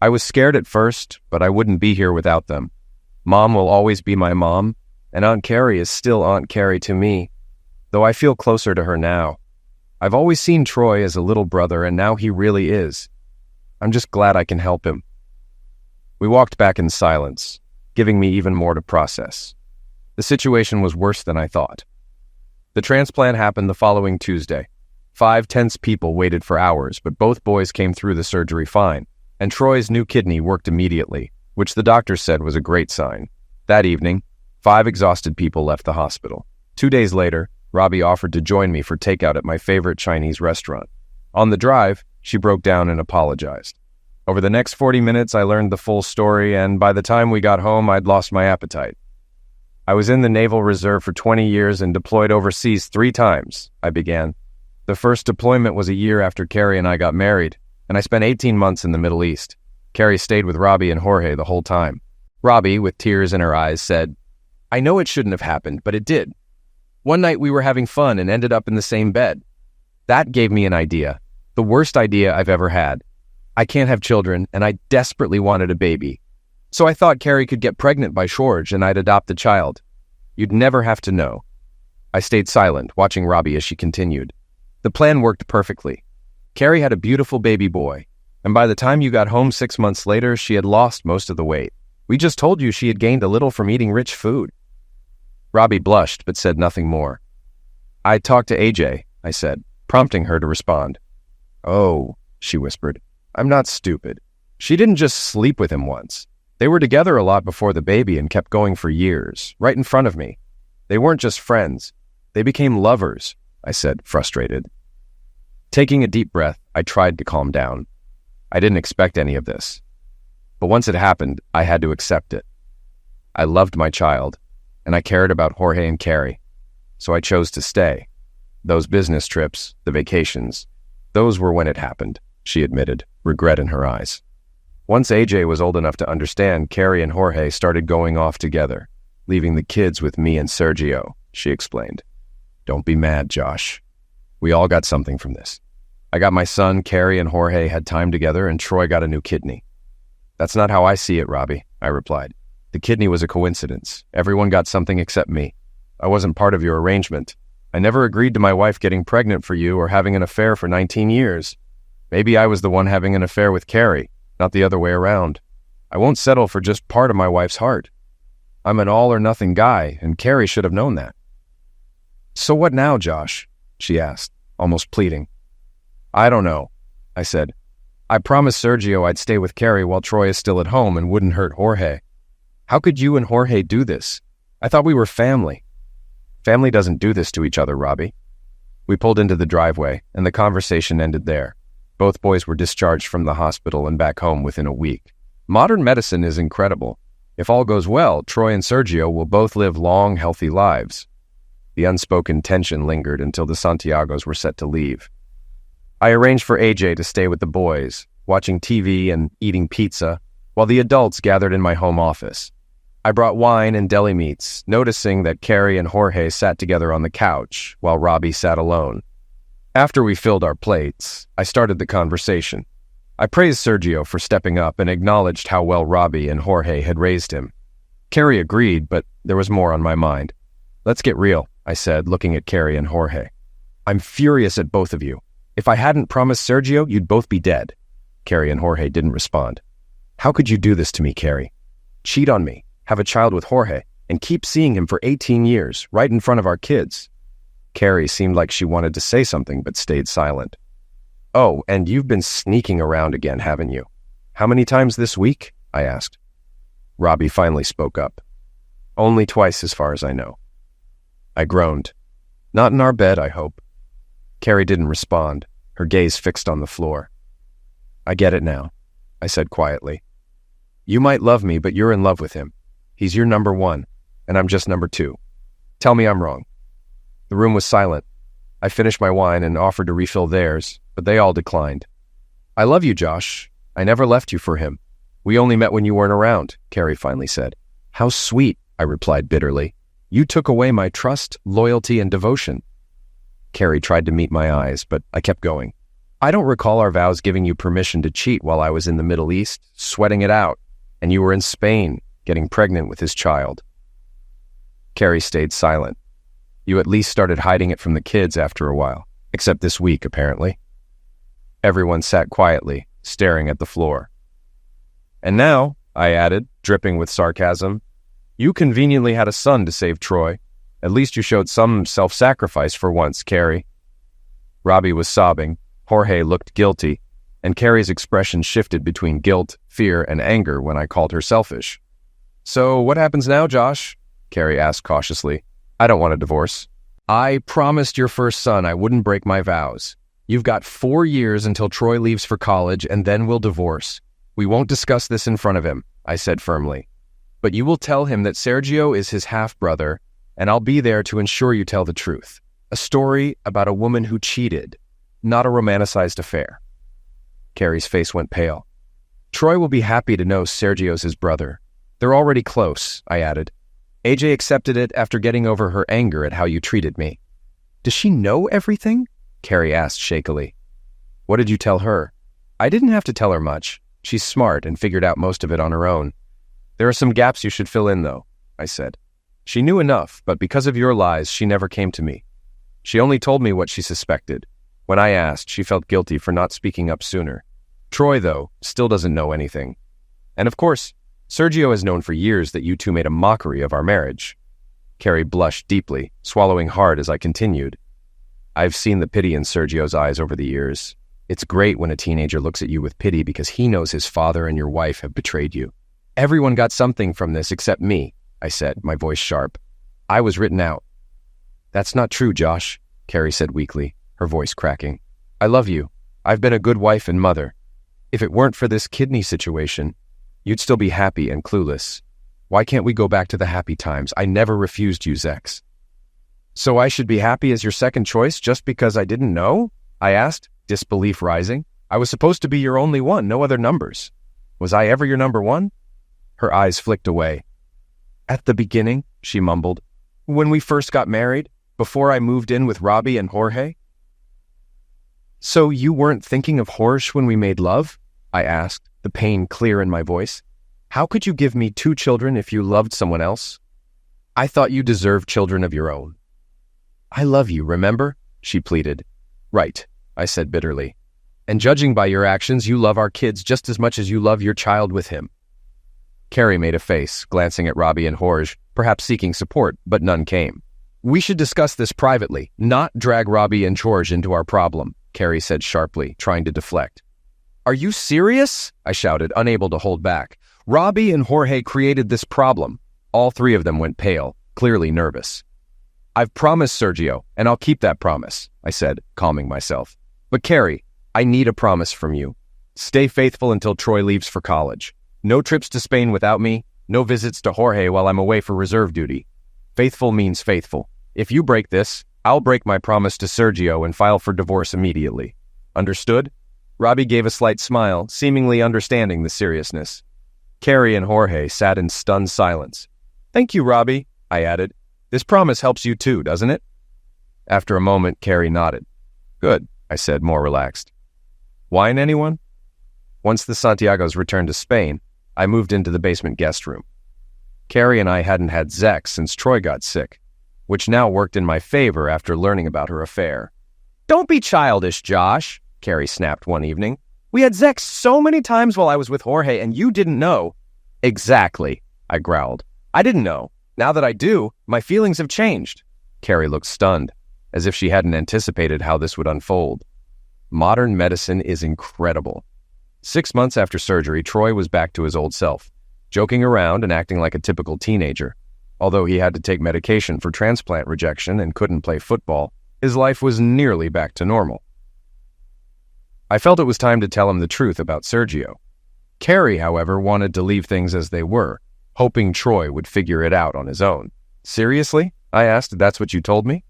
I was scared at first, but I wouldn't be here without them. Mom will always be my mom, and Aunt Carrie is still Aunt Carrie to me, though I feel closer to her now. I've always seen Troy as a little brother, and now he really is. I'm just glad I can help him. We walked back in silence, giving me even more to process. The situation was worse than I thought. The transplant happened the following Tuesday. 5 tense people waited for hours, but both boys came through the surgery fine, and Troy's new kidney worked immediately, which the doctor said was a great sign. That evening, 5 exhausted people left the hospital. 2 days later, Robbie offered to join me for takeout at my favorite Chinese restaurant. On the drive, she broke down and apologized. Over the next 40 minutes, I learned the full story, and by the time we got home, I'd lost my appetite. I was in the Naval Reserve for 20 years and deployed overseas 3 times, I began. The first deployment was a year after Carrie and I got married, and I spent 18 months in the Middle East. Carrie stayed with Robbie and Jorge the whole time. Robbie, with tears in her eyes, said, "I know it shouldn't have happened, but it did. One night we were having fun and ended up in the same bed. That gave me an idea, the worst idea I've ever had. I can't have children, and I desperately wanted a baby. So I thought Carrie could get pregnant by George and I'd adopt the child. You'd never have to know." I stayed silent, watching Robbie as she continued. "The plan worked perfectly. Carrie had a beautiful baby boy, and by the time you got home 6 months later, she had lost most of the weight. We just told you she had gained a little from eating rich food." Robbie blushed, but said nothing more. "I talked to AJ," I said, prompting her to respond. "Oh," she whispered, "I'm not stupid. She didn't just sleep with him once. They were together a lot before the baby and kept going for years, right in front of me. They weren't just friends. They became lovers," I said, frustrated. Taking a deep breath, I tried to calm down. I didn't expect any of this. But once it happened, I had to accept it. I loved my child, and I cared about Jorge and Carrie, so I chose to stay. Those business trips, the vacations, those were when it happened, she admitted, regret in her eyes. Once AJ was old enough to understand, Carrie and Jorge started going off together, leaving the kids with me and Sergio, she explained. "Don't be mad, Josh. We all got something from this. I got my son, Carrie and Jorge had time together, and Troy got a new kidney." "That's not how I see it, Robbie," I replied. "The kidney was a coincidence. Everyone got something except me. I wasn't part of your arrangement. I never agreed to my wife getting pregnant for you or having an affair for 19 years. Maybe I was the one having an affair with Carrie, not the other way around. I won't settle for just part of my wife's heart. I'm an all-or-nothing guy, and Carrie should have known that." "So what now, Josh?" she asked, almost pleading. "I don't know," I said. "I promised Sergio I'd stay with Carrie while Troy is still at home and wouldn't hurt Jorge. How could you and Jorge do this? I thought we were family." "Family doesn't do this to each other, Robbie." We pulled into the driveway, and the conversation ended there. Both boys were discharged from the hospital and back home within a week. Modern medicine is incredible. If all goes well, Troy and Sergio will both live long, healthy lives. The unspoken tension lingered until the Santiagos were set to leave. I arranged for AJ to stay with the boys, watching TV and eating pizza, while the adults gathered in my home office. I brought wine and deli meats, noticing that Carrie and Jorge sat together on the couch, while Robbie sat alone. After we filled our plates, I started the conversation. I praised Sergio for stepping up and acknowledged how well Robbie and Jorge had raised him. Carrie agreed, but there was more on my mind. "Let's get real," I said, looking at Carrie and Jorge. "I'm furious at both of you. If I hadn't promised Sergio, you'd both be dead." Carrie and Jorge didn't respond. "How could you do this to me, Carrie? Cheat on me, have a child with Jorge, and keep seeing him for 18 years, right in front of our kids." Carrie seemed like she wanted to say something, but stayed silent. "Oh, and you've been sneaking around again, haven't you? How many times this week?" I asked. Robbie finally spoke up. "Only twice as far as I know." I groaned. "Not in our bed, I hope." Carrie didn't respond, her gaze fixed on the floor. "I get it now," I said quietly. "You might love me, but you're in love with him. He's your number one, and I'm just number two. Tell me I'm wrong." The room was silent. I finished my wine and offered to refill theirs, but they all declined. "I love you, Josh. I never left you for him. We only met when you weren't around," Carrie finally said. "How sweet," I replied bitterly. "You took away my trust, loyalty, and devotion." Carrie tried to meet my eyes, but I kept going. I don't recall our vows giving you permission to cheat while I was in the Middle East, sweating it out, and you were in Spain, getting pregnant with his child. Carrie stayed silent. You at least started hiding it from the kids after a while, except this week, apparently. Everyone sat quietly, staring at the floor. And now, I added, dripping with sarcasm, you conveniently had a son to save Troy. At least you showed some self-sacrifice for once, Carrie. Robbie was sobbing, Jorge looked guilty, and Carrie's expression shifted between guilt, fear, and anger when I called her selfish. So what happens now, Josh? Carrie asked cautiously. I don't want a divorce. I promised your first son I wouldn't break my vows. You've got 4 years until Troy leaves for college, and then we'll divorce. We won't discuss this in front of him, I said firmly. But you will tell him that Sergio is his half-brother, and I'll be there to ensure you tell the truth. A story about a woman who cheated, not a romanticized affair. Carrie's face went pale. Troy will be happy to know Sergio's his brother. They're already close, I added. AJ accepted it after getting over her anger at how you treated me. Does she know everything? Carrie asked shakily. What did you tell her? I didn't have to tell her much. She's smart and figured out most of it on her own. There are some gaps you should fill in, though, I said. She knew enough, but because of your lies, she never came to me. She only told me what she suspected. When I asked, she felt guilty for not speaking up sooner. Troy, though, still doesn't know anything. And of course, Sergio has known for years that you two made a mockery of our marriage. Carrie blushed deeply, swallowing hard as I continued. I've seen the pity in Sergio's eyes over the years. It's great when a teenager looks at you with pity because he knows his father and your wife have betrayed you. Everyone got something from this except me, I said, my voice sharp. I was written out. That's not true, Josh, Carrie said weakly, her voice cracking. I love you. I've been a good wife and mother. If it weren't for this kidney situation, you'd still be happy and clueless. Why can't we go back to the happy times? I never refused you, Zex. So I should be happy as your second choice just because I didn't know? I asked, disbelief rising. I was supposed to be your only one, no other numbers. Was I ever your number one? Her eyes flicked away. At the beginning, she mumbled. When we first got married, before I moved in with Robbie and Jorge? So you weren't thinking of Jorge when we made love? I asked, the pain clear in my voice. How could you give me 2 children if you loved someone else? I thought you deserved children of your own. I love you, remember? She pleaded. Right, I said bitterly. And judging by your actions, you love our kids just as much as you love your child with him. Carrie made a face, glancing at Robbie and Jorge, perhaps seeking support, but none came. We should discuss this privately, not drag Robbie and Jorge into our problem, Carrie said sharply, trying to deflect. Are you serious? I shouted, unable to hold back. Robbie and Jorge created this problem. All 3 of them went pale, clearly nervous. I've promised Sergio, and I'll keep that promise, I said, calming myself. But Carrie, I need a promise from you. Stay faithful until Troy leaves for college. No trips to Spain without me, no visits to Jorge while I'm away for reserve duty. Faithful means faithful. If you break this, I'll break my promise to Sergio and file for divorce immediately. Understood? Robbie gave a slight smile, seemingly understanding the seriousness. Carrie and Jorge sat in stunned silence. Thank you, Robbie, I added. This promise helps you too, doesn't it? After a moment, Carrie nodded. Good, I said, more relaxed. Wine, anyone? Once the Santiagos returned to Spain, I moved into the basement guest room. Carrie and I hadn't had Zex since Troy got sick, which now worked in my favor after learning about her affair. Don't be childish, Josh, Carrie snapped one evening. We had Zex so many times while I was with Jorge, and you didn't know. Exactly, I growled. I didn't know. Now that I do, my feelings have changed. Carrie looked stunned, as if she hadn't anticipated how this would unfold. Modern medicine is incredible. 6 months after surgery, Troy was back to his old self, joking around and acting like a typical teenager. Although he had to take medication for transplant rejection and couldn't play football, his life was nearly back to normal. I felt it was time to tell him the truth about Sergio. Carrie, however, wanted to leave things as they were, hoping Troy would figure it out on his own. Seriously? I asked. That's what you told me?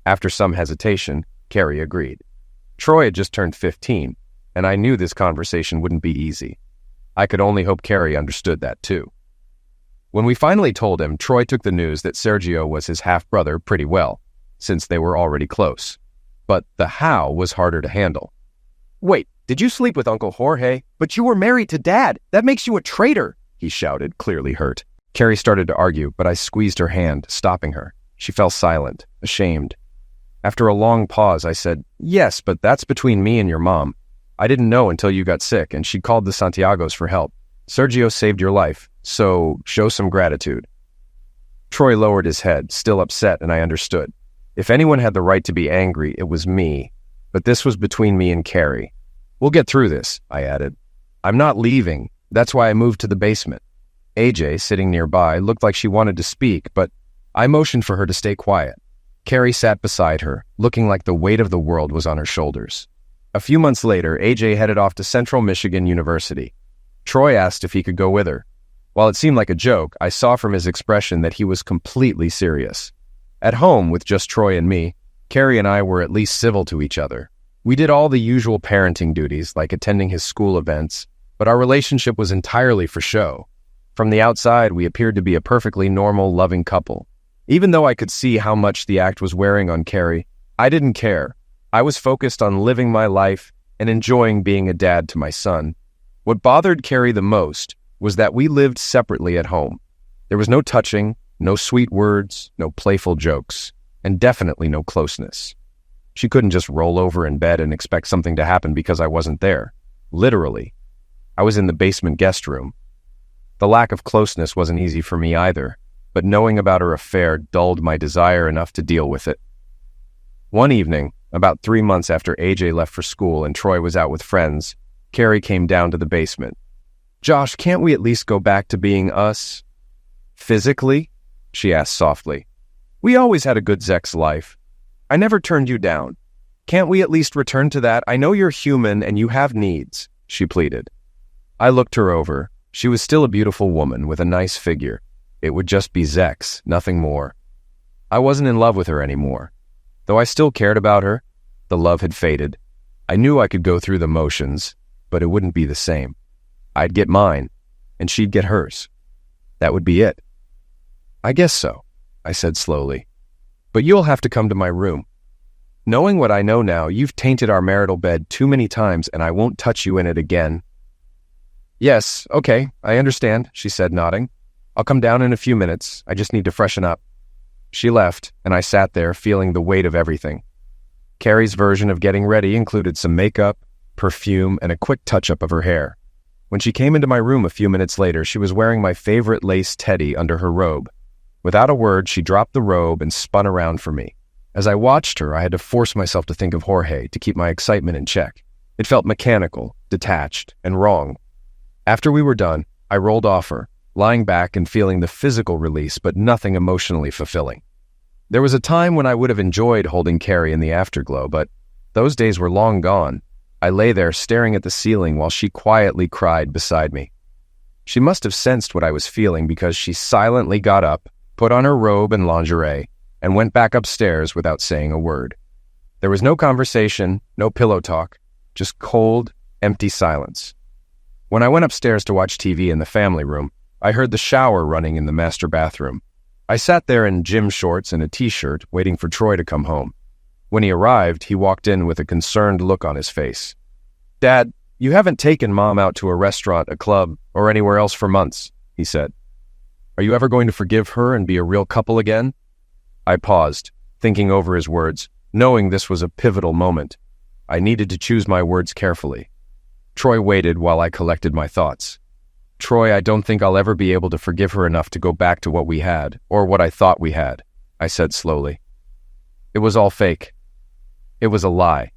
After some hesitation, Carrie agreed. Troy had just turned 15, and I knew this conversation wouldn't be easy. I could only hope Carrie understood that too. When we finally told him, Troy took the news that Sergio was his half-brother pretty well, since they were already close. But the how was harder to handle. "Wait, did you sleep with Uncle Jorge? But you were married to Dad. That makes you a traitor," he shouted, clearly hurt. Carrie started to argue, but I squeezed her hand, stopping her. She fell silent, ashamed. After a long pause, I said, "Yes, but that's between me and your mom. I didn't know until you got sick, and she called the Santiagos for help. Sergio saved your life, so show some gratitude." Troy lowered his head, still upset, and I understood. If anyone had the right to be angry, it was me. But this was between me and Carrie. "We'll get through this," I added. "I'm not leaving. That's why I moved to the basement." AJ, sitting nearby, looked like she wanted to speak, but I motioned for her to stay quiet. Carrie sat beside her, looking like the weight of the world was on her shoulders. A few months later, AJ headed off to Central Michigan University. Troy asked if he could go with her. While it seemed like a joke, I saw from his expression that he was completely serious. At home, with just Troy and me, Carrie and I were at least civil to each other. We did all the usual parenting duties, like attending his school events, but our relationship was entirely for show. From the outside, we appeared to be a perfectly normal, loving couple. Even though I could see how much the act was wearing on Carrie, I didn't care. I was focused on living my life and enjoying being a dad to my son. What bothered Carrie the most was that we lived separately at home. There was no touching, no sweet words, no playful jokes, and definitely no closeness. She couldn't just roll over in bed and expect something to happen because I wasn't there. Literally. I was in the basement guest room. The lack of closeness wasn't easy for me either, but knowing about her affair dulled my desire enough to deal with it. One evening, about 3 months after AJ left for school and Troy was out with friends, Carrie came down to the basement. "Josh, can't we at least go back to being us?" "Physically?" she asked softly. "We always had a good sex life. I never turned you down. Can't we at least return to that? I know you're human and you have needs," she pleaded. I looked her over. She was still a beautiful woman with a nice figure. It would just be sex, nothing more. I wasn't in love with her anymore. Though I still cared about her, the love had faded. I knew I could go through the motions, but it wouldn't be the same. I'd get mine, and she'd get hers. That would be it. "I guess so," I said slowly. "But you'll have to come to my room. Knowing what I know now, you've tainted our marital bed too many times, and I won't touch you in it again." "Yes, okay, I understand," she said, nodding. "I'll come down in a few minutes. I just need to freshen up." She left, and I sat there feeling the weight of everything. Carrie's version of getting ready included some makeup, perfume, and a quick touch-up of her hair. When she came into my room a few minutes later, she was wearing my favorite lace teddy under her robe. Without a word, she dropped the robe and spun around for me. As I watched her, I had to force myself to think of Jorge to keep my excitement in check. It felt mechanical, detached, and wrong. After we were done, I rolled off her, lying back and feeling the physical release, but nothing emotionally fulfilling. There was a time when I would have enjoyed holding Carrie in the afterglow, but those days were long gone. I lay there staring at the ceiling while she quietly cried beside me. She must have sensed what I was feeling because she silently got up, put on her robe and lingerie, and went back upstairs without saying a word. There was no conversation, no pillow talk, just cold, empty silence. When I went upstairs to watch TV in the family room, I heard the shower running in the master bathroom. I sat there in gym shorts and a t-shirt, waiting for Troy to come home. When he arrived, he walked in with a concerned look on his face. "Dad, you haven't taken Mom out to a restaurant, a club, or anywhere else for months," he said. "Are you ever going to forgive her and be a real couple again?" I paused, thinking over his words, knowing this was a pivotal moment. I needed to choose my words carefully. Troy waited while I collected my thoughts. "Troy, I don't think I'll ever be able to forgive her enough to go back to what we had, or what I thought we had," I said slowly. "It was all fake. It was a lie.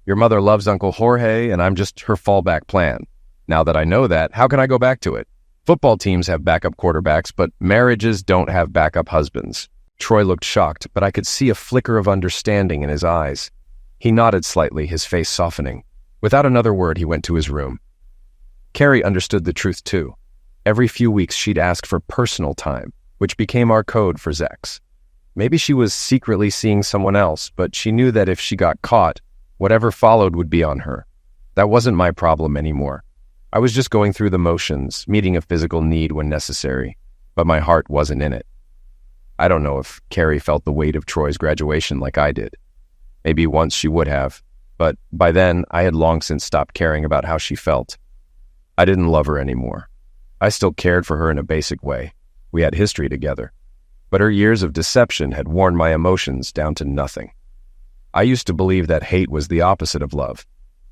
Your mother loves Uncle Jorge, and I'm just her fallback plan. Now that I know that, how can I go back to it? Football teams have backup quarterbacks, but marriages don't have backup husbands." Troy looked shocked, but I could see a flicker of understanding in his eyes. He nodded slightly, his face softening. Without another word, he went to his room. Carrie understood the truth too. Every few weeks she'd ask for personal time, which became our code for sex. Maybe she was secretly seeing someone else, but she knew that if she got caught, whatever followed would be on her. That wasn't my problem anymore. I was just going through the motions, meeting a physical need when necessary, but my heart wasn't in it. I don't know if Carrie felt the weight of Troy's graduation like I did. Maybe once she would have, but by then I had long since stopped caring about how she felt. I didn't love her anymore. I still cared for her in a basic way. We had history together. But her years of deception had worn my emotions down to nothing. I used to believe that hate was the opposite of love,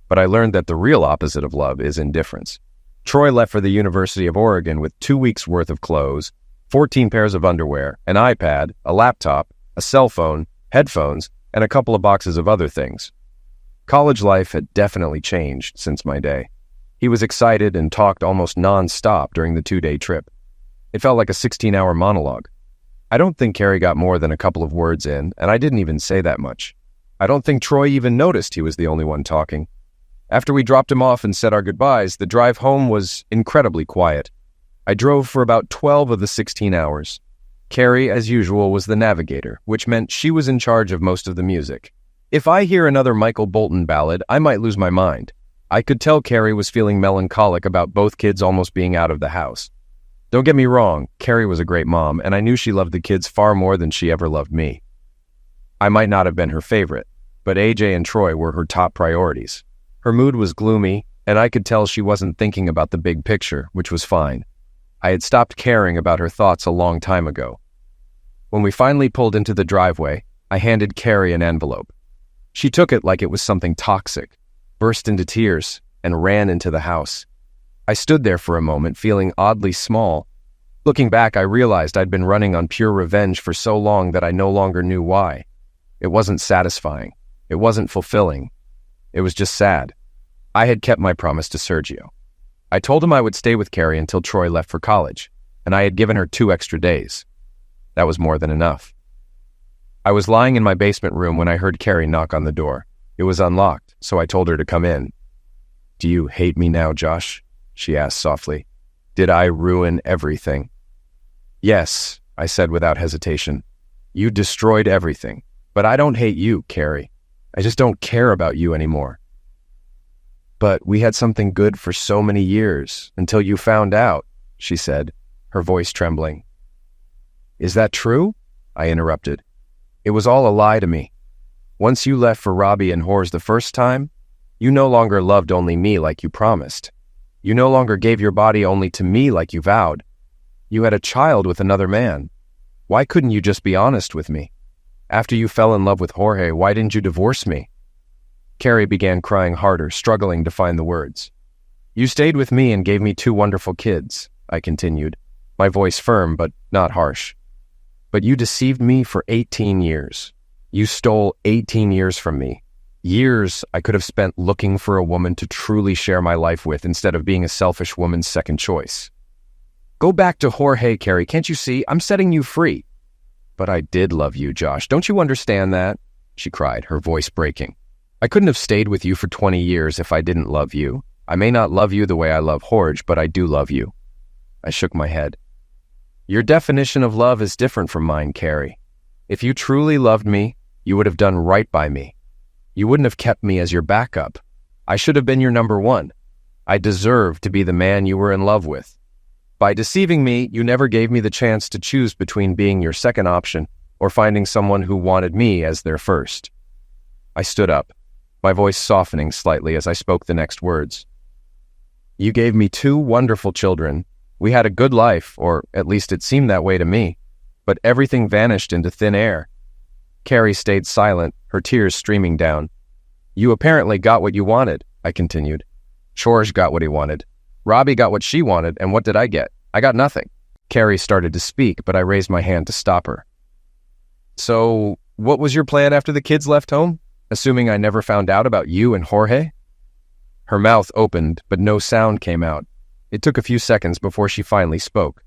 but I learned that the real opposite of love is indifference. Troy left for the University of Oregon with 2 weeks' worth of clothes, 14 pairs of underwear, an iPad, a laptop, a cell phone, headphones, and a couple of boxes of other things. College life had definitely changed since my day. He was excited and talked almost non-stop during the 2-day trip. It felt like a 16-hour monologue. I don't think Carrie got more than a couple of words in, and I didn't even say that much. I don't think Troy even noticed he was the only one talking. After we dropped him off and said our goodbyes, the drive home was incredibly quiet. I drove for about 12 of the 16 hours. Carrie, as usual, was the navigator, which meant she was in charge of most of the music. If I hear another Michael Bolton ballad, I might lose my mind. I could tell Carrie was feeling melancholic about both kids almost being out of the house. Don't get me wrong, Carrie was a great mom, and I knew she loved the kids far more than she ever loved me. I might not have been her favorite, but AJ and Troy were her top priorities. Her mood was gloomy, and I could tell she wasn't thinking about the big picture, which was fine. I had stopped caring about her thoughts a long time ago. When we finally pulled into the driveway, I handed Carrie an envelope. She took it like it was something toxic, burst into tears, and ran into the house. I stood there for a moment, feeling oddly small. Looking back, I realized I'd been running on pure revenge for so long that I no longer knew why. It wasn't satisfying. It wasn't fulfilling. It was just sad. I had kept my promise to Sergio. I told him I would stay with Carrie until Troy left for college, and I had given her 2 extra days. That was more than enough. I was lying in my basement room when I heard Carrie knock on the door. It was unlocked, so I told her to come in. "Do you hate me now, Josh?" she asked softly. "Did I ruin everything?" "Yes," I said without hesitation. "You destroyed everything. But I don't hate you, Carrie. I just don't care about you anymore." "But we had something good for so many years, until you found out," she said, her voice trembling. "Is that true?" I interrupted. "It was all a lie to me. Once you left for Robbie and Hors the first time, you no longer loved only me like you promised. You no longer gave your body only to me like you vowed. You had a child with another man. Why couldn't you just be honest with me? After you fell in love with Jorge, why didn't you divorce me?" Carrie began crying harder, struggling to find the words. "You stayed with me and gave me 2 wonderful kids," I continued, my voice firm but not harsh. "But you deceived me for 18 years. You stole 18 years from me. Years I could have spent looking for a woman to truly share my life with instead of being a selfish woman's second choice. Go back to Jorge, Carrie, can't you see? I'm setting you free." "But I did love you, Josh. Don't you understand that?" she cried, her voice breaking. "I couldn't have stayed with you for 20 years if I didn't love you. I may not love you the way I love Jorge, but I do love you." I shook my head. "Your definition of love is different from mine, Carrie. If you truly loved me, you would have done right by me. You wouldn't have kept me as your backup. I should have been your number 1. I deserve to be the man you were in love with. By deceiving me, you never gave me the chance to choose between being your second option or finding someone who wanted me as their first." I stood up, my voice softening slightly as I spoke the next words. "You gave me 2 wonderful children. We had a good life, or at least it seemed that way to me, but everything vanished into thin air." Carrie stayed silent, her tears streaming down. "You apparently got what you wanted," I continued. "George got what he wanted. Robbie got what she wanted, and what did I get? I got nothing." Carrie started to speak, but I raised my hand to stop her. "So, what was your plan after the kids left home? Assuming I never found out about you and Jorge?" Her mouth opened, but no sound came out. It took a few seconds before she finally spoke.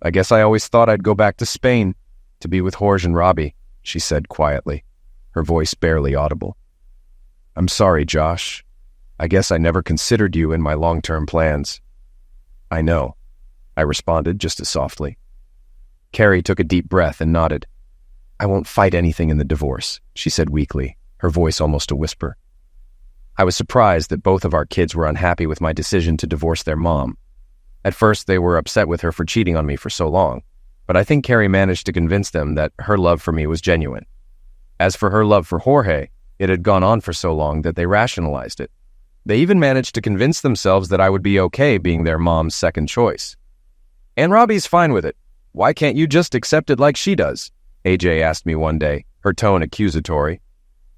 "I guess I always thought I'd go back to Spain, to be with Jorge and Robbie," she said quietly, her voice barely audible. "I'm sorry, Josh. I guess I never considered you in my long-term plans." "I know," I responded just as softly. Carrie took a deep breath and nodded. "I won't fight anything in the divorce," she said weakly, her voice almost a whisper. I was surprised that both of our kids were unhappy with my decision to divorce their mom. At first, they were upset with her for cheating on me for so long, but I think Carrie managed to convince them that her love for me was genuine. As for her love for Jorge, It had gone on for so long that they rationalized it. They even managed to convince themselves that I would be okay being their mom's second choice. "And Robbie's fine with it. Why can't you just accept it like she does?" AJ asked me one day, her tone accusatory.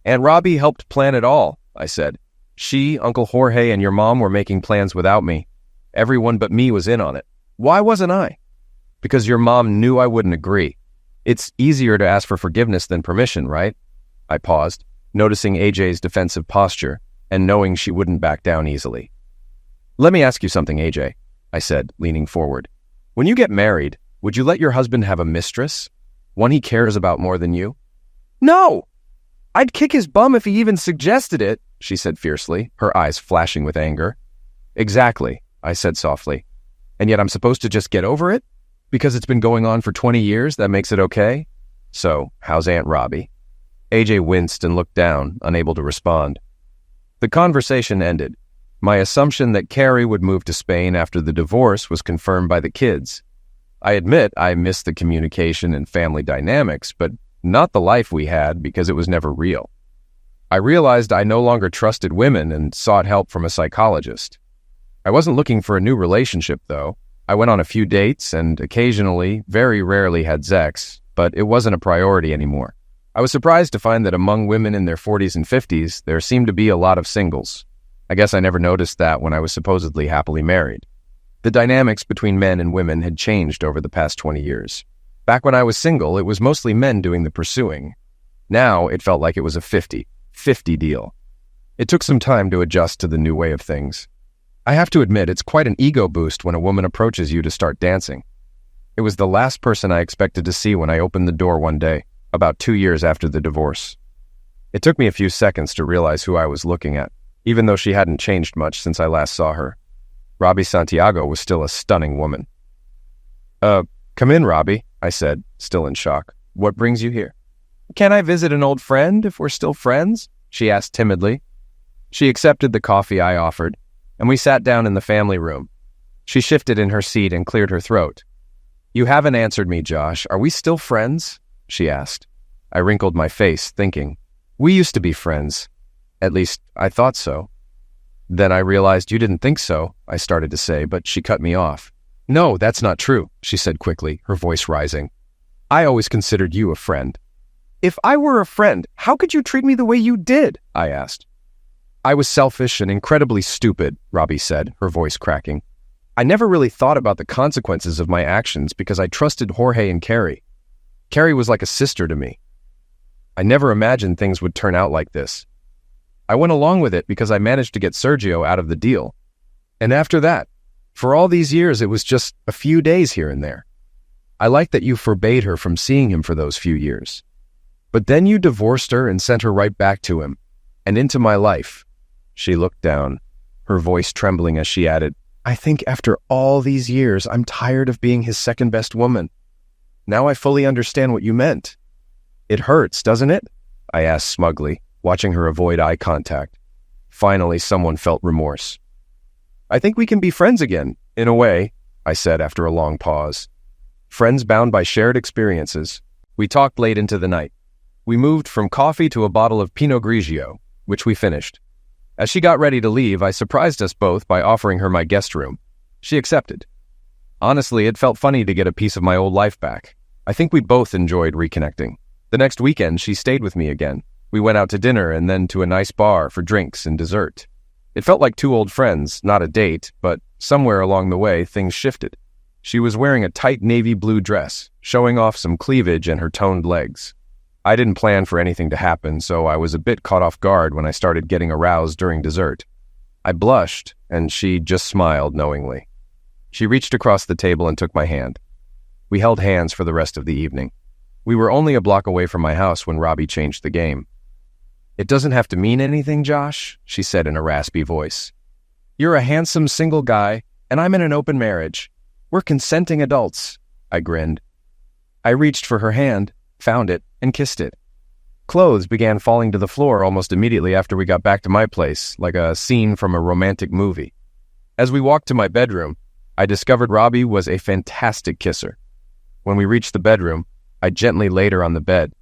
"And Robbie helped plan it all," I said. "She, Uncle Jorge, and your mom were making plans without me. Everyone but me was in on it. Why wasn't I?" "Because your mom knew I wouldn't agree. It's easier to ask for forgiveness than permission, right?" I paused, noticing AJ's defensive posture and knowing she wouldn't back down easily. "Let me ask you something, AJ," I said, leaning forward. "When you get married, would you let your husband have a mistress? One he cares about more than you?" "No! I'd kick his bum if he even suggested it," she said fiercely, her eyes flashing with anger. "Exactly," I said softly. "And yet I'm supposed to just get over it? Because it's been going on for 20 years, that makes it okay? So, how's Aunt Robbie?" AJ winced and looked down, unable to respond. The conversation ended. My assumption that Carrie would move to Spain after the divorce was confirmed by the kids. I admit I missed the communication and family dynamics, but not the life we had because it was never real. I realized I no longer trusted women and sought help from a psychologist. I wasn't looking for a new relationship, though. I went on a few dates and occasionally, very rarely had sex, but it wasn't a priority anymore. I was surprised to find that among women in their 40s and 50s, there seemed to be a lot of singles. I guess I never noticed that when I was supposedly happily married. The dynamics between men and women had changed over the past 20 years. Back when I was single, it was mostly men doing the pursuing. Now, it felt like it was a 50-50 deal. It took some time to adjust to the new way of things. I have to admit, it's quite an ego boost when a woman approaches you to start dancing. It was the last person I expected to see when I opened the door one day, about 2 years after the divorce. It took me a few seconds to realize who I was looking at, even though she hadn't changed much since I last saw her. Robbie Santiago was still a stunning woman. Come in, Robbie," I said, still in shock. "What brings you here?" "Can I visit an old friend if we're still friends?" she asked timidly. She accepted the coffee I offered, and we sat down in the family room. She shifted in her seat and cleared her throat. "You haven't answered me, Josh. Are we still friends?" she asked. I wrinkled my face, thinking, "We used to be friends. At least, I thought so." "Then I realized you didn't think so," I started to say, but she cut me off. "No, that's not true," she said quickly, her voice rising. "I always considered you a friend." "If I were a friend, how could you treat me the way you did?" I asked. "I was selfish and incredibly stupid," Robbie said, her voice cracking. "I never really thought about the consequences of my actions because I trusted Jorge and Carrie. Carrie was like a sister to me. I never imagined things would turn out like this. I went along with it because I managed to get Sergio out of the deal. And after that, for all these years, it was just a few days here and there. I like that you forbade her from seeing him for those few years. But then you divorced her and sent her right back to him, and into my life." She looked down, her voice trembling as she added, "I think after all these years, I'm tired of being his second-best woman. Now I fully understand what you meant." "It hurts, doesn't it?" I asked smugly, watching her avoid eye contact. Finally, someone felt remorse. "I think we can be friends again, in a way," I said after a long pause. Friends bound by shared experiences. We talked late into the night. We moved from coffee to a bottle of Pinot Grigio, which we finished. As she got ready to leave, I surprised us both by offering her my guest room. She accepted. Honestly, it felt funny to get a piece of my old life back. I think we both enjoyed reconnecting. The next weekend, she stayed with me again. We went out to dinner and then to a nice bar for drinks and dessert. It felt like two old friends, not a date, but somewhere along the way, things shifted. She was wearing a tight navy blue dress, showing off some cleavage and her toned legs. I didn't plan for anything to happen, so I was a bit caught off guard when I started getting aroused during dessert. I blushed, and she just smiled knowingly. She reached across the table and took my hand. We held hands for the rest of the evening. We were only a block away from my house when Robbie changed the game. "It doesn't have to mean anything, Josh," she said in a raspy voice. "You're a handsome single guy, and I'm in an open marriage. We're consenting adults." I grinned. I reached for her hand, found it, and kissed it. Clothes began falling to the floor almost immediately after we got back to my place, like a scene from a romantic movie. As we walked to my bedroom, I discovered Robbie was a fantastic kisser. When we reached the bedroom, I gently laid her on the bed.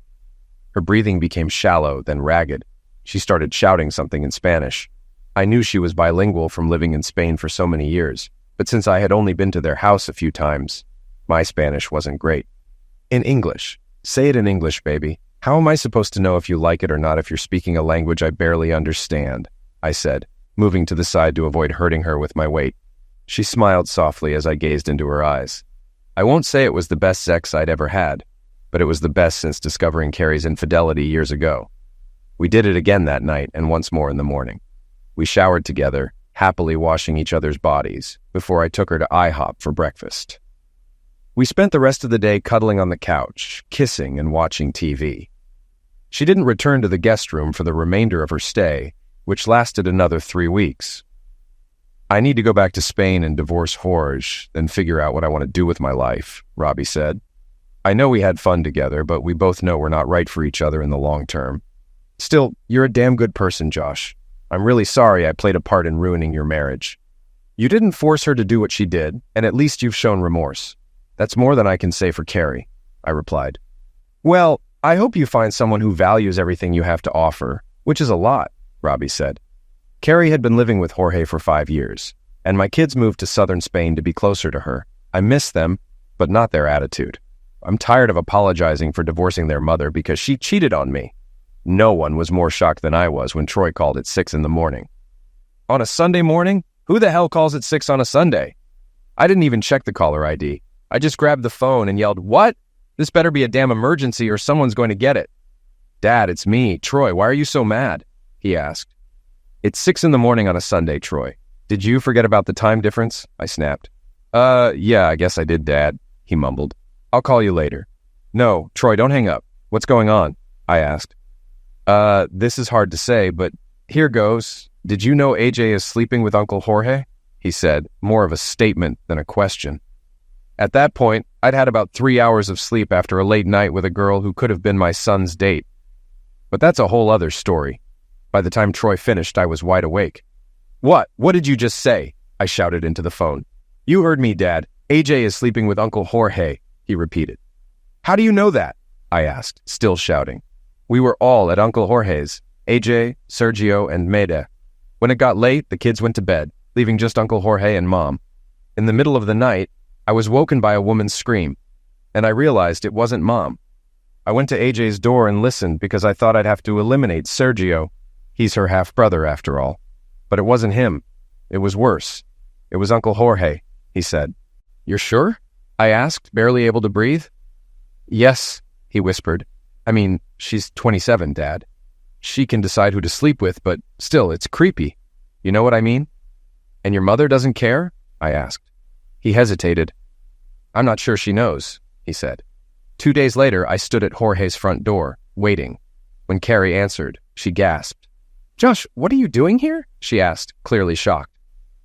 Her breathing became shallow, then ragged. She started shouting something in Spanish. I knew she was bilingual from living in Spain for so many years, but since I had only been to their house a few times, my Spanish wasn't great. In English. Say it in English, baby. How am I supposed to know if you like it or not if you're speaking a language I barely understand? I said, moving to the side to avoid hurting her with my weight. She smiled softly as I gazed into her eyes. I won't say it was the best sex I'd ever had, but it was the best since discovering Carrie's infidelity years ago. We did it again that night and once more in the morning. We showered together, happily washing each other's bodies, before I took her to IHOP for breakfast. We spent the rest of the day cuddling on the couch, kissing and watching TV. She didn't return to the guest room for the remainder of her stay, which lasted another 3 weeks. I need to go back to Spain and divorce Jorge, then figure out what I want to do with my life, Robbie said. I know we had fun together, but we both know we're not right for each other in the long term. Still, you're a damn good person, Josh. I'm really sorry I played a part in ruining your marriage. You didn't force her to do what she did, and at least you've shown remorse. That's more than I can say for Carrie, I replied. Well, I hope you find someone who values everything you have to offer, which is a lot, Robbie said. Carrie had been living with Jorge for 5 years, and my kids moved to southern Spain to be closer to her. I miss them, but not their attitude. I'm tired of apologizing for divorcing their mother because she cheated on me. No one was more shocked than I was when Troy called at 6 in the morning. On a Sunday morning? Who the hell calls at 6 on a Sunday? I didn't even check the caller ID. I just grabbed the phone and yelled, "What? This better be a damn emergency or someone's going to get it." "Dad, it's me. Troy, why are you so mad?" he asked. "It's 6 in the morning on a Sunday, Troy. Did you forget about the time difference?" I snapped. Yeah, I guess I did, Dad," he mumbled. "I'll call you later." "No, Troy, don't hang up. What's going on?" I asked. This is hard to say, but here goes. Did you know AJ is sleeping with Uncle Jorge?" he said, more of a statement than a question. At that point, I'd had about 3 hours of sleep after a late night with a girl who could have been my son's date. But that's a whole other story. By the time Troy finished, I was wide awake. What? What did you just say?" I shouted into the phone. "You heard me, Dad. AJ is sleeping with Uncle Jorge," he repeated. "How do you know that?" I asked, still shouting. "We were all at Uncle Jorge's, AJ, Sergio, and Maida. When it got late, the kids went to bed, leaving just Uncle Jorge and Mom. In the middle of the night, I was woken by a woman's scream, and I realized it wasn't Mom. I went to AJ's door and listened because I thought I'd have to eliminate Sergio. He's her half-brother, after all. But it wasn't him. It was worse. It was Uncle Jorge," he said. "You're sure?" I asked, barely able to breathe. "Yes," he whispered. "I mean, she's 27, Dad. She can decide who to sleep with, but still, it's creepy. You know what I mean?" "And your mother doesn't care?" I asked. He hesitated. "I'm not sure she knows," he said. 2 days later, I stood at Jorge's front door, waiting. When Carrie answered, she gasped. "Josh, what are you doing here?" she asked, clearly shocked.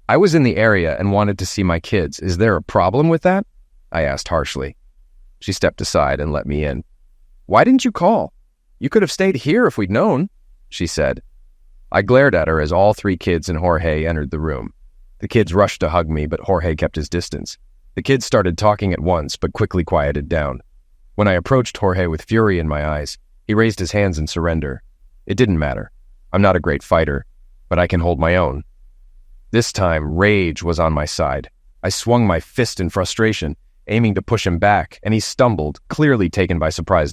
"I was in the area and wanted to see my kids. Is there a problem with that?" I asked harshly. She stepped aside and let me in. "Why didn't you call? You could have stayed here if we'd known," she said. I glared at her as all 3 kids and Jorge entered the room. The kids rushed to hug me, but Jorge kept his distance. The kids started talking at once, but quickly quieted down. When I approached Jorge with fury in my eyes, he raised his hands in surrender. It didn't matter. I'm not a great fighter, but I can hold my own. This time, rage was on my side. I swung my fist in frustration, aiming to push him back, and he stumbled, clearly taken by surprise.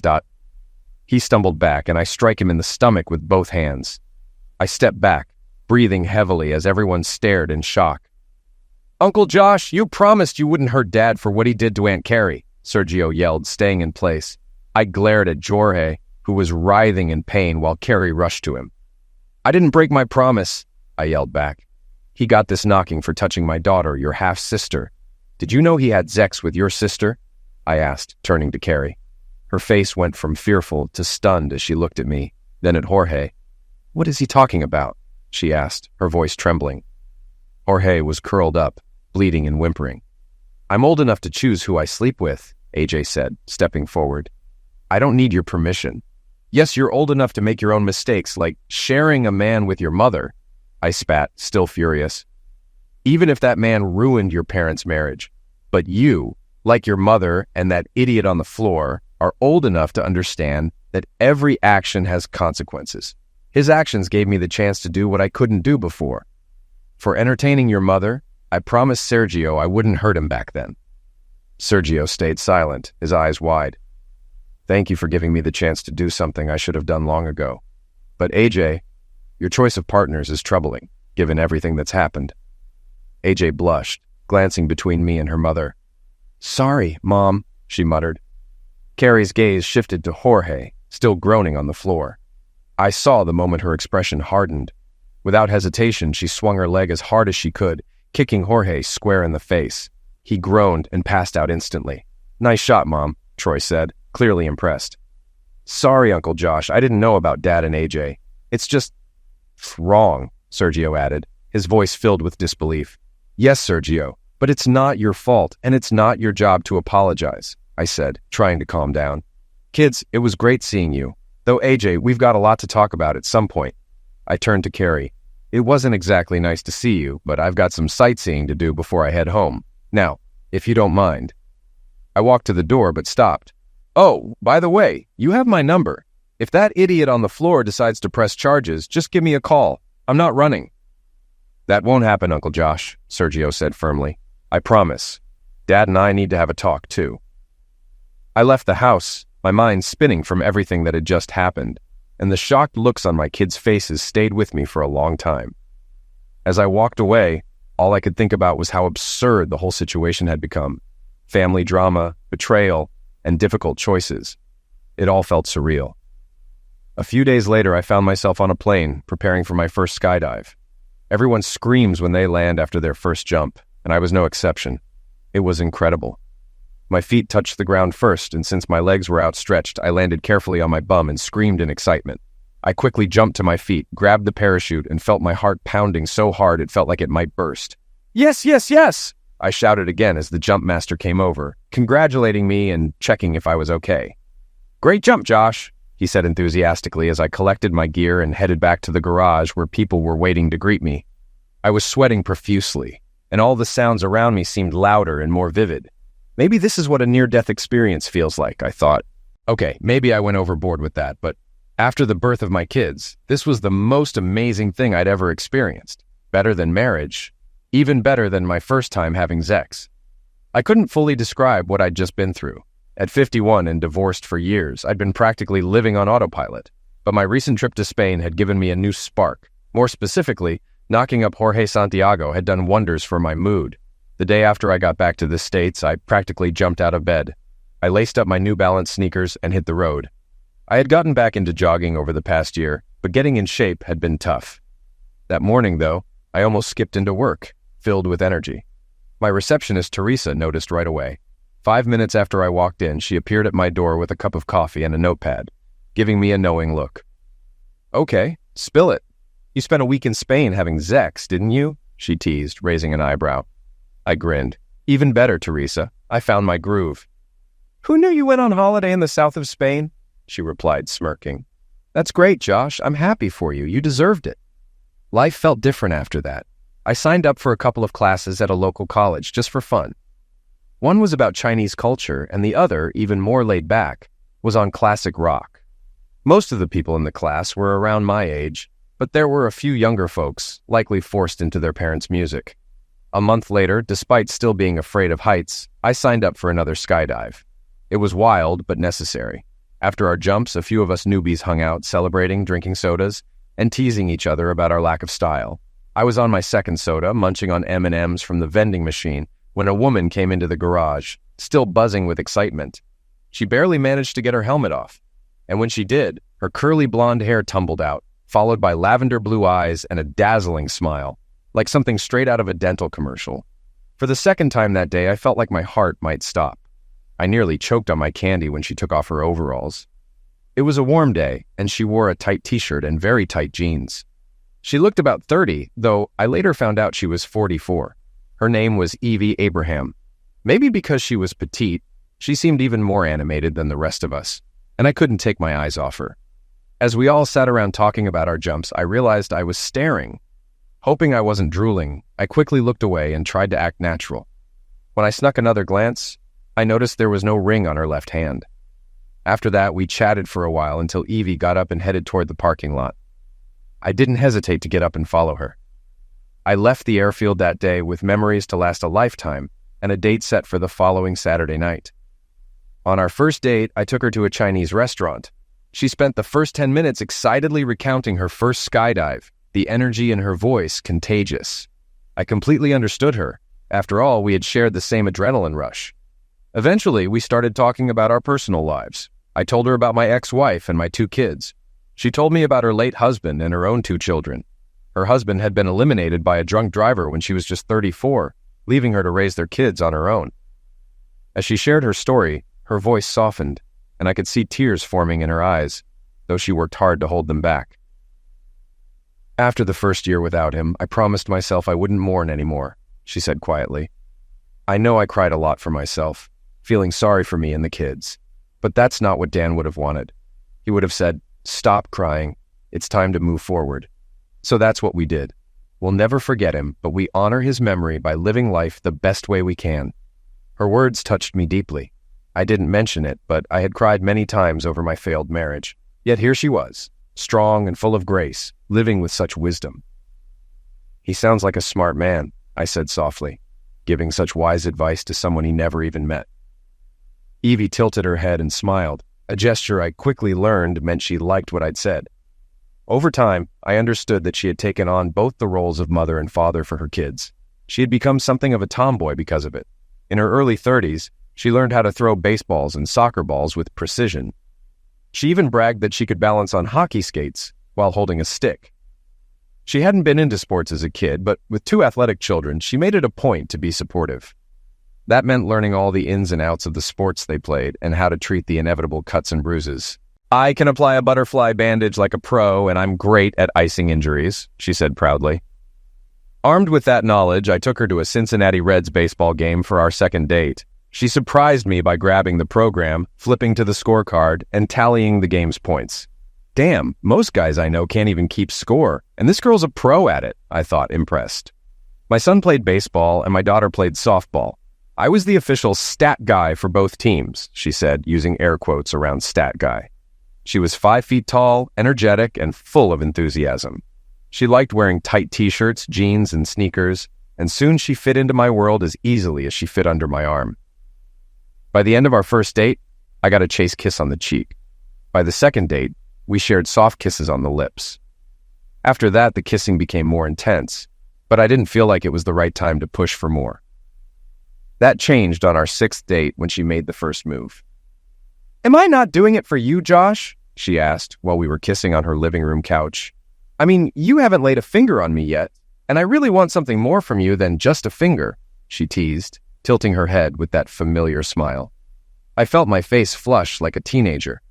He stumbled back, and I strike him in the stomach with both hands. I stepped back, breathing heavily as everyone stared in shock. "Uncle Josh, you promised you wouldn't hurt Dad for what he did to Aunt Carrie," Sergio yelled, staying in place. I glared at Jorge, who was writhing in pain while Carrie rushed to him. "I didn't break my promise," I yelled back. "He got this knocking for touching my daughter, your half-sister. Did you know he had sex with your sister?" I asked, turning to Carrie. Her face went from fearful to stunned as she looked at me, then at Jorge. "What is he talking about?" she asked, her voice trembling. Jorge was curled up, bleeding and whimpering. "I'm old enough to choose who I sleep with," AJ said, stepping forward. "I don't need your permission. Yes, you're old enough to make your own mistakes, like sharing a man with your mother," I spat, still furious. "Even if that man ruined your parents' marriage. But you, like your mother and that idiot on the floor, are old enough to understand that every action has consequences. His actions gave me the chance to do what I couldn't do before. For entertaining your mother, I promised Sergio I wouldn't hurt him back then. Sergio stayed silent, his eyes wide. Thank you for giving me the chance to do something I should have done long ago. But AJ, your choice of partners is troubling, given everything that's happened. AJ blushed, glancing between me and her mother. Sorry, Mom, she muttered. Carrie's gaze shifted to Jorge, still groaning on the floor. I saw the moment her expression hardened. Without hesitation, she swung her leg as hard as she could, kicking Jorge square in the face. He groaned and passed out instantly. Nice shot, Mom, Troy said, clearly impressed. Sorry, Uncle Josh, I didn't know about Dad and AJ. It's just wrong, Sergio added, his voice filled with disbelief. Yes, Sergio, but it's not your fault, and it's not your job to apologize, I said, trying to calm down. Kids, it was great seeing you. Though, AJ, we've got a lot to talk about at some point. I turned to Carrie. It wasn't exactly nice to see you, but I've got some sightseeing to do before I head home. Now, if you don't mind. I walked to the door, but stopped. Oh, by the way, you have my number. If that idiot on the floor decides to press charges, just give me a call. I'm not running. That won't happen, Uncle Josh, Sergio said firmly. I promise. Dad and I need to have a talk, too. I left the house, my mind spinning from everything that had just happened, and the shocked looks on my kids' faces stayed with me for a long time. As I walked away, all I could think about was how absurd the whole situation had become. Family drama, betrayal, and difficult choices. It all felt surreal. A few days later, I found myself on a plane, preparing for my first skydive. Everyone screams when they land after their first jump, and I was no exception. It was incredible. My feet touched the ground first, and since my legs were outstretched, I landed carefully on my bum and screamed in excitement. I quickly jumped to my feet, grabbed the parachute, and felt my heart pounding so hard it felt like it might burst. Yes, yes, yes! I shouted again as the jump master came over, congratulating me and checking if I was okay. Great jump, Josh, he said enthusiastically as I collected my gear and headed back to the garage where people were waiting to greet me. I was sweating profusely, and all the sounds around me seemed louder and more vivid. Maybe this is what a near-death experience feels like, I thought. Okay, maybe I went overboard with that, but after the birth of my kids, this was the most amazing thing I'd ever experienced. Better than marriage, even better than my first time having sex. I couldn't fully describe what I'd just been through. At 51 and divorced for years, I'd been practically living on autopilot, but my recent trip to Spain had given me a new spark. More specifically, knocking up Jorge Santiago had done wonders for my mood. The day after I got back to the States, I practically jumped out of bed. I laced up my New Balance sneakers and hit the road. I had gotten back into jogging over the past year, but getting in shape had been tough. That morning, though, I almost skipped into work, filled with energy. My receptionist, Teresa, noticed right away. 5 minutes after I walked in, she appeared at my door with a cup of coffee and a notepad, giving me a knowing look. Okay, spill it. You spent a week in Spain having sex, didn't you? She teased, raising an eyebrow. I grinned. Even better, Teresa. I found my groove. Who knew you went on holiday in the south of Spain? She replied, smirking. That's great, Josh. I'm happy for you. You deserved it. Life felt different after that. I signed up for a couple of classes at a local college just for fun. One was about Chinese culture, and the other, even more laid back, was on classic rock. Most of the people in the class were around my age, but there were a few younger folks, likely forced into their parents' music. A month later, despite still being afraid of heights, I signed up for another skydive. It was wild, but necessary. After our jumps, a few of us newbies hung out, celebrating, drinking sodas, and teasing each other about our lack of style. I was on my second soda, munching on M&Ms from the vending machine, when a woman came into the garage, still buzzing with excitement. She barely managed to get her helmet off, and when she did, her curly blonde hair tumbled out, followed by lavender blue eyes and a dazzling smile, like something straight out of a dental commercial. For the second time that day, I felt like my heart might stop. I nearly choked on my candy when she took off her overalls. It was a warm day, and she wore a tight t-shirt and very tight jeans. She looked about 30, though I later found out she was 44. Her name was Evie Abraham. Maybe because she was petite, she seemed even more animated than the rest of us, and I couldn't take my eyes off her. As we all sat around talking about our jumps, I realized I was staring. Hoping I wasn't drooling, I quickly looked away and tried to act natural. When I snuck another glance, I noticed there was no ring on her left hand. After that, we chatted for a while until Evie got up and headed toward the parking lot. I didn't hesitate to get up and follow her. I left the airfield that day with memories to last a lifetime and a date set for the following Saturday night. On our first date, I took her to a Chinese restaurant. She spent the first 10 minutes excitedly recounting her first skydive, the energy in her voice contagious. I completely understood her. After all, we had shared the same adrenaline rush. Eventually, we started talking about our personal lives. I told her about my ex-wife and my 2 kids. She told me about her late husband and her own 2 children. Her husband had been eliminated by a drunk driver when she was just 34, leaving her to raise their kids on her own. As she shared her story, her voice softened, and I could see tears forming in her eyes, though she worked hard to hold them back. After the first year without him, I promised myself I wouldn't mourn anymore, she said quietly. I know I cried a lot for myself, feeling sorry for me and the kids. But that's not what Dan would have wanted. He would have said, "Stop crying. It's time to move forward." So that's what we did. We'll never forget him, but we honor his memory by living life the best way we can. Her words touched me deeply. I didn't mention it, but I had cried many times over my failed marriage. Yet here she was, strong and full of grace, living with such wisdom. He sounds like a smart man, I said softly, giving such wise advice to someone he never even met. Evie tilted her head and smiled, a gesture I quickly learned meant she liked what I'd said. Over time, I understood that she had taken on both the roles of mother and father for her kids. She had become something of a tomboy because of it. In her early 30s, she learned how to throw baseballs and soccer balls with precision. She even bragged that she could balance on hockey skates while holding a stick. She hadn't been into sports as a kid, but with 2 athletic children, she made it a point to be supportive. That meant learning all the ins and outs of the sports they played and how to treat the inevitable cuts and bruises. "I can apply a butterfly bandage like a pro, and I'm great at icing injuries," she said proudly. Armed with that knowledge, I took her to a Cincinnati Reds baseball game for our second date. She surprised me by grabbing the program, flipping to the scorecard, and tallying the game's points. Damn, most guys I know can't even keep score, and this girl's a pro at it, I thought, impressed. My son played baseball, and my daughter played softball. I was the official stat guy for both teams, she said, using air quotes around stat guy. She was 5 feet tall, energetic, and full of enthusiasm. She liked wearing tight t-shirts, jeans, and sneakers, and soon she fit into my world as easily as she fit under my arm. By the end of our first date, I got a chase kiss on the cheek. By the second date, we shared soft kisses on the lips. After that, the kissing became more intense, but I didn't feel like it was the right time to push for more. That changed on our 6th date when she made the first move. "Am I not doing it for you, Josh?" she asked while we were kissing on her living room couch. "I mean, you haven't laid a finger on me yet, and I really want something more from you than just a finger," she teased, tilting her head with that familiar smile. I felt my face flush like a teenager.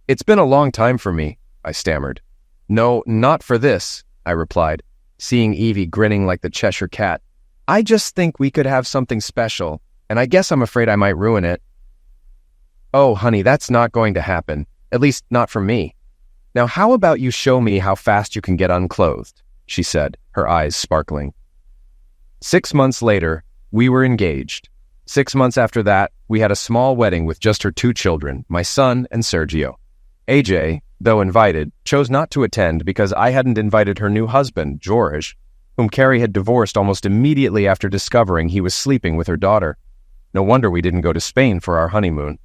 "It's been a long time for me," I stammered. "No, not for this," I replied, seeing Evie grinning like the Cheshire Cat. "I just think we could have something special, and I guess I'm afraid I might ruin it." "Oh, honey, that's not going to happen. At least not for me. Now, how about you show me how fast you can get unclothed?" she said, her eyes sparkling. 6 months later, we were engaged. 6 months after that, we had a small wedding with just her 2 children, my son and Sergio. AJ, though invited, chose not to attend because I hadn't invited her new husband, George, whom Carrie had divorced almost immediately after discovering he was sleeping with her daughter. No wonder we didn't go to Spain for our honeymoon.